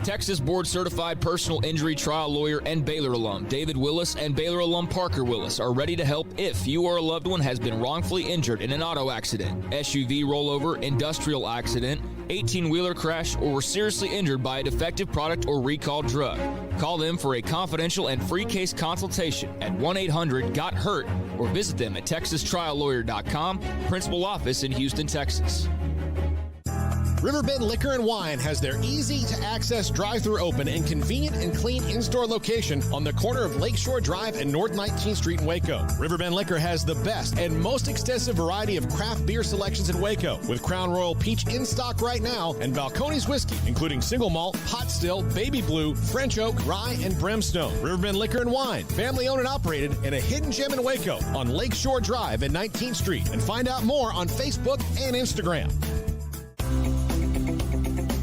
Texas board-certified personal injury trial lawyer and Baylor alum David Willis and Baylor alum Parker Willis are ready to help if you or a loved one has been wrongfully injured in an auto accident, SUV rollover, industrial accident, 18-wheeler crash, or were seriously injured by a defective product or recalled drug. Call them for a confidential and free case consultation at 1-800-GOT-HURT or visit them at texastriallawyer.com, principal office in Houston, Texas. Riverbend Liquor and Wine has their easy-to-access drive-thru open and convenient and clean in-store location on the corner of Lakeshore Drive and North 19th Street in Waco. Riverbend Liquor has the best and most extensive variety of craft beer selections in Waco, with Crown Royal Peach in stock right now and Balcones Whiskey, including single malt, pot still, baby blue, French oak, rye, and brimstone. Riverbend Liquor and Wine, family-owned and operated, and a hidden gem in Waco on Lakeshore Drive and 19th Street. And find out more on Facebook and Instagram.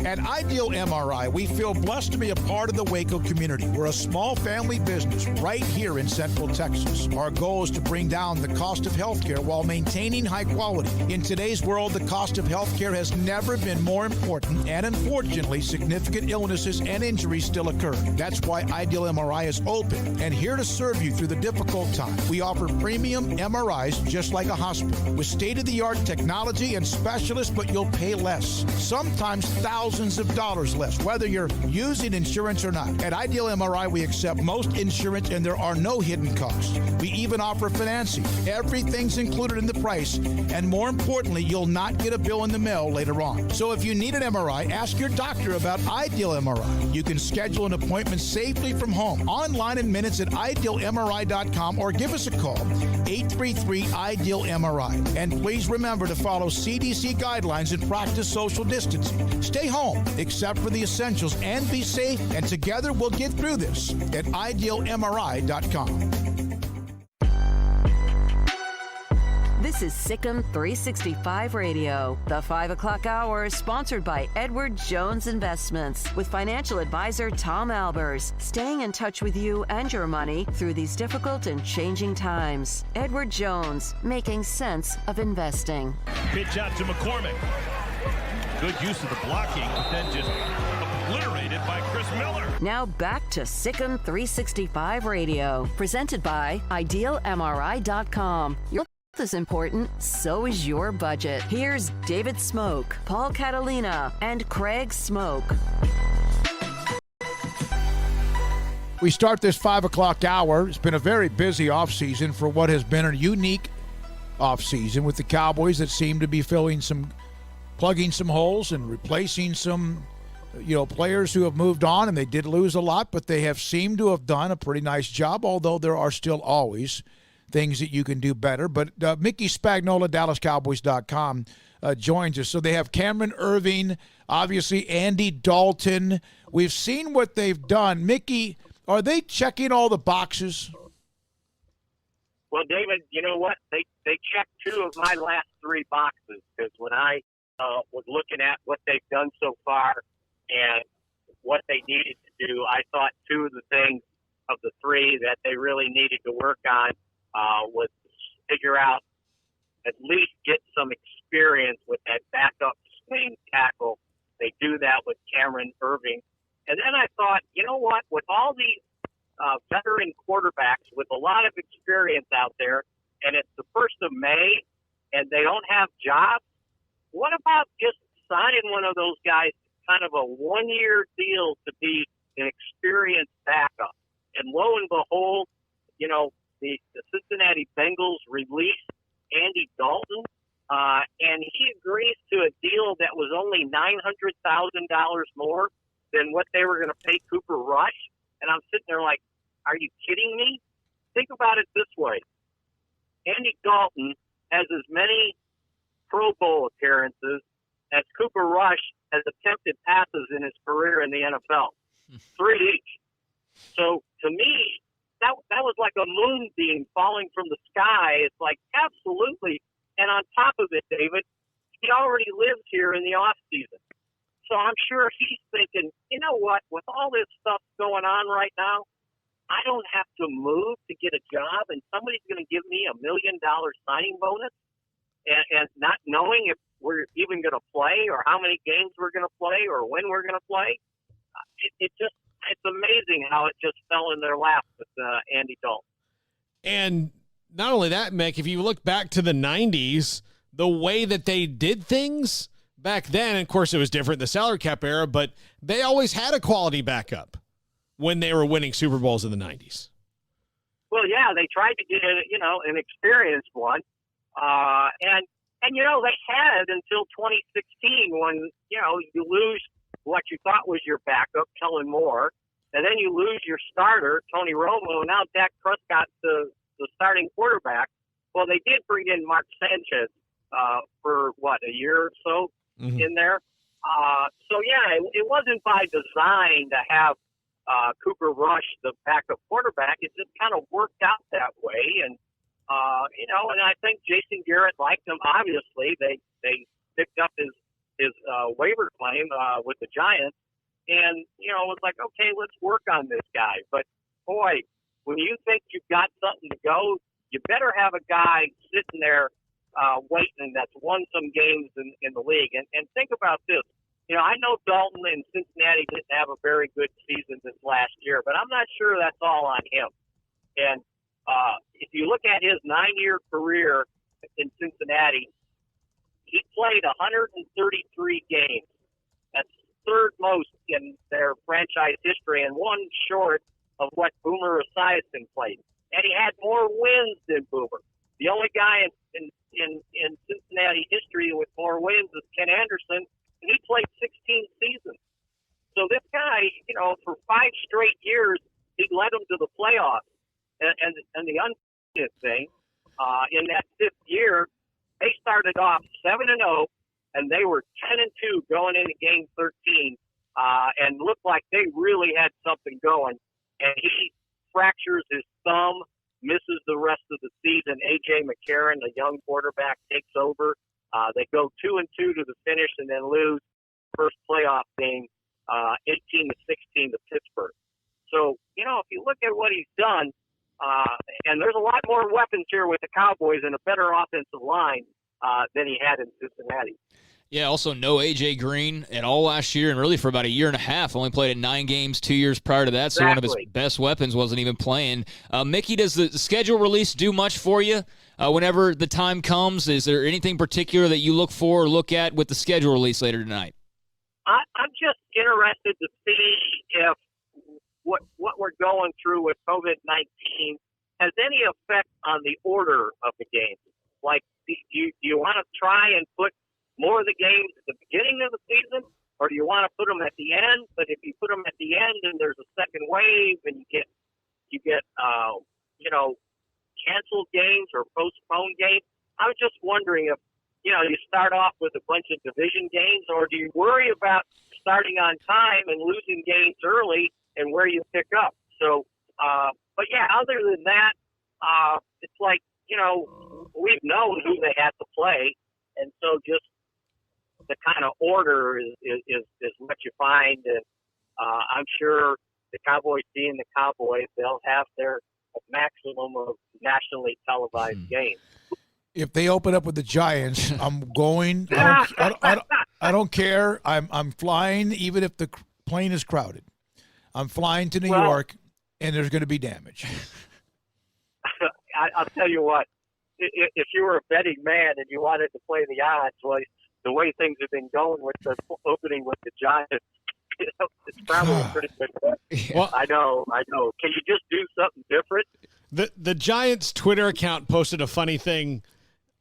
At Ideal MRI, we feel blessed to be a part of the Waco community. We're a small family business right here in Central Texas. Our goal is to bring down the cost of healthcare while maintaining high quality. In today's world, the cost of healthcare has never been more important, and unfortunately, significant illnesses and injuries still occur. That's why Ideal MRI is open and here to serve you through the difficult time. We offer premium MRIs just like a hospital with state-of-the-art technology and specialists, but you'll pay less. Sometimes thousands of dollars less, whether you're using insurance or not. At Ideal MRI, we accept most insurance and there are no hidden costs. We even offer financing. Everything's included in the price, and more importantly, you'll not get a bill in the mail later on. So if you need an MRI, ask your doctor about Ideal MRI. You can schedule an appointment safely from home, online in minutes at idealmri.com, or give us a call, 833-IDEAL-MRI. And please remember to follow CDC guidelines and practice social distancing. Stay home, except for the essentials, and be safe, and together we'll get through this at idealmri.com. This is SicEm365 Radio. The 5 o'clock hour is sponsored by Edward Jones Investments with financial advisor Tom Albers, staying in touch with you and your money through these difficult and changing times. Edward Jones, making sense of investing. Pitch out to McCormick. Good use of the blocking, but then just obliterated by Chris Miller. Now back to SicEm365 Radio, presented by IdealMRI.com. Your health is important, so is your budget. Here's David Smoke, Paul Catalina, and Craig Smoke. We start this 5 o'clock hour. It's been a very busy offseason for what has been a unique offseason with the Cowboys that seem to be plugging some holes and replacing some, players who have moved on, and they did lose a lot, but they have seemed to have done a pretty nice job, although there are still always things that you can do better. But Mickey Spagnola, DallasCowboys.com, joins us. So they have Cameron Irving, obviously Andy Dalton. We've seen what they've done. Mickey, are they checking all the boxes? Well, David, you know what? They checked 2 of my last 3 boxes, because when I was looking at what they've done so far and what they needed to do, I thought 2 of the things of the 3 that they really needed to work on was figure out, at least get some experience with that backup swing tackle. They do that with Cameron Irving. And then I thought, you know what, with all these veteran quarterbacks with a lot of experience out there, and it's the 1st of May, and they don't have jobs, what about just signing one of those guys, kind of a 1-year deal to be an experienced backup? And lo and behold, the Cincinnati Bengals released Andy Dalton, and he agrees to a deal that was only $900,000 more than what they were going to pay Cooper Rush. And I'm sitting there like, are you kidding me? Think about it this way. Andy Dalton has as many Pro Bowl appearances as Cooper Rush has attempted passes in his career in the NFL. 3 each. So to me, that was like a moonbeam falling from the sky. It's like, absolutely. And on top of it, David, he already lives here in the off season. So I'm sure he's thinking, you know what, with all this stuff going on right now, I don't have to move to get a job, and somebody's going to give me $1 million signing bonus, and not knowing if we're even going to play or how many games we're going to play or when we're going to play. It's amazing how it just fell in their lap with Andy Dalton. And not only that, Mick, if you look back to the 90s, the way that they did things back then, of course, it was different, the salary cap era, but they always had a quality backup when they were winning Super Bowls in the 90s. Well, yeah, they tried to get an experienced one, and they had until 2016 when you lose what you thought was your backup, Kellen Moore, and then you lose your starter, Tony Romo. Now Dak Prescott's the starting quarterback. Well, they did bring in Mark Sanchez for a year or so in there. So yeah, it wasn't by design to have Cooper Rush, the backup quarterback. It just kind of worked out that way. And, and I think Jason Garrett liked him. Obviously, they picked up his waiver claim with the Giants. And, it was like, okay, let's work on this guy. But, boy, when you think you've got something to go, you better have a guy sitting there waiting that's won some games in the league. And think about this. I know Dalton and Cincinnati didn't have a very good season this last year, but I'm not sure that's all on him. And if you look at his 9-year career in Cincinnati, he played 133 games. That's third most in their franchise history and one short of what Boomer Esiason played. And he had more wins than Boomer. The only guy in Cincinnati history with more wins is Ken Anderson, and he played 16 seasons. So this guy, for 5 straight years, he led them to the playoffs. And the unfortunate thing, in that 5th year, they started off 7-0, and they were 10-2 going into Game 13, and looked like they really had something going. And he fractures his thumb, misses the rest of the season. A.J. McCarron, the young quarterback, takes over. They go 2-2 to the finish and then lose first playoff game 18-16 to Pittsburgh. So, if you look at what he's done, and there's a lot more weapons here with the Cowboys and a better offensive line than he had in Cincinnati. Yeah, also no A.J. Green at all last year, and really for about a year and a half. Only played in 9 games 2 years prior to that, so one of his best weapons wasn't even playing. Mickey, does the schedule release do much for you whenever the time comes? Is there anything particular that you look for or look at with the schedule release later tonight? I'm just interested to see if what we're going through with COVID-19 has any effect on the order of the games. Like, do you want to try and put more of the games at the beginning of the season, or do you want to put them at the end? But if you put them at the end and there's a second wave and you get canceled games or postponed games, I was just wondering if, you start off with a bunch of division games, or do you worry about starting on time and losing games early and where you pick up? So, but yeah, other than that, it's like, we've known who they had to play. And so just the kind of order is what you find. And I'm sure the Cowboys being the Cowboys, they'll have their maximum of nationally televised games. If they open up with the Giants, I'm going. I don't care. I'm flying, even if the plane is crowded. I'm flying to New York, and there's going to be damage. I'll tell you what. If you were a betting man and you wanted to play the odds, well, the way things have been going with the opening with the Giants, it's probably a pretty good bet. Well, I know. Can you just do something different? The Giants' Twitter account posted a funny thing,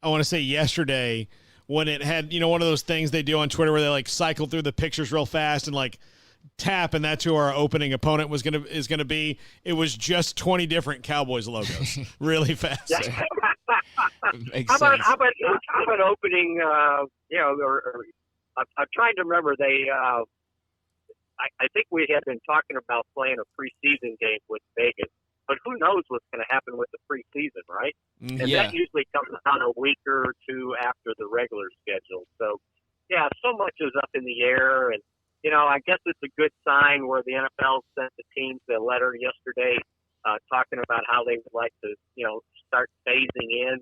I want to say yesterday, when it had, one of those things they do on Twitter where they cycle through the pictures real fast and tap, and that's who our opening opponent is gonna be. It was just 20 different Cowboys logos, really fast. How about opening? I'm trying to remember. I think we had been talking about playing a preseason game with Vegas, but who knows what's going to happen with the preseason, right? And Yeah. that usually comes out a week or two after the regular schedule. So, yeah, so much is up in the air. And, I guess it's a good sign where the NFL sent the teams a letter yesterday talking about how they would like to, start phasing in,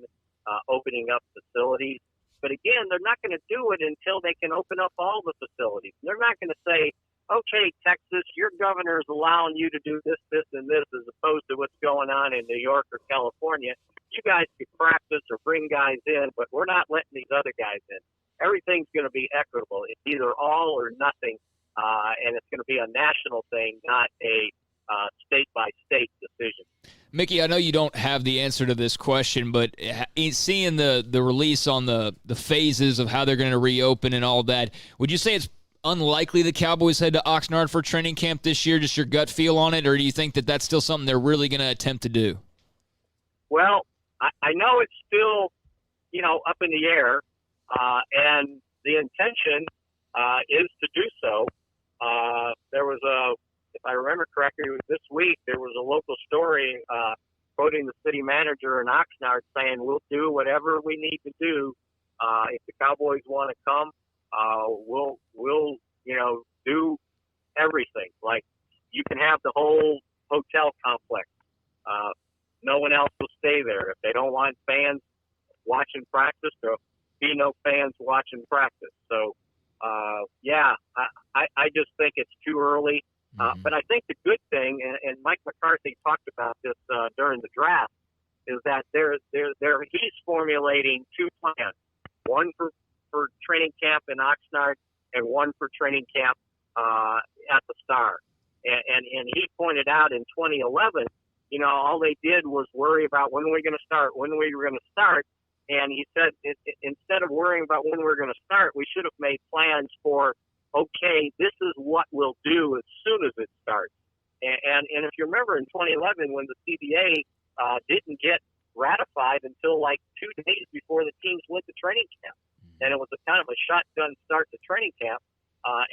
opening up facilities. But again, they're not going to do it until they can open up all the facilities. They're not going to say, okay, Texas, your governor is allowing you to do this, this, and this, as opposed to what's going on in New York or California. You guys can practice or bring guys in, but we're not letting these other guys in. Everything's going to be equitable. It's either all or nothing, and it's going to be a national thing, not a state-by-state decision. Mickey, I know you don't have the answer to this question, but seeing the release on the phases of how they're going to reopen and all that, would you say it's unlikely the Cowboys head to Oxnard for training camp this year? Just your gut feel on it, or do you think that that's still something they're really going to attempt to do? Well, I know it's still, up in the air, and the intention is to do so. There was if I remember correctly, it was this week, there was a local story quoting the city manager in Oxnard saying, we'll do whatever we need to do. If the Cowboys want to come, we'll do everything. Like, you can have the whole hotel complex. No one else will stay there. If they don't want fans watching practice, there'll be no fans watching practice. So, I just think it's too early. But I think the good thing, and Mike McCarthy talked about this during the draft, is that he's formulating two plans: one for training camp in Oxnard, and one for training camp at the Star. And he pointed out in 2011, all they did was worry about when we're going to start, And he said, instead of worrying about when we're going to start, we should have made plans for, okay, this is what we'll do as soon as it starts. And if you remember in 2011, when the CBA didn't get ratified until like 2 days before the teams went to training camp. And it was a kind of a shotgun start to training camp.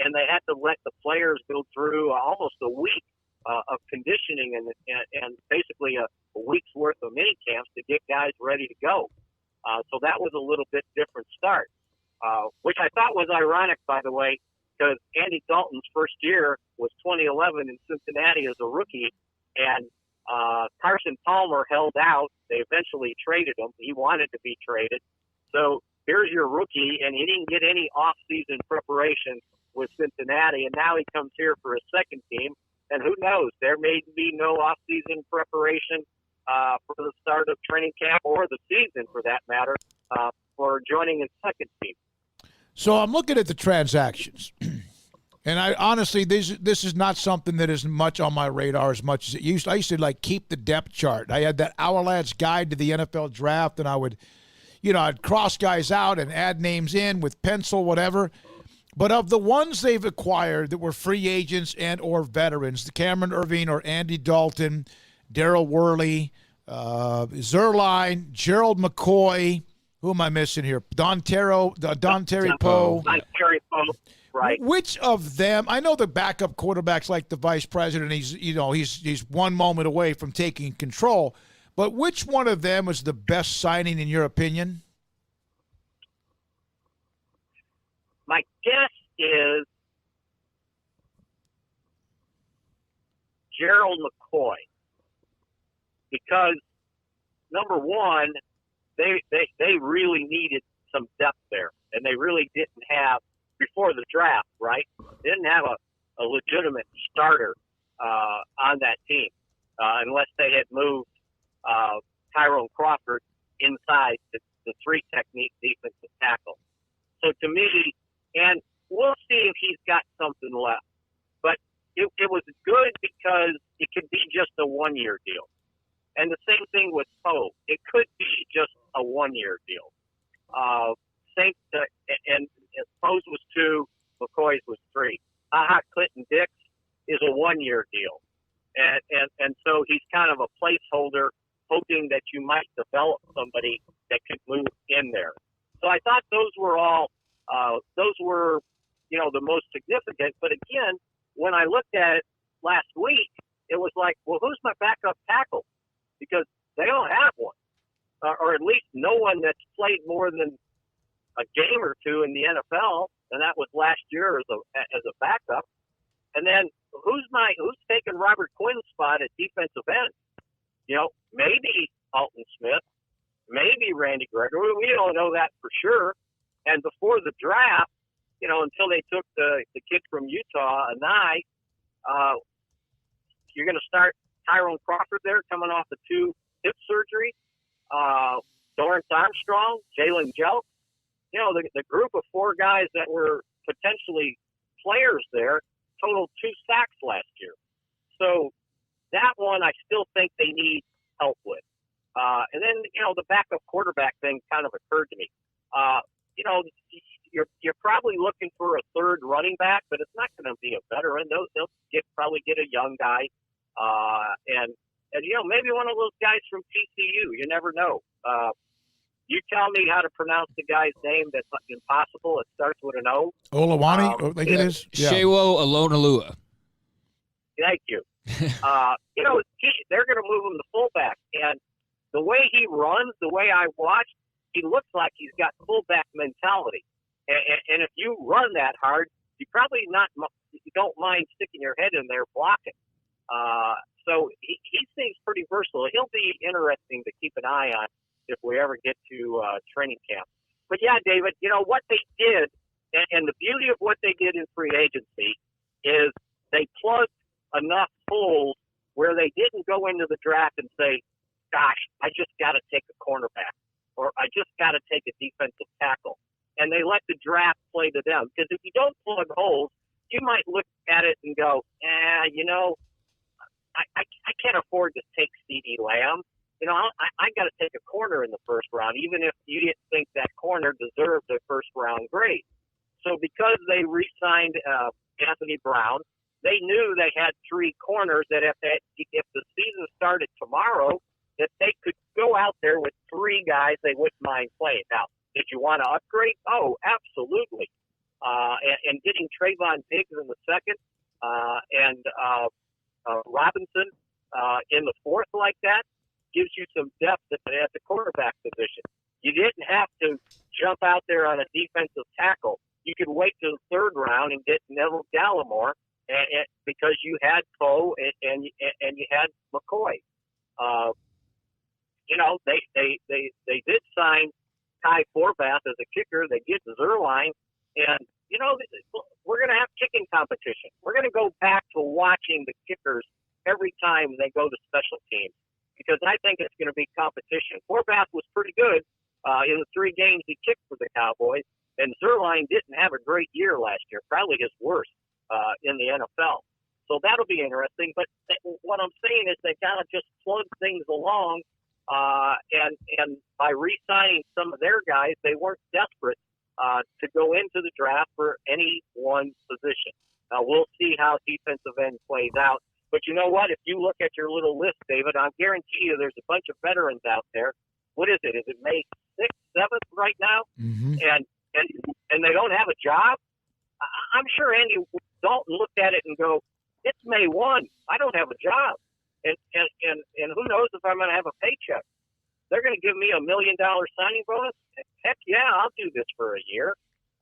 And they had to let the players go through almost a week of conditioning and basically a week's worth of mini camps to get guys ready to go. So that was a little bit different start, which I thought was ironic, by the way, because Andy Dalton's first year was 2011 in Cincinnati as a rookie, and Carson Palmer held out. They eventually traded him. He wanted to be traded. So here's your rookie, and he didn't get any off-season preparation with Cincinnati, and now he comes here for his second team. And who knows, there may be no off-season preparation for the start of training camp or the season, for that matter, for joining his second team. So I'm looking at the transactions, and I honestly, this is not something that is much on my radar as much as it used. I used to keep the depth chart. I had that Our Lads Guide to the NFL Draft, and I would, I'd cross guys out and add names in with pencil, whatever. But of the ones they've acquired that were free agents and or veterans, the Cameron Irving or Andy Dalton, Darryl Worley, Zerline, Gerald McCoy. Who am I missing here? Don Terry Poe. Right. Which of them? I know the backup quarterback's like the vice president. He's one moment away from taking control. But which one of them was the best signing in your opinion? My guess is Gerald McCoy, because number one, they really needed some depth there, and they really didn't have before the draft, right? They didn't have a legitimate starter on that team unless they had moved Tyrone Crawford inside the three technique defensive tackle. So to me, and we'll see if he's got something left, but it was good because it could be just a one-year deal. And the same thing with Poe. It could be just a one-year deal. And Poe's was 2, McCoy's was 3. Clinton Dix is a one-year deal. And so he's kind of a placeholder, hoping that you might develop somebody that could move in there. So I thought those were the most significant. But again, when I looked at it last week, it was like, well, who's my backup tackle? or at least no one that's played more than a game or two in the NFL, and that was last year as a backup. And then who's taking Robert Quinn's spot at defensive end? Maybe Alton Smith, maybe Randy Gregory. We don't know that for sure. And before the draft, until they took the kid from Utah, Anai, you're going to start Tyrone Crawford there, coming off the 2 hip surgery. Dorrance Armstrong, Jalen Jelk. The group of 4 guys that were potentially players there totaled 2 sacks last year. So that one I still think they need help with. And then, the backup quarterback thing kind of occurred to me. You're probably looking for a third running back, but it's not going to be a veteran. They'll probably get a young guy. And maybe one of those guys from TCU. You never know. You tell me how to pronounce the guy's name that's impossible. It starts with an O. Olawani, I think it is. Yeah. Shewo Alonalua. Thank you. They're going to move him to fullback. And the way he runs, the way I watched, he looks like he's got fullback mentality. And if you run that hard, you don't mind sticking your head in there blocking. So he seems pretty versatile. He'll be interesting to keep an eye on if we ever get to training camp. But yeah, David, what they did, and the beauty of what they did in free agency is they plugged enough holes where they didn't go into the draft and say, gosh, I just got to take a cornerback, or I just got to take a defensive tackle. And they let the draft play to them. Because if you don't plug holes, you might look at it and go, I can't afford to take CeeDee Lamb. I got to take a corner in the first round, even if you didn't think that corner deserved a first-round grade. So because they re-signed Anthony Brown, they knew they had 3 corners that if the season started tomorrow, that they could go out there with 3 guys they wouldn't mind playing. Now, did you want to upgrade? Oh, absolutely. And getting Trayvon Diggs in the second and Robinson in the fourth like that gives you some depth at the quarterback position. You didn't have to jump out there on a defensive tackle. You could wait till the 3rd round and get Neville Gallimore because you had Poe and you had McCoy. They did sign Kai Forbath as a kicker. They get Zerline, and we're going to have kicking competition. We're going to go back to watching the kickers every time they go to special teams because I think it's going to be competition. Forbath was pretty good in the 3 games he kicked for the Cowboys, and Zerline didn't have a great year last year, probably his worst in the NFL. So that'll be interesting. But what I'm saying is they kind of just plug things along, and by re-signing some of their guys, they weren't desperate to go into the draft for any one position. Now, we'll see how defensive end plays out. But you know what? If you look at your little list, David, I guarantee you there's a bunch of veterans out there. What is it? Is it May 6th, 7th right now? Mm-hmm. And they don't have a job? I'm sure Andy Dalton looked at it and go, it's May 1. I don't have a job. And who knows if I'm going to have a paycheck. They're going to give me $1 million signing bonus? Heck yeah, I'll do this for a year,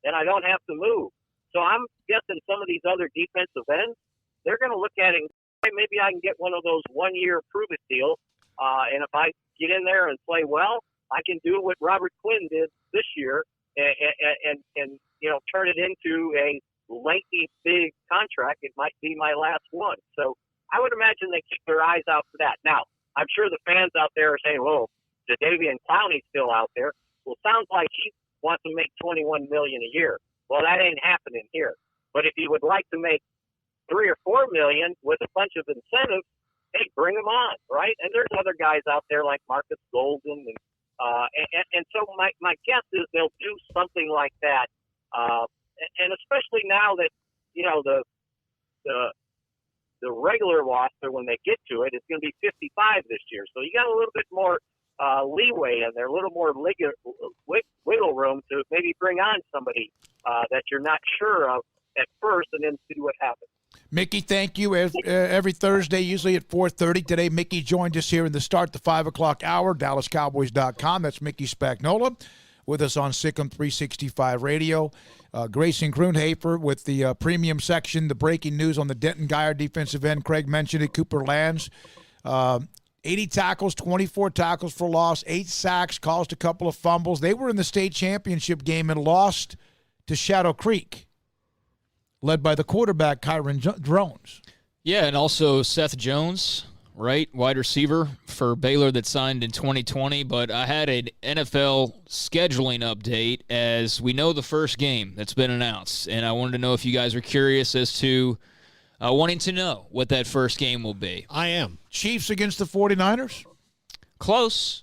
and I don't have to move. So I'm guessing some of these other defensive ends, they're going to look at it and say, maybe I can get one of those 1-year prove-it deals, and if I get in there and play well, I can do what Robert Quinn did this year and turn it into a lengthy, big contract. It might be my last one. So I would imagine they keep their eyes out for that. Now, I'm sure the fans out there are saying, well, Jadeveon Clowney's still out there. Well, it sounds like he wants to make $21 million a year. Well, that ain't happening here. But if you would like to make $3 or $4 million with a bunch of incentives, hey, bring them on, right? And there's other guys out there like Marcus Golden, and so my guess is they'll do something like that. And especially now that the regular roster, when they get to it, is going to be 55 this year. So you got a little bit more leeway in there, a little more wiggle room to maybe bring on somebody that you're not sure of at first and then see what happens. Mickey, thank you. Every Thursday, usually at 4:30. Today, Mickey joined us here in the start, the 5 o'clock hour, DallasCowboys.com. That's Mickey Spagnola with us on SicEm365 Radio. Grayson Grundhafer with the premium section, the breaking news on the Denton Geyer defensive end. Craig mentioned it, Cooper Lands. 80 tackles, 24 tackles for loss, 8 sacks, caused a couple of fumbles. They were in the state championship game and lost to Shadow Creek, led by the quarterback, Kyron Drones. Yeah, and also Seth Jones, right, wide receiver for Baylor that signed in 2020. But I had an NFL scheduling update as we know the first game that's been announced, and I wanted to know if you guys are curious as to wanting to know what that first game will be. I am. Chiefs against the 49ers? Close.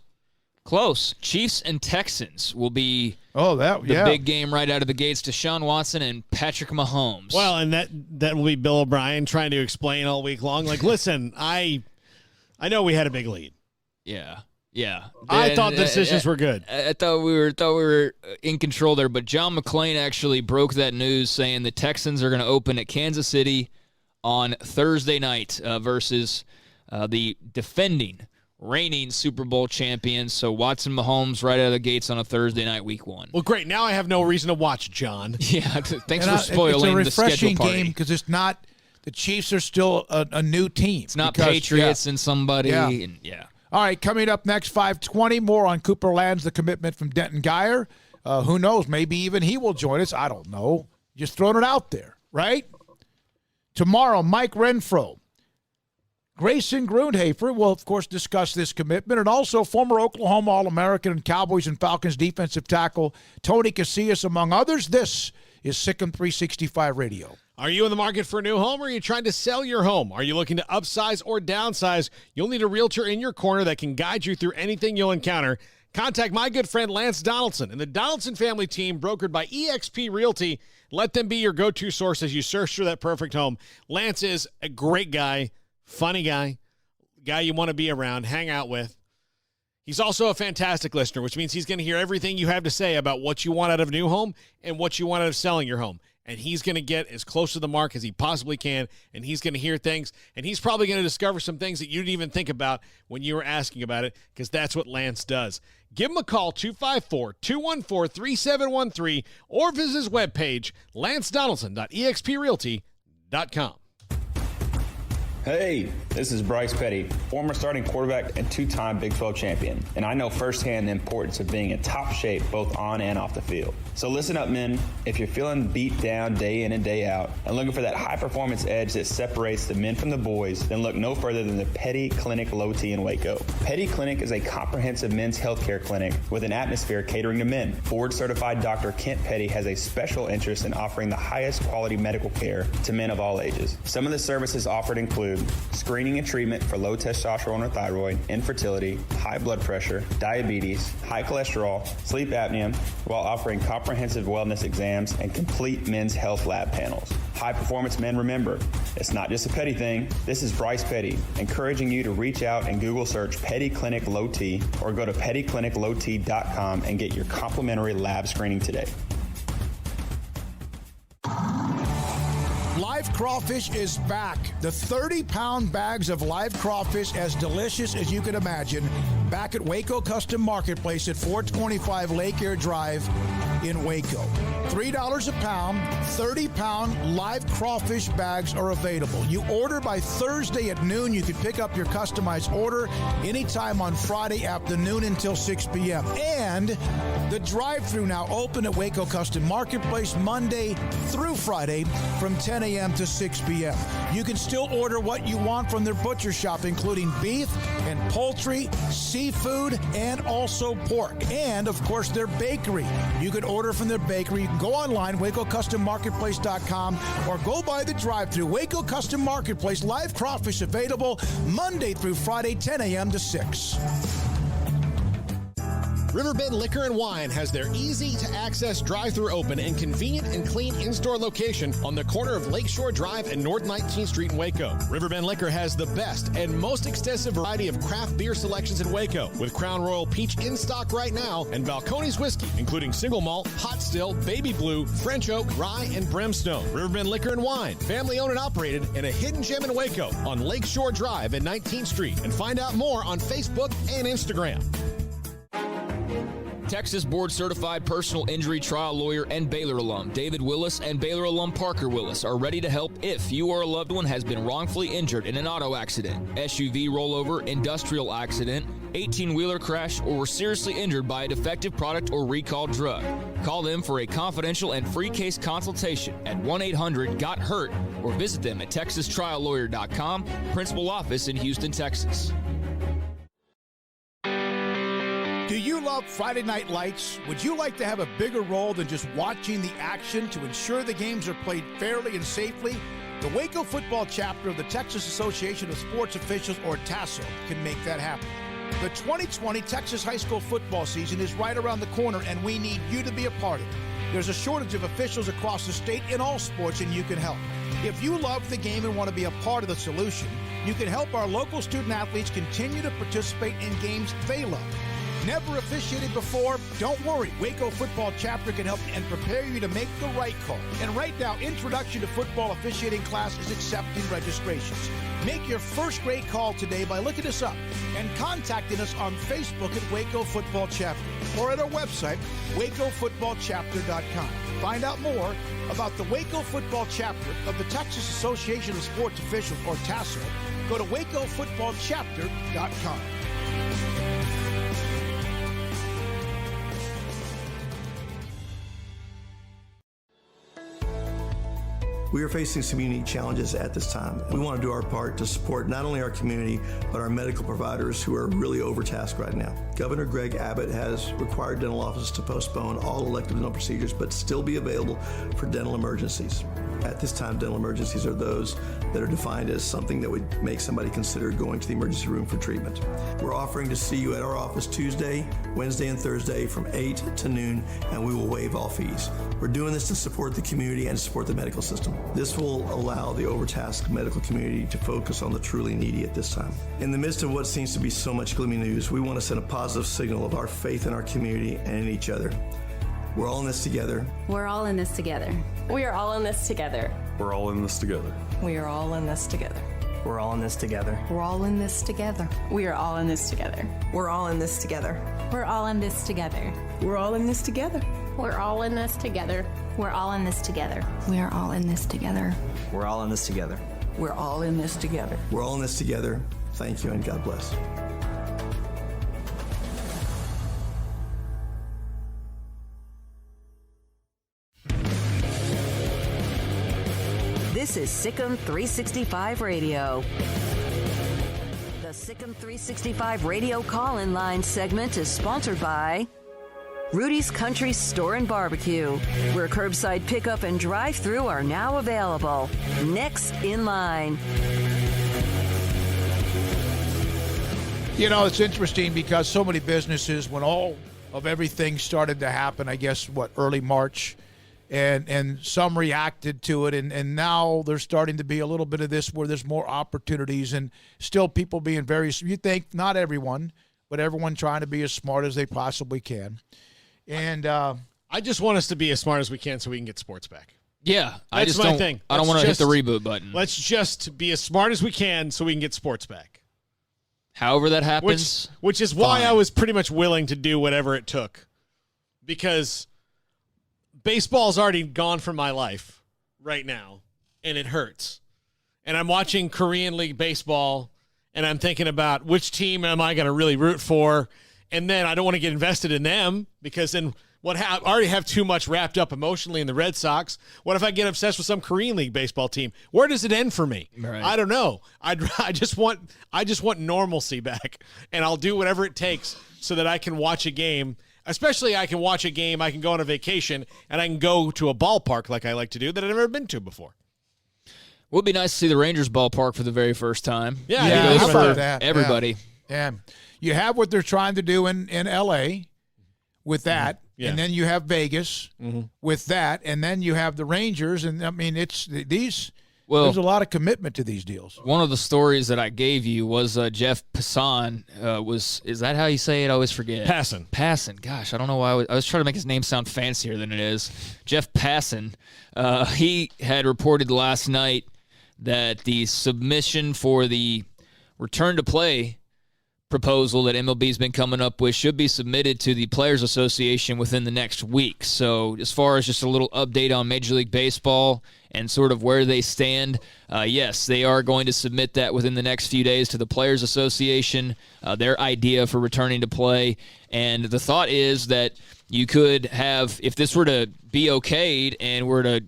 Chiefs and Texans will be the big game right out of the gates. Deshaun Watson and Patrick Mahomes. Well, and that will be Bill O'Brien trying to explain all week long. Like, listen, I know we had a big lead. Yeah. I thought the decisions were good. I thought we were in control there, but John McClain actually broke that news, saying the Texans are going to open at Kansas City on Thursday night versus the defending, reigning Super Bowl champions. So Watson Mahomes right out of the gates on a Thursday night, week 1. Well, great. Now I have no reason to watch, John. Yeah, thanks for spoiling the schedule party. It's a refreshing game because it's not – the Chiefs are still a new team. It's not Patriots and somebody. Yeah. All right, coming up next, 5:20, more on Cooper Lands, the commitment from Denton Geyer. Who knows? Maybe even he will join us. I don't know. Just throwing it out there, right? Tomorrow, Mike Renfro. Grayson Grundhafer will, of course, discuss this commitment, and also former Oklahoma All-American and Cowboys and Falcons defensive tackle Tony Casillas, among others. This is SicEm365 Radio. Are you in the market for a new home, or are you trying to sell your home? Are you looking to upsize or downsize? You'll need a realtor in your corner that can guide you through anything you'll encounter. Contact my good friend Lance Donaldson and the Donaldson family team, brokered by eXp Realty. Let them be your go-to source as you search for that perfect home. Lance is a great guy, funny guy you want to be around, hang out with. He's also a fantastic listener, which means he's going to hear everything you have to say about what you want out of a new home and what you want out of selling your home. And he's going to get as close to the mark as he possibly can, and he's going to hear things, and he's probably going to discover some things that you didn't even think about when you were asking about it, because that's what Lance does. Give him a call, 254-214-3713, or visit his webpage, lancedonaldson.exprealty.com. Hey, this is Bryce Petty, former starting quarterback and 2-time Big 12 champion, and I know firsthand the importance of being in top shape both on and off the field. So listen up, men. If you're feeling beat down day in and day out and looking for that high-performance edge that separates the men from the boys, then look no further than the Petty Clinic Low T in Waco. Petty Clinic is a comprehensive men's healthcare clinic with an atmosphere catering to men. Board-certified Dr. Kent Petty has a special interest in offering the highest quality medical care to men of all ages. Some of the services offered include screening and treatment for low testosterone or thyroid, infertility, high blood pressure, diabetes, high cholesterol, sleep apnea, while offering comprehensive wellness exams and complete men's health lab panels. High performance men, remember, it's not just a Petty thing. This is Bryce Petty, encouraging you to reach out and Google search Petty Clinic Low T or go to pettycliniclowt.com and get your complimentary lab screening today. Live crawfish is back. The 30-pound bags of live crawfish, as delicious as you can imagine, back at Waco Custom Marketplace at 425 Lake Air Drive in Waco. $3 a pound, 30-pound live crawfish bags are available. You order by Thursday at noon. You can pick up your customized order anytime on Friday afternoon until 6 p.m. And the drive-thru now open at Waco Custom Marketplace Monday through Friday from 10 a.m. to 6 p.m. You can still order what you want from their butcher shop, including beef and poultry, seafood, and also pork. And, of course, their bakery. You can order from their bakery. You can go online, WacoCustomMarketplace.com, or go by the drive-thru. Waco Custom Marketplace, live crawfish available Monday through Friday, 10 a.m. to 6. Riverbend Liquor and Wine has their easy-to-access drive-thru open and convenient and clean in-store location on the corner of Lakeshore Drive and North 19th Street in Waco. Riverbend Liquor has the best and most extensive variety of craft beer selections in Waco, with Crown Royal Peach in stock right now and Balcones Whiskey, including single malt, hot still, baby blue, French oak, rye, and brimstone. Riverbend Liquor and Wine, family-owned and operated, and a hidden gem in Waco on Lakeshore Drive and 19th Street. And find out more on Facebook and Instagram. Texas board-certified personal injury trial lawyer and Baylor alum David Willis and Baylor alum Parker Willis are ready to help if you or a loved one has been wrongfully injured in an auto accident, SUV rollover, industrial accident, 18-wheeler crash, or were seriously injured by a defective product or recalled drug. Call them for a confidential and free case consultation at 1-800-GOT-HURT or visit them at texastriallawyer.com, principal office in Houston, Texas. Do you love Friday Night Lights? Would you like to have a bigger role than just watching the action to ensure the games are played fairly and safely? The Waco football chapter of the Texas Association of Sports Officials, or TASO, can make that happen. The 2020 Texas high school football season is right around the corner, and we need you to be a part of it. There's a shortage of officials across the state in all sports, and you can help. If you love the game and want to be a part of the solution, you can help our local student athletes continue to participate in games they love. Never officiated before? Don't worry. Waco Football Chapter can help and prepare you to make the right call. And right now, Introduction to Football Officiating class is accepting registrations. Make your first grade call today by looking us up and contacting us on Facebook at Waco Football Chapter or at our website, wacofootballchapter.com. Find out more about the Waco Football Chapter of the Texas Association of Sports Officials, or TASO. Go to wacofootballchapter.com. We are facing some unique challenges at this time. We want to do our part to support not only our community, but our medical providers who are really overtasked right now. Governor Greg Abbott has required dental offices to postpone all elective dental procedures, but still be available for dental emergencies. At this time, dental emergencies are those that are defined as something that would make somebody consider going to the emergency room for treatment. We're offering to see you at our office Tuesday, Wednesday, and Thursday from 8 to noon, and we will waive all fees. We're doing this to support the community and support the medical system. This will allow the overtasked medical community to focus on the truly needy at this time. In the midst of what seems to be so much gloomy news, we want to send a positive signal of our faith in our community and in each other. We're all in this together. We're all in this together. We are all in this together. We're all in this together. We are all in this together. We're all in this together. We're all in this together. We are all in this together. We're all in this together. We're all in this together. We're all in this together. We're all in this together. We're all in this together. We are all in this together. We're all in this together. We're all in this together. We're all in this together. Thank you and God bless. This is SicEm365 Radio. The SicEm365 Radio call-in line segment is sponsored by Rudy's Country Store and Barbecue, where curbside pickup and drive-thru are now available. Next in line. You know, it's interesting because so many businesses, when all of everything started to happen, I guess, early March, and some reacted to it, and now there's starting to be a little bit of this where there's more opportunities, and still people being you think, not everyone, but everyone trying to be as smart as they possibly can. And I just want us to be as smart as we can so we can get sports back. Yeah, I don't want to hit the reboot button. Let's just be as smart as we can so we can get sports back. However that happens. Which is why I was pretty much willing to do whatever it took. Because baseball's already gone from my life right now, and it hurts. And I'm watching Korean League baseball, and I'm thinking about which team am I going to really root for, and then I don't want to get invested in them because then I already have too much wrapped up emotionally in the Red Sox. What if I get obsessed with some Korean League baseball team? Where does it end for me? Right. I don't know. I just want normalcy back, and I'll do whatever it takes so that I can watch a game. Especially I can watch a game, I can go on a vacation, and I can go to a ballpark like I like to do that I've never been to before. Would be nice to see the Rangers ballpark for the very first time. Yeah, how about that? Everybody. Yeah. You have what they're trying to do in L.A., with that. Yeah. And then you have Vegas with that. And then you have the Rangers. And, I mean, it's these – there's a lot of commitment to these deals. One of the stories that I gave you was Jeff Passan. Is that how you say it? I always forget. Passan. Gosh, I don't know why. I was trying to make his name sound fancier than it is. Jeff Passan. He had reported last night that the submission for the return to play proposal that MLB's been coming up with should be submitted to the Players Association within the next week. So as far as just a little update on Major League Baseball and sort of where they stand, yes, they are going to submit that within the next few days to the Players Association, their idea for returning to play. And the thought is that you could have, if this were to be okayed and were to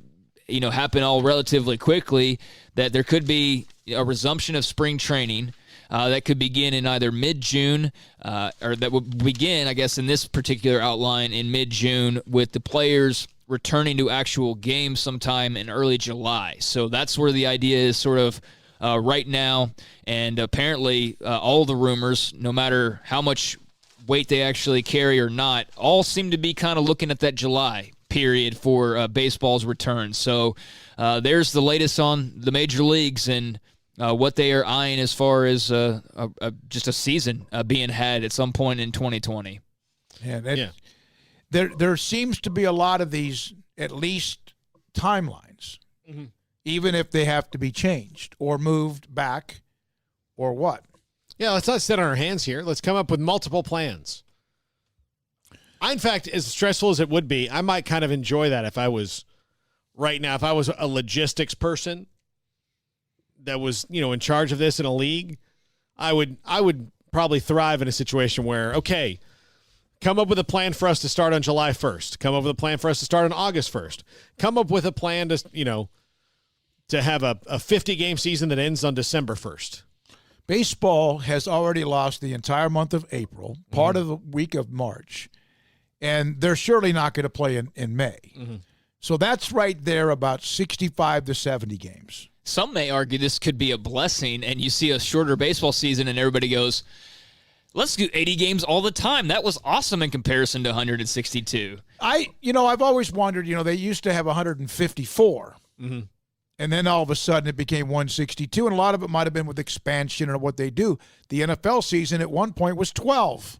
happen all relatively quickly, that there could be a resumption of spring training that could begin in either mid-June, or that would begin, I guess, in this particular outline in mid-June with the players returning to actual games sometime in early July. So that's where the idea is sort of right now. And apparently all the rumors, no matter how much weight they actually carry or not, all seem to be kind of looking at that July period for baseball's return. So there's the latest on the major leagues and what they are eyeing as far as just a season being had at some point in 2020. Yeah. There seems to be a lot of these, at least, timelines, even if they have to be changed or moved back or what. Yeah, let's not sit on our hands here. Let's come up with multiple plans. In fact, as stressful as it would be, I might kind of enjoy that if I was a logistics person that was, in charge of this in a league. I would probably thrive in a situation where, okay, come up with a plan for us to start on July 1st. Come up with a plan for us to start on August 1st. Come up with a plan to, to have a 50-game season that ends on December 1st. Baseball has already lost the entire month of April, part of the week of March, and they're surely not going to play in May. So that's right there about 65 to 70 games. Some may argue this could be a blessing, and you see a shorter baseball season, and everybody goes, let's do 80 games all the time. That was awesome in comparison to 162. I've always wondered, they used to have 154. And then all of a sudden it became 162, and a lot of it might have been with expansion or what they do. The NFL season at one point was 12.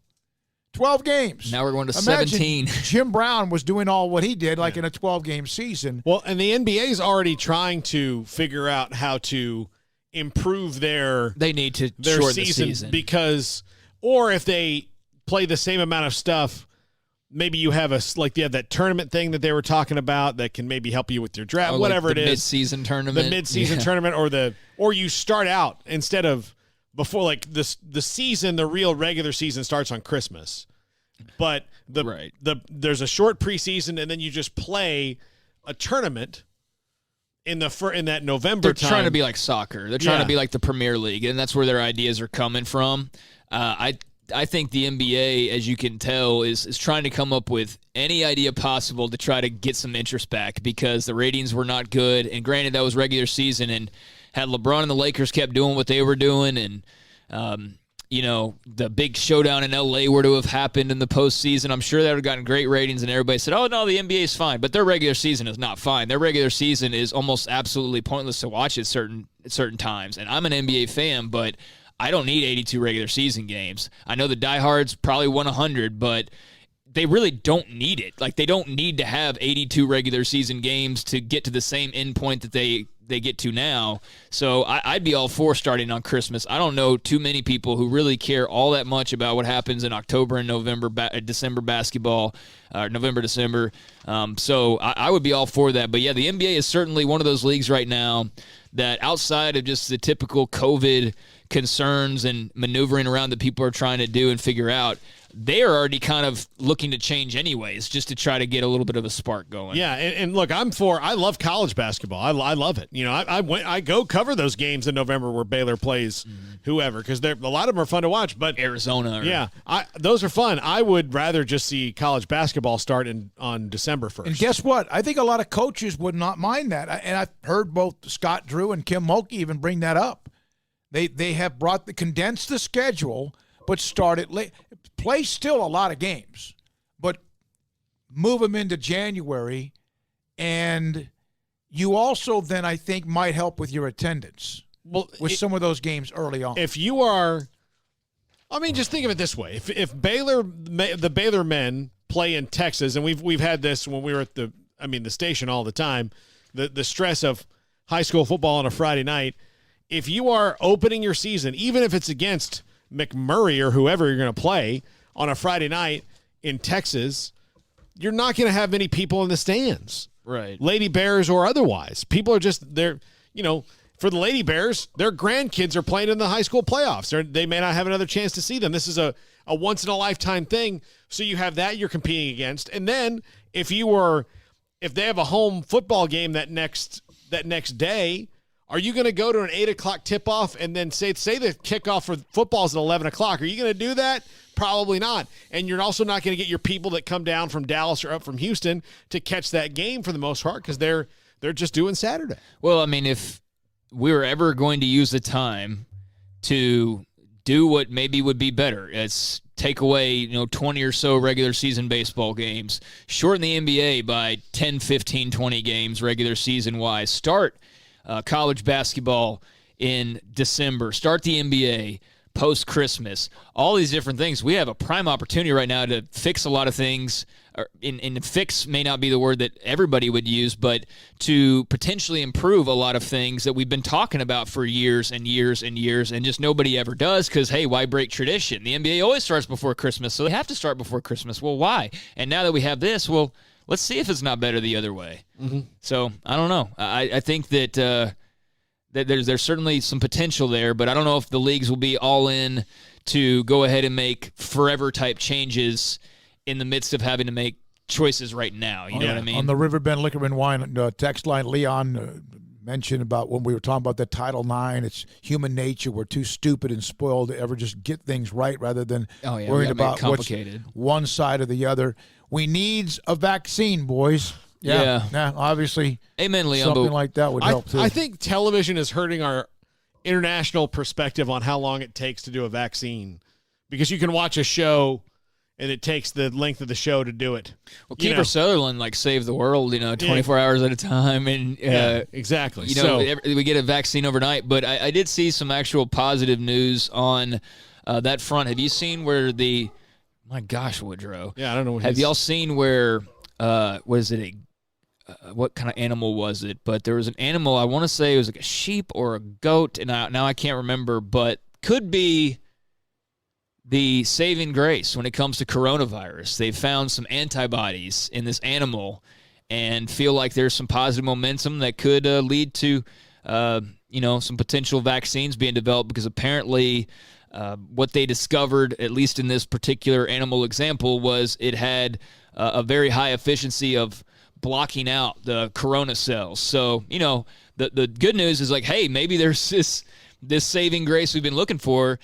12 games. Now we're going to Imagine 17. Jim Brown was doing all what he did in a 12-game season. Well, and the NBA is already trying to figure out how to improve their shorten season because, or if they play the same amount of stuff, maybe you have that tournament thing that they were talking about that can maybe help you with your draft, whatever it is. Mid-season tournament. The mid-season tournament or you start out instead of before the season, the real regular season starts on Christmas. But there's a short preseason and then you just play a tournament in that November time. They're trying to be like soccer. They're trying to be like the Premier League, and that's where their ideas are coming from. I think the NBA, as you can tell, is trying to come up with any idea possible to try to get some interest back because the ratings were not good. And granted, that was regular season, and had LeBron and the Lakers kept doing what they were doing, and the big showdown in LA were to have happened in the postseason, I'm sure that would have gotten great ratings, and everybody said, oh, no, the NBA is fine. But their regular season is not fine. Their regular season is almost absolutely pointless to watch at certain times. And I'm an NBA fan, but I don't need 82 regular season games. I know the diehards probably want 100, but they really don't need it. Like, they don't need to have 82 regular season games to get to the same endpoint that they get to now. So I'd be all for starting on Christmas. I don't know too many people who really care all that much about what happens in October and November, December basketball, November, December. So I would be all for that. But, yeah, the NBA is certainly one of those leagues right now that outside of just the typical COVID concerns and maneuvering around that people are trying to do and figure out, they are already kind of looking to change anyways, just to try to get a little bit of a spark going. Yeah, and look, I love college basketball. I love it. I go cover those games in November where Baylor plays whoever, because a lot of them are fun to watch. But Arizona. Those are fun. I would rather just see college basketball start on December 1st. And guess what? I think a lot of coaches would not mind that. And I've heard both Scott Drew and Kim Mulkey even bring that up. They have condensed the schedule, but started late. Play still a lot of games, but move them into January, and you also then, I think, might help with your attendance with some of those games early on. If you are, I mean, just think of it this way. If Baylor, the Baylor men play in Texas, and we've had this when we were at the station all the time, the stress of high school football on a Friday night, if you are opening your season, even if it's against McMurray or whoever you're going to play on a Friday night in Texas, you're not going to have many people in the stands. Right. Lady Bears or otherwise. People are just there, for the Lady Bears, their grandkids are playing in the high school playoffs. They may not have another chance to see them. This is a once-in-a-lifetime thing, so you have that you're competing against. And then if they have a home football game that next day, are you going to go to an 8 o'clock tip-off and then say the kickoff for football is at 11 o'clock? Are you going to do that? Probably not. And you're also not going to get your people that come down from Dallas or up from Houston to catch that game for the most part because they're just doing Saturday. Well, I mean, if we were ever going to use the time to do what maybe would be better, it's take away 20 or so regular season baseball games, shorten the NBA by 10, 15, 20 games regular season-wise, start college basketball in December, start the NBA post-Christmas, all these different things. We have a prime opportunity right now to fix a lot of things, and fix may not be the word that everybody would use, but to potentially improve a lot of things that we've been talking about for years and years and years, and just nobody ever does because, hey, why break tradition? The NBA always starts before Christmas, so they have to start before Christmas. Well, why? And now that we have this, well, let's see if it's not better the other way. Mm-hmm. So I don't know. I think that that there's certainly some potential there, but I don't know if the leagues will be all in to go ahead and make forever type changes in the midst of having to make choices right now. You know what I mean? On the Riverbend Liquor and Wine text line, Leon mentioned about when we were talking about the Title IX, it's human nature. We're too stupid and spoiled to ever just get things right rather than worrying about what's one side or the other. We need a vaccine, boys. Yeah, obviously. Amen, Leon. Something like that would help, too. I think television is hurting our international perspective on how long it takes to do a vaccine because you can watch a show and it takes the length of the show to do it. Well, Kiefer Sutherland saved the world, 24 hours at a time, and exactly. We get a vaccine overnight. But I did see some actual positive news on that front. Have you seen where my gosh, Woodrow? Yeah, I don't know. Have y'all seen where was it what kind of animal was it? But there was an animal. I want to say it was like a sheep or a goat, and now I can't remember, but could be the saving grace when it comes to coronavirus. They've found some antibodies in this animal and feel like there's some positive momentum that could lead to, some potential vaccines being developed because apparently what they discovered, at least in this particular animal example, was it had a very high efficiency of blocking out the corona cells. So, the good news is hey, maybe there's this saving grace we've been looking for.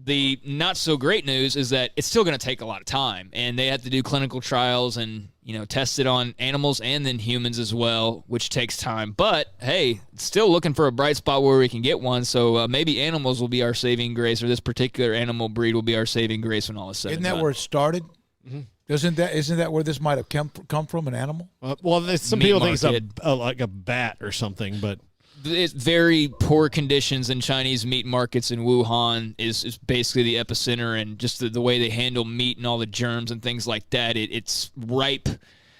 The not so great news is that it's still going to take a lot of time, and they have to do clinical trials and test it on animals and then humans as well, which takes time. But hey, still looking for a bright spot where we can get one. So maybe animals will be our saving grace, or this particular animal breed will be our saving grace when all is said and done. Isn't that where it started? Mm-hmm. Isn't that where this might have come from, an animal? Some people think it's like a bat or something, but it's very poor conditions in Chinese meat markets in Wuhan is basically the epicenter, and just the way they handle meat and all the germs and things like that, it's ripe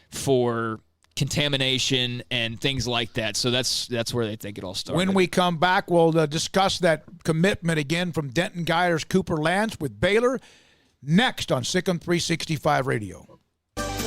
for contamination and things like that. So that's where they think it all started. When we come back, we'll discuss that commitment again from Denton Guyers Cooper Lance with Baylor next on SicEm365 Radio.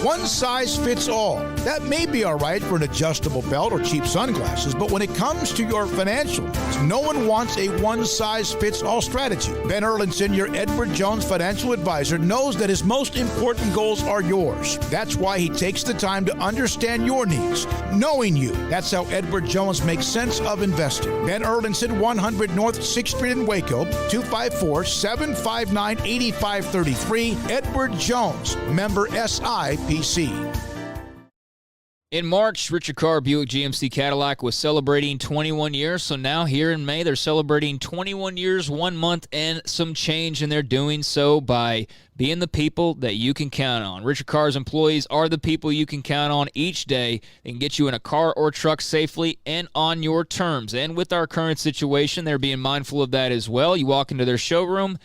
One size fits all. That may be all right for an adjustable belt or cheap sunglasses, but when it comes to your financial needs, no one wants a one-size-fits-all strategy. Ben Erlinson, your Edward Jones financial advisor, knows that his most important goals are yours. That's why he takes the time to understand your needs, knowing you. That's how Edward Jones makes sense of investing. Ben Erlinson, 100 North 6th Street in Waco, 254-759-8533. Edward Jones, member SIPC. In March, Richard Carr Buick GMC Cadillac was celebrating 21 years, so now here in May, they're celebrating 21 years, 1 month, and some change, and they're doing so by being the people that you can count on. Richard Carr's employees are the people you can count on each day. They can get you in a car or truck safely and on your terms. And with our current situation, they're being mindful of that as well. You walk into their showroom,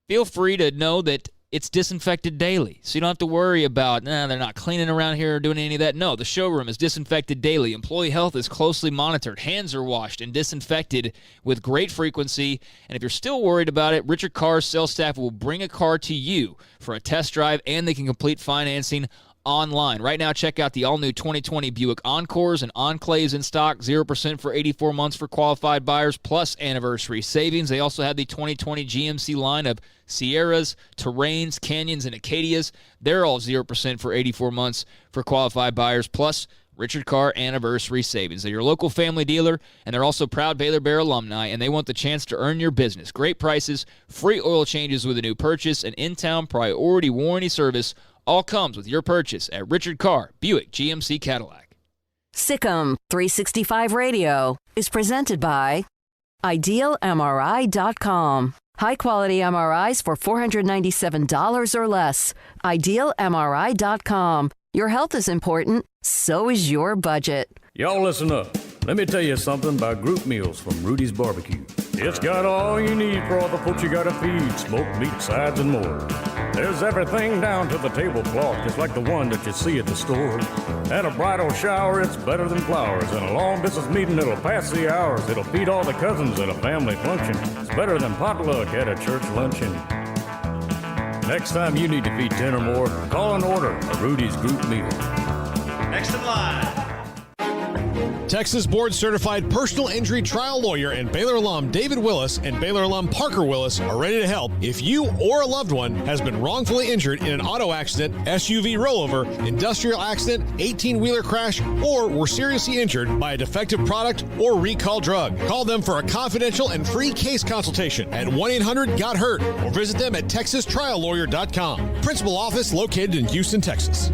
feel free to know that it's disinfected daily, so you don't have to worry about, they're not cleaning around here or doing any of that. No, the showroom is disinfected daily. Employee health is closely monitored. Hands are washed and disinfected with great frequency. And if you're still worried about it, Richard Carr's sales staff will bring a car to you for a test drive, and they can complete financing online. Right now, check out the all-new 2020 Buick Encores and Enclaves in stock, 0% for 84 months for qualified buyers, plus anniversary savings. They also have the 2020 GMC line of Sierras, Terrains, Canyons, and Acadias. They're all 0% for 84 months for qualified buyers, plus Richard Carr anniversary savings. They're your local family dealer, and they're also proud Baylor Bear alumni, and they want the chance to earn your business. Great prices, free oil changes with a new purchase, and in-town priority warranty service all comes with your purchase at Richard Carr Buick GMC Cadillac. SicEm365 Radio is presented by IdealMRI.com. High-quality MRIs for $497 or less. IdealMRI.com. Your health is important, so is your budget. Y'all listen up. Let me tell you something about group meals from Rudy's Barbecue. It's got all you need for all the folks you gotta feed, smoked meat, sides, and more. There's everything down to the tablecloth, just like the one that you see at the store. At a bridal shower, it's better than flowers. And a long distance meeting, it'll pass the hours. It'll feed all the cousins at a family function. It's better than potluck at a church luncheon. Next time you need to feed 10 or more, call and order a Rudy's group meal. Next in line. Texas Board Certified Personal Injury Trial Lawyer and Baylor alum David Willis and Baylor alum Parker Willis are ready to help if you or a loved one has been wrongfully injured in an auto accident, SUV rollover, industrial accident, 18-wheeler crash, or were seriously injured by a defective product or recall drug. Call them for a confidential and free case consultation at 1-800-GOT-HURT or visit them at TexasTrialLawyer.com. Principal office located in Houston, Texas.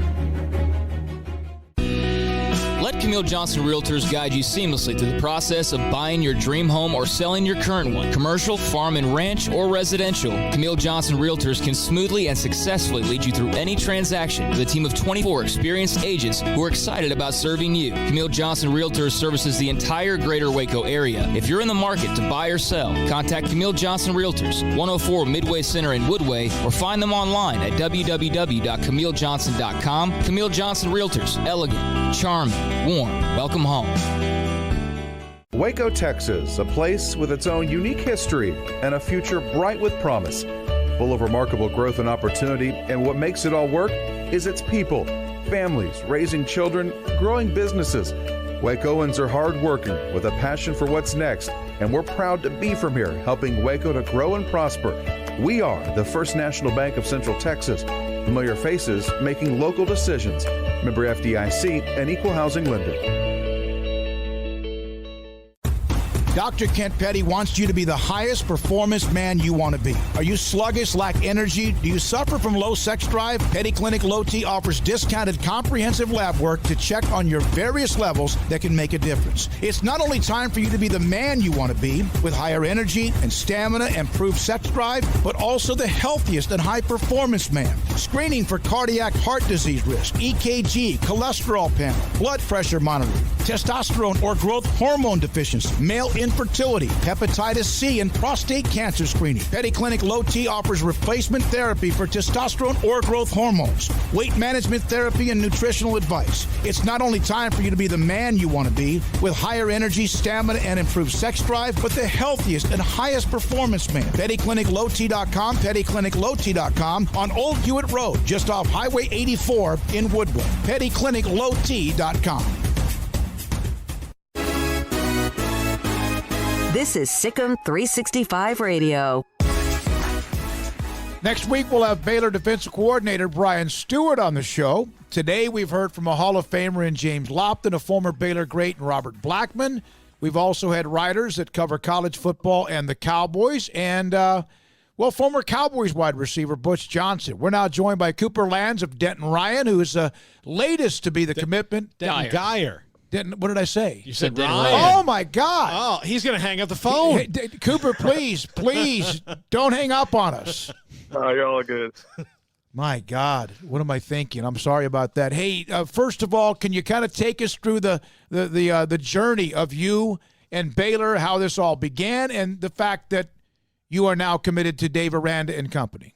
Let Camille Johnson Realtors guide you seamlessly through the process of buying your dream home or selling your current one. Commercial, farm and ranch, or residential, Camille Johnson Realtors can smoothly and successfully lead you through any transaction with a team of 24 experienced agents who are excited about serving you. Camille Johnson Realtors services the entire greater Waco area. If you're in the market to buy or sell, contact Camille Johnson Realtors, 104 Midway Center in Woodway, or find them online at www.camillejohnson.com. Camille Johnson Realtors, elegant, charming, warm. Welcome home. Waco, Texas, a place with its own unique history and a future bright with promise. Full of remarkable growth and opportunity, and what makes it all work is its people, families, raising children, growing businesses. Wacoans are hardworking with a passion for what's next, and we're proud to be from here, helping Waco to grow and prosper. We are the First National Bank of Central Texas. Familiar faces making local decisions. Member FDIC and Equal Housing Lender. Dr. Kent Petty wants you to be the highest performance man you want to be. Are you sluggish, lack energy? Do you suffer from low sex drive? Petty Clinic Low T offers discounted comprehensive lab work to check on your various levels that can make a difference. It's not only time for you to be the man you want to be with higher energy and stamina and improved sex drive, but also the healthiest and high performance man. Screening for cardiac heart disease risk, EKG, cholesterol panel, blood pressure monitoring, testosterone or growth hormone deficiency, male infertility, hepatitis C, and prostate cancer screening. Petty Clinic Low T offers replacement therapy for testosterone or growth hormones, weight management therapy, and nutritional advice. It's not only time for you to be the man you want to be with higher energy, stamina, and improved sex drive, but the healthiest and highest performance man. PettyClinicLowT.com, PettyClinicLowT.com on Old Hewitt Road, just off Highway 84 in Woodward. PettyClinicLowT.com. This is SicEm365 Radio. Next week, we'll have Baylor defensive coordinator Brian Stewart on the show. Today, we've heard from a Hall of Famer in James Lofton, a former Baylor great in Robert Blackmon. We've also had writers that cover college football and the Cowboys. And, well, Well, former Cowboys wide receiver Butch Johnson. We're now joined by Cooper Lands of Denton Ryan, who is the latest to be the commitment. Denton Geyer. What did I say? You said Denton Ryan. Ryan. Oh, my God. Oh, he's going to hang up the phone. Hey, Cooper, please, don't hang up on us. You're all good. My God, what am I thinking? I'm sorry about that. Hey, first of all, can you kind of take us through the journey of you and Baylor, how this all began, and the fact that you are now committed to Dave Aranda and company?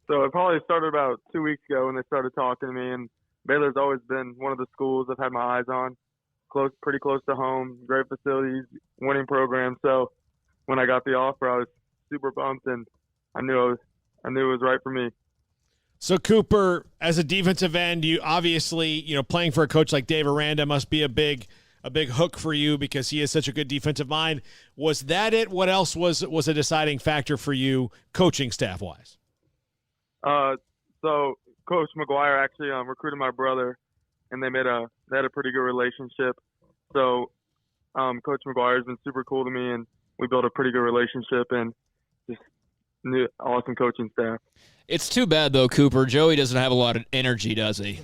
So it probably started about 2 weeks ago when they started talking to me, and Baylor's always been one of the schools I've had my eyes on. Pretty close to home, great facilities, winning program. So when I got the offer, I was super pumped, and I knew it was right for me. So Cooper, as a defensive end, you obviously, playing for a coach like Dave Aranda must be a big hook for you because he is such a good defensive mind. Was that it? What else was a deciding factor for you, coaching staff wise? So Coach McGuire actually recruited my brother, and they had a pretty good relationship. So Coach McGuire has been super cool to me, and we built a pretty good relationship, and just awesome coaching staff. It's too bad, though, Cooper. Joey doesn't have a lot of energy, does he?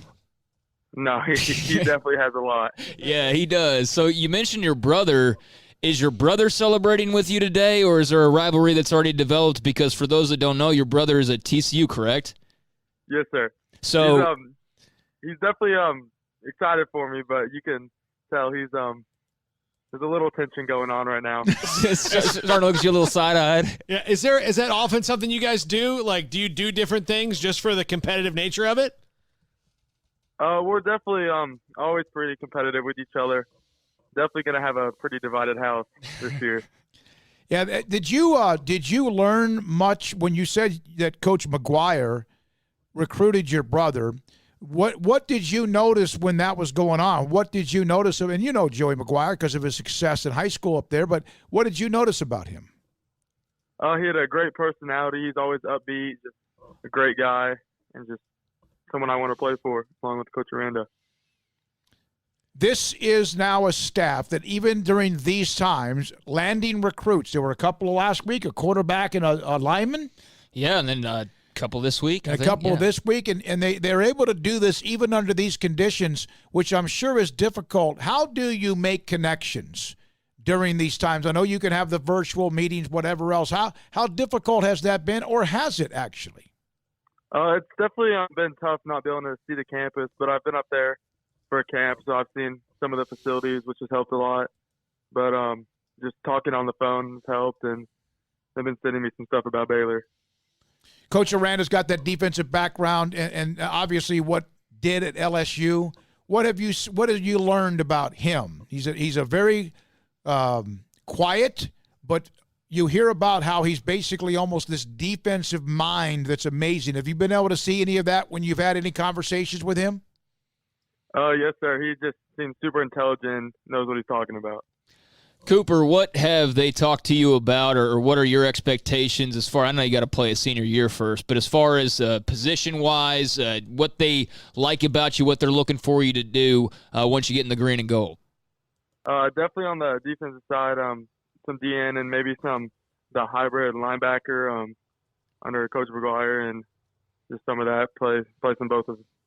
No, he definitely has a lot. Yeah, he does. So you mentioned your brother. Is your brother celebrating with you today, or is there a rivalry that's already developed? Because for those that don't know, your brother is at TCU, correct? Yes, sir. So he's definitely excited for me, but you can tell there's a little tension going on right now. Starting to look at you a little side-eyed. Yeah, is that often something you guys do? Like, do you do different things just for the competitive nature of it? We're definitely always pretty competitive with each other. Definitely going to have a pretty divided house this year. Yeah, did you learn much when you said that Coach McGuire recruited your brother? What did you notice when that was going on? What did you notice? And you know Joey McGuire because of his success in high school up there, but what did you notice about him? He had a great personality. He's always upbeat, just a great guy, and just someone I want to play for, along with Coach Aranda. This is now a staff that even during these times, landing recruits. There were a couple last week, a quarterback and a lineman. Yeah, and then a couple this week. And a couple this week, and they're able to do this even under these conditions, which I'm sure is difficult. How do you make connections during these times? I know you can have the virtual meetings, whatever else. How difficult has that been, or has it actually? It's definitely been tough not being able to see the campus, but I've been up there for a camp, so I've seen some of the facilities, which has helped a lot. But just talking on the phone has helped, and they've been sending me some stuff about Baylor. Coach Aranda's got that defensive background, and obviously what did at LSU. What have you learned about him? He's a very quiet, but you hear about how he's basically almost this defensive mind that's amazing. Have you been able to see any of that when you've had any conversations with him? Yes, sir. He just seems super intelligent, knows what he's talking about. Cooper, what have they talked to you about, or what are your expectations as far? I know you got to play a senior year first, but as far as position-wise, what they like about you, what they're looking for you to do once you get in the green and gold? Definitely on the defensive side, some DN and maybe the hybrid linebacker under Coach McGuire, and just some of that play some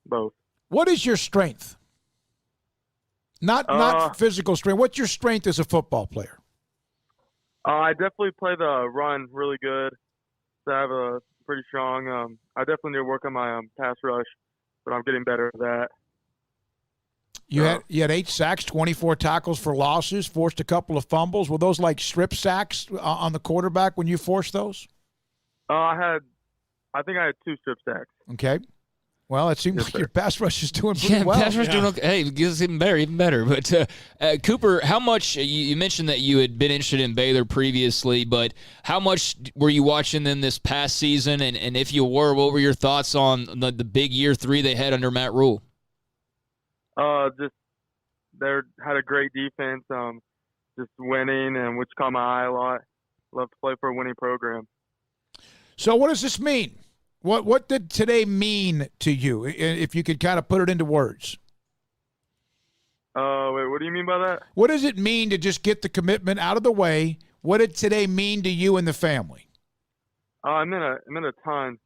both. What is your strength? Not physical strength. What's your strength as a football player? I definitely play the run really good. So I have a pretty strong. I definitely need to work on my pass rush, but I'm getting better at that. You had 8 sacks, 24 tackles for losses, forced a couple of fumbles. Were those like strip sacks on the quarterback when you forced those? I think I had 2 strip sacks. Okay. Well, it seems like your pass rush is doing pretty well. Pass rush doing okay. Hey, it gives us even better. But Cooper, how much you mentioned that you had been interested in Baylor previously, but how much were you watching them this past season? And if you were, what were your thoughts on the big year 3 they had under Matt Rule? Just they had a great defense, just winning, and which caught my eye a lot. Love to play for a winning program. So what does this mean? What did today mean to you, if you could kind of put it into words? Wait, what do you mean by that? What does it mean to just get the commitment out of the way? What did today mean to you and the family? I'm in a ton.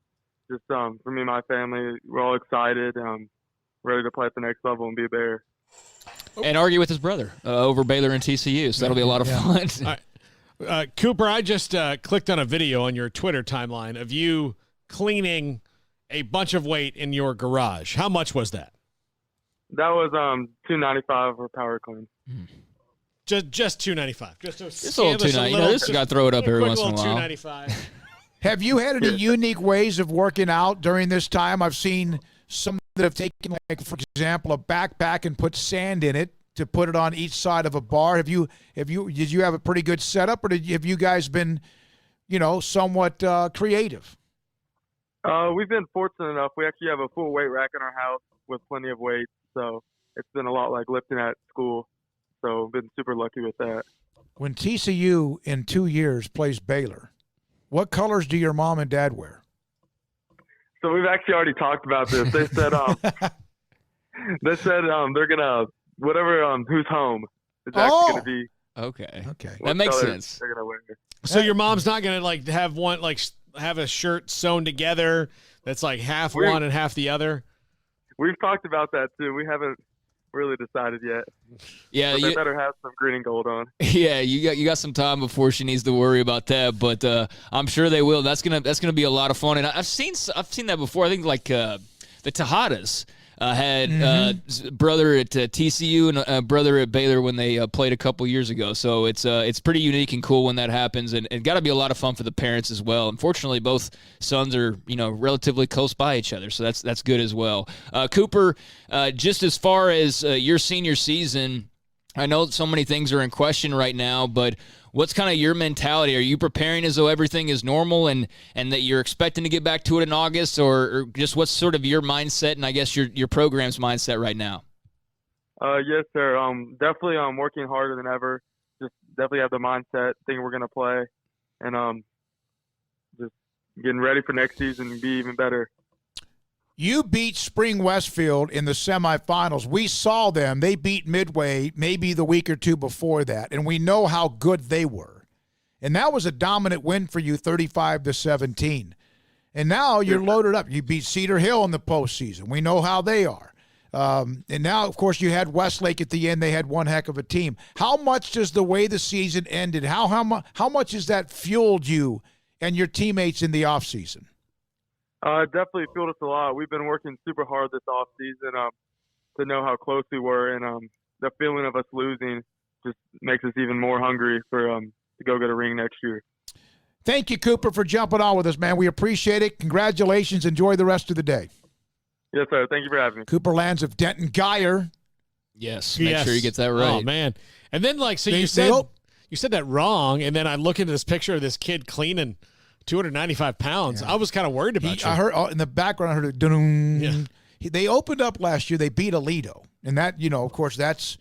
Just for me and my family, we're all excited, ready to play at the next level and be a Bear. And argue with his brother over Baylor and TCU, so that'll be a lot of fun. All right. Cooper, I just clicked on a video on your Twitter timeline of you cleaning a bunch of weight in your garage. How much was that? That was $295 for power clean. Just $295. Just a little $295. You know, this got to throw it up every once in a while. $295. Have you had any unique ways of working out during this time? I've seen some that have taken, like, for example, a backpack and put sand in it to put it on each side of a bar. Did you have a pretty good setup, or have you guys been, somewhat creative? We've been fortunate enough. We actually have a full weight rack in our house with plenty of weights, so it's been a lot like lifting at school. So I've been super lucky with that. When TCU in 2 years plays Baylor, what colors do your mom and dad wear? So we've actually already talked about this. They said they're gonna whatever who's home is actually gonna be. Okay. Okay. That makes sense. They're gonna wear. So your mom's not gonna have a shirt sewn together that's like half one and half the other? We've talked about that too. We haven't really decided yet. Yeah, but they better have some green and gold on. Yeah, you got some time before she needs to worry about that, but I'm sure they will. That's gonna be a lot of fun, and I've seen that before. I think like the Tejadas had brother at TCU and a brother at Baylor when they played a couple years ago. So it's pretty unique and cool when that happens, and got to be a lot of fun for the parents as well. Unfortunately, both sons are relatively close by each other, so that's good as well. Cooper, just as far as your senior season, I know so many things are in question right now, but what's kind of your mentality? Are you preparing as though everything is normal and that you're expecting to get back to it in August, or just what's sort of your mindset and I guess your program's mindset right now? Yes, sir. Definitely working harder than ever. Just definitely have the mindset, thinking we're going to play, and just getting ready for next season and be even better. You beat Spring Westfield in the semifinals. We saw them. They beat Midway maybe the week or two before that, and we know how good they were. And that was a dominant win for you, 35-17. And now you're loaded up. You beat Cedar Hill in the postseason. We know how they are. And now, of course, you had Westlake at the end. They had one heck of a team. How much does the way the season ended, how much has that fueled you and your teammates in the offseason? Definitely fueled us a lot. We've been working super hard this off season to know how close we were, and the feeling of us losing just makes us even more hungry for to go get a ring next year. Thank you, Cooper, for jumping on with us, man. We appreciate it. Congratulations. Enjoy the rest of the day. Yes, sir. Thank you for having me. Cooper Lands of Denton Geyer. Yes, make sure you get that right. Oh man! And then you said that wrong, and then I look into this picture of this kid cleaning 295 pounds. Yeah. I was kind of worried about you. I heard in the background, I heard dun. Yeah. They opened up last year. They beat Aledo. And that, of course, that's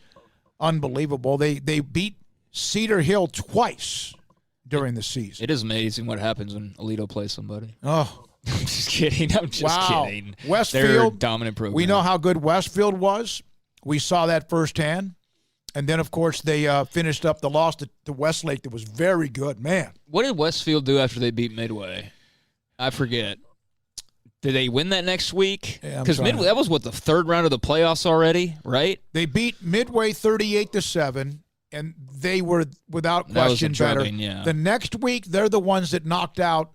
unbelievable. They beat Cedar Hill twice during the season. It is amazing what happens when Aledo plays somebody. Oh. I'm just kidding. Kidding. Westfield, they're a dominant program. We know how good Westfield was. We saw that firsthand. And then, of course, they finished up the loss to Westlake that was very good. Man. What did Westfield do after they beat Midway? I forget. Did they win that next week? Because Midway, that was, the third round of the playoffs already, right? They beat Midway 38-7, and they were, without question, better. Yeah. The next week, they're the ones that knocked out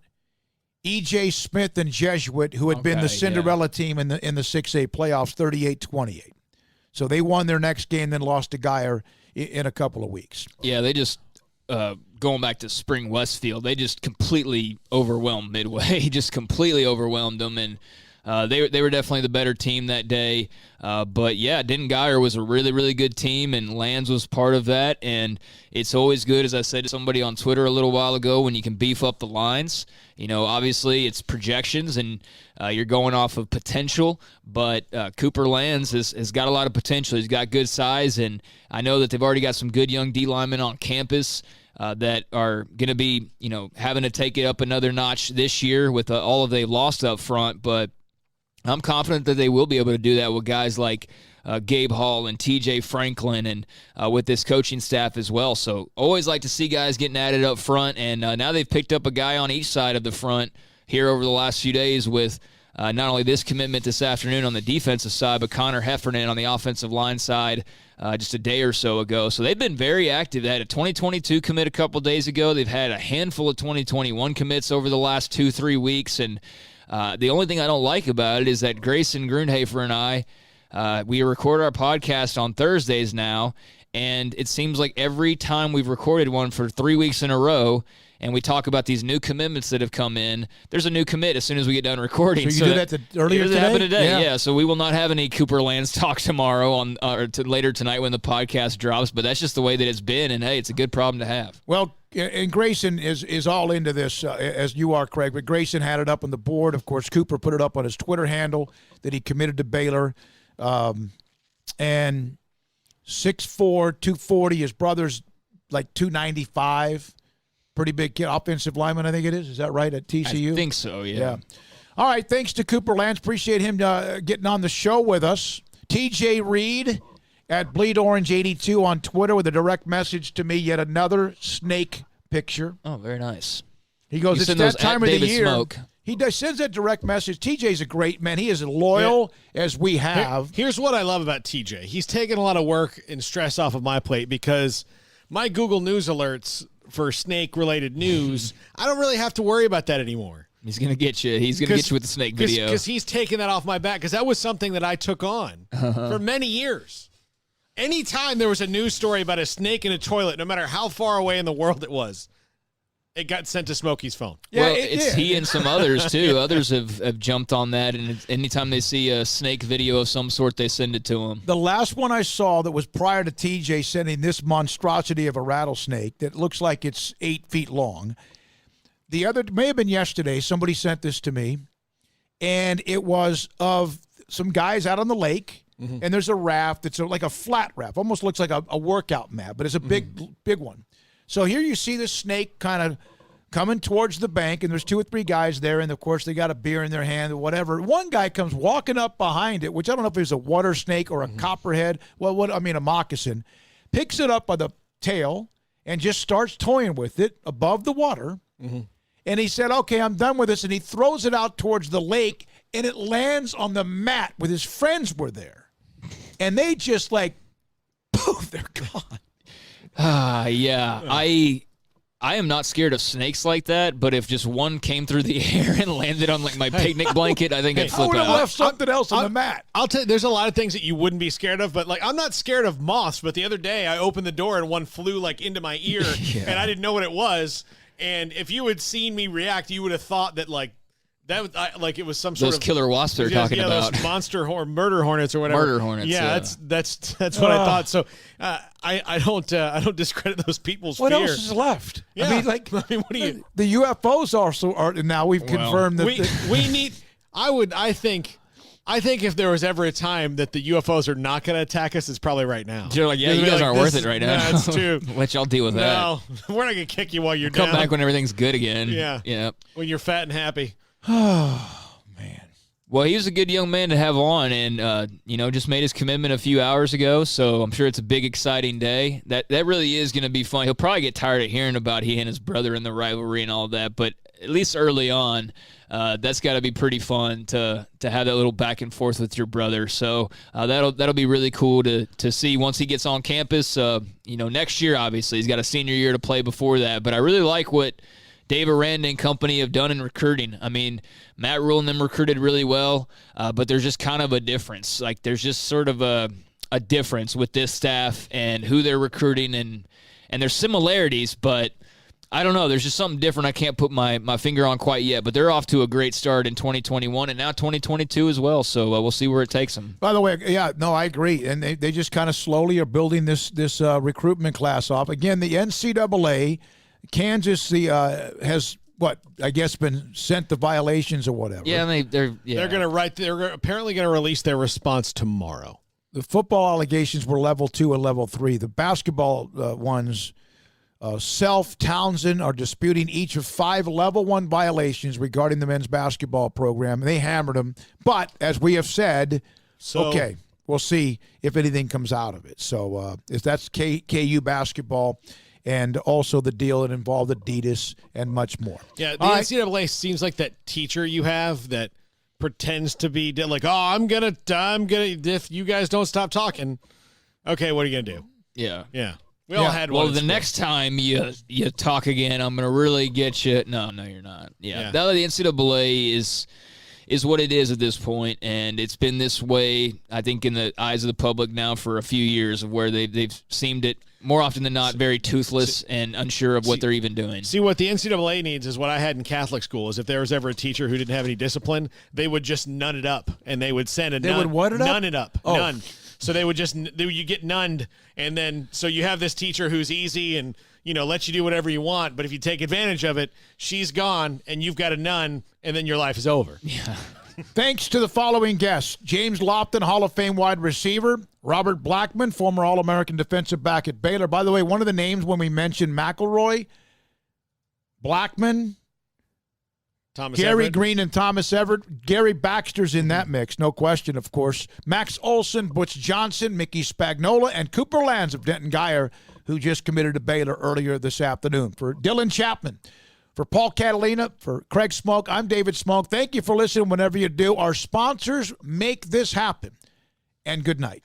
E.J. Smith and Jesuit, who had been the Cinderella team in the 6A playoffs, 38-28. So they won their next game, then lost to Geyer in a couple of weeks. Yeah, they just, going back to Spring Westfield, they just completely overwhelmed Midway, just completely overwhelmed them, and they were definitely the better team that day. But, yeah, Denton Geyer was a really, really good team, and Lands was part of that, and it's always good, as I said to somebody on Twitter a little while ago, when you can beef up the lines. Obviously it's projections, and you're going off of potential, but Cooper Lands has got a lot of potential. He's got good size, and I know that they've already got some good young D linemen on campus that are going to be, having to take it up another notch this year with all of they lost up front, but I'm confident that they will be able to do that with guys like Gabe Hall and TJ Franklin and with this coaching staff as well. So always like to see guys getting added up front, and now they've picked up a guy on each side of the front here over the last few days with not only this commitment this afternoon on the defensive side, but Connor Heffernan on the offensive line side just a day or so ago. So they've been very active. They had a 2022 commit a couple days ago. They've had a handful of 2021 commits over the last 2-3 weeks. And the only thing I don't like about it is that Grayson Grundhafer and I, we record our podcast on Thursdays now, and it seems like every time we've recorded one for 3 weeks in a row, and we talk about these new commitments that have come in, there's a new commit as soon as we get done recording. So you did that earlier today? It happened today, yeah. So we will not have any Cooper Lands talk tomorrow or later tonight when the podcast drops, but that's just the way that it's been, and hey, it's a good problem to have. Well, and Grayson is all into this, as you are, Craig, but Grayson had it up on the board. Of course, Cooper put it up on his Twitter handle that he committed to Baylor. And 6'4", 240, his brother's like 295. Pretty big kid, offensive lineman, I think it is. Is that right, at TCU? I think so, yeah. All right, thanks to Cooper Lance. Appreciate him getting on the show with us. TJ Reed at Bleed Orange 82 on Twitter with a direct message to me, yet another snake picture. Oh, very nice. He goes, it's that time of the year. Smoke. He sends that direct message. TJ's a great man. He is as loyal as we have. Here's what I love about TJ. He's taken a lot of work and stress off of my plate because my Google News alerts for snake-related news, I don't really have to worry about that anymore. He's going to get you. He's going to get you with the snake video. Because he's taking that off my back, because that was something that I took on for many years. Anytime there was a news story about a snake in a toilet, no matter how far away in the world it was, it got sent to Smokey's phone. Yeah, well, it's he and some others, too. Others have jumped on that, and anytime they see a snake video of some sort, they send it to him. The last one I saw that was prior to TJ sending this monstrosity of a rattlesnake that looks like it's 8 feet long. The other, may have been yesterday, somebody sent this to me, and it was of some guys out on the lake, and there's a raft that's like a flat raft, almost looks like a workout mat, but it's a big one. So here you see this snake kind of coming towards the bank, and there's 2 or 3 guys there, and, of course, they got a beer in their hand or whatever. One guy comes walking up behind it, which I don't know if it was a water snake or a copperhead, a moccasin, picks it up by the tail and just starts toying with it above the water. And he said, okay, I'm done with this, and he throws it out towards the lake, and it lands on the mat where his friends were there. And they just poof, they're gone. Yeah. I am not scared of snakes like that, but if just one came through the air and landed on my picnic blanket, I think I'd flip out. I would have left something else on the mat. I'll tell you, there's a lot of things that you wouldn't be scared of, but I'm not scared of moths, but the other day I opened the door and one flew into my ear and I didn't know what it was. And if you had seen me react, you would have thought that it was some sort of those killer wasps they're talking about. Those murder hornets or whatever. Murder hornets. Yeah, that's what I thought. So I don't discredit those people's what fear. What else is left? Yeah. What do you? The UFOs also are now. We've confirmed that we need. I think if there was ever a time that the UFOs are not going to attack us, it's probably right now. You're you guys aren't worth it right now. No, it's true. Let y'all deal with that. No, we're not going to kick you while you're down. Come back when everything's good again. Yeah. When you're fat and happy. Oh, man. Well, he was a good young man to have on, and just made his commitment a few hours ago. So I'm sure it's a big, exciting day. That really is going to be fun. He'll probably get tired of hearing about he and his brother and the rivalry and all of that, but at least early on, that's got to be pretty fun to have that little back and forth with your brother. So that'll be really cool to see once he gets on campus. Next year, obviously, he's got a senior year to play before that. But I really like what Dave Aranda and company have done in recruiting. I mean, Matt Rule and them recruited really well, but there's just kind of a difference. There's just sort of a difference with this staff and who they're recruiting, and there's similarities, but I don't know. There's just something different I can't put my finger on quite yet, but they're off to a great start in 2021 and now 2022 as well, so we'll see where it takes them. By the way, I agree, and they just kind of slowly are building this recruitment class off. Again, the NCAA, Kansas has been sent the violations or whatever. Yeah, they're apparently going to release their response tomorrow. The football allegations were level 2 and level 3. The basketball ones, Self, Townsend are disputing each of 5 level 1 violations regarding the men's basketball program. They hammered them, but as we have said, okay. we'll see if anything comes out of it. So if that's KU basketball, and also the deal that involved Adidas and much more. Yeah, the NCAA seems like that teacher you have that pretends to be like, oh, I'm gonna, if you guys don't stop talking, okay, what are you gonna do? Yeah. We all had one. Well, the next time you talk again, I'm gonna really get you. No, you're not. Yeah. Now the NCAA is what it is at this point, and it's been this way, I think, in the eyes of the public now for a few years, of where they've seemed it more often than not very toothless and unsure of what they're even doing. See, what the NCAA needs is what I had in Catholic school, is if there was ever a teacher who didn't have any discipline, they would just nun it up, and they would send They would what it up? Nun it up. Oh. None. So they would you get nunned, and then so you have this teacher who's easy and lets you do whatever you want, but if you take advantage of it, she's gone, and you've got a nun, and then your life is over. Yeah. Thanks to the following guests: James Lofton, Hall of Fame wide receiver; Robert Blackmon, former All-American defensive back at Baylor. By the way, one of the names when we mentioned McElroy, Blackmon, Gary Everett. Green, and Thomas Everett. Gary Baxter's in that mix, no question, of course. Max Olson, Butch Johnson, Mickey Spagnola, and Cooper Lands of Denton Geyer, who just committed to Baylor earlier this afternoon. For Dylan Chapman, for Paul Catalina, for Craig Smoke, I'm David Smoke. Thank you for listening whenever you do. Our sponsors make this happen. And good night.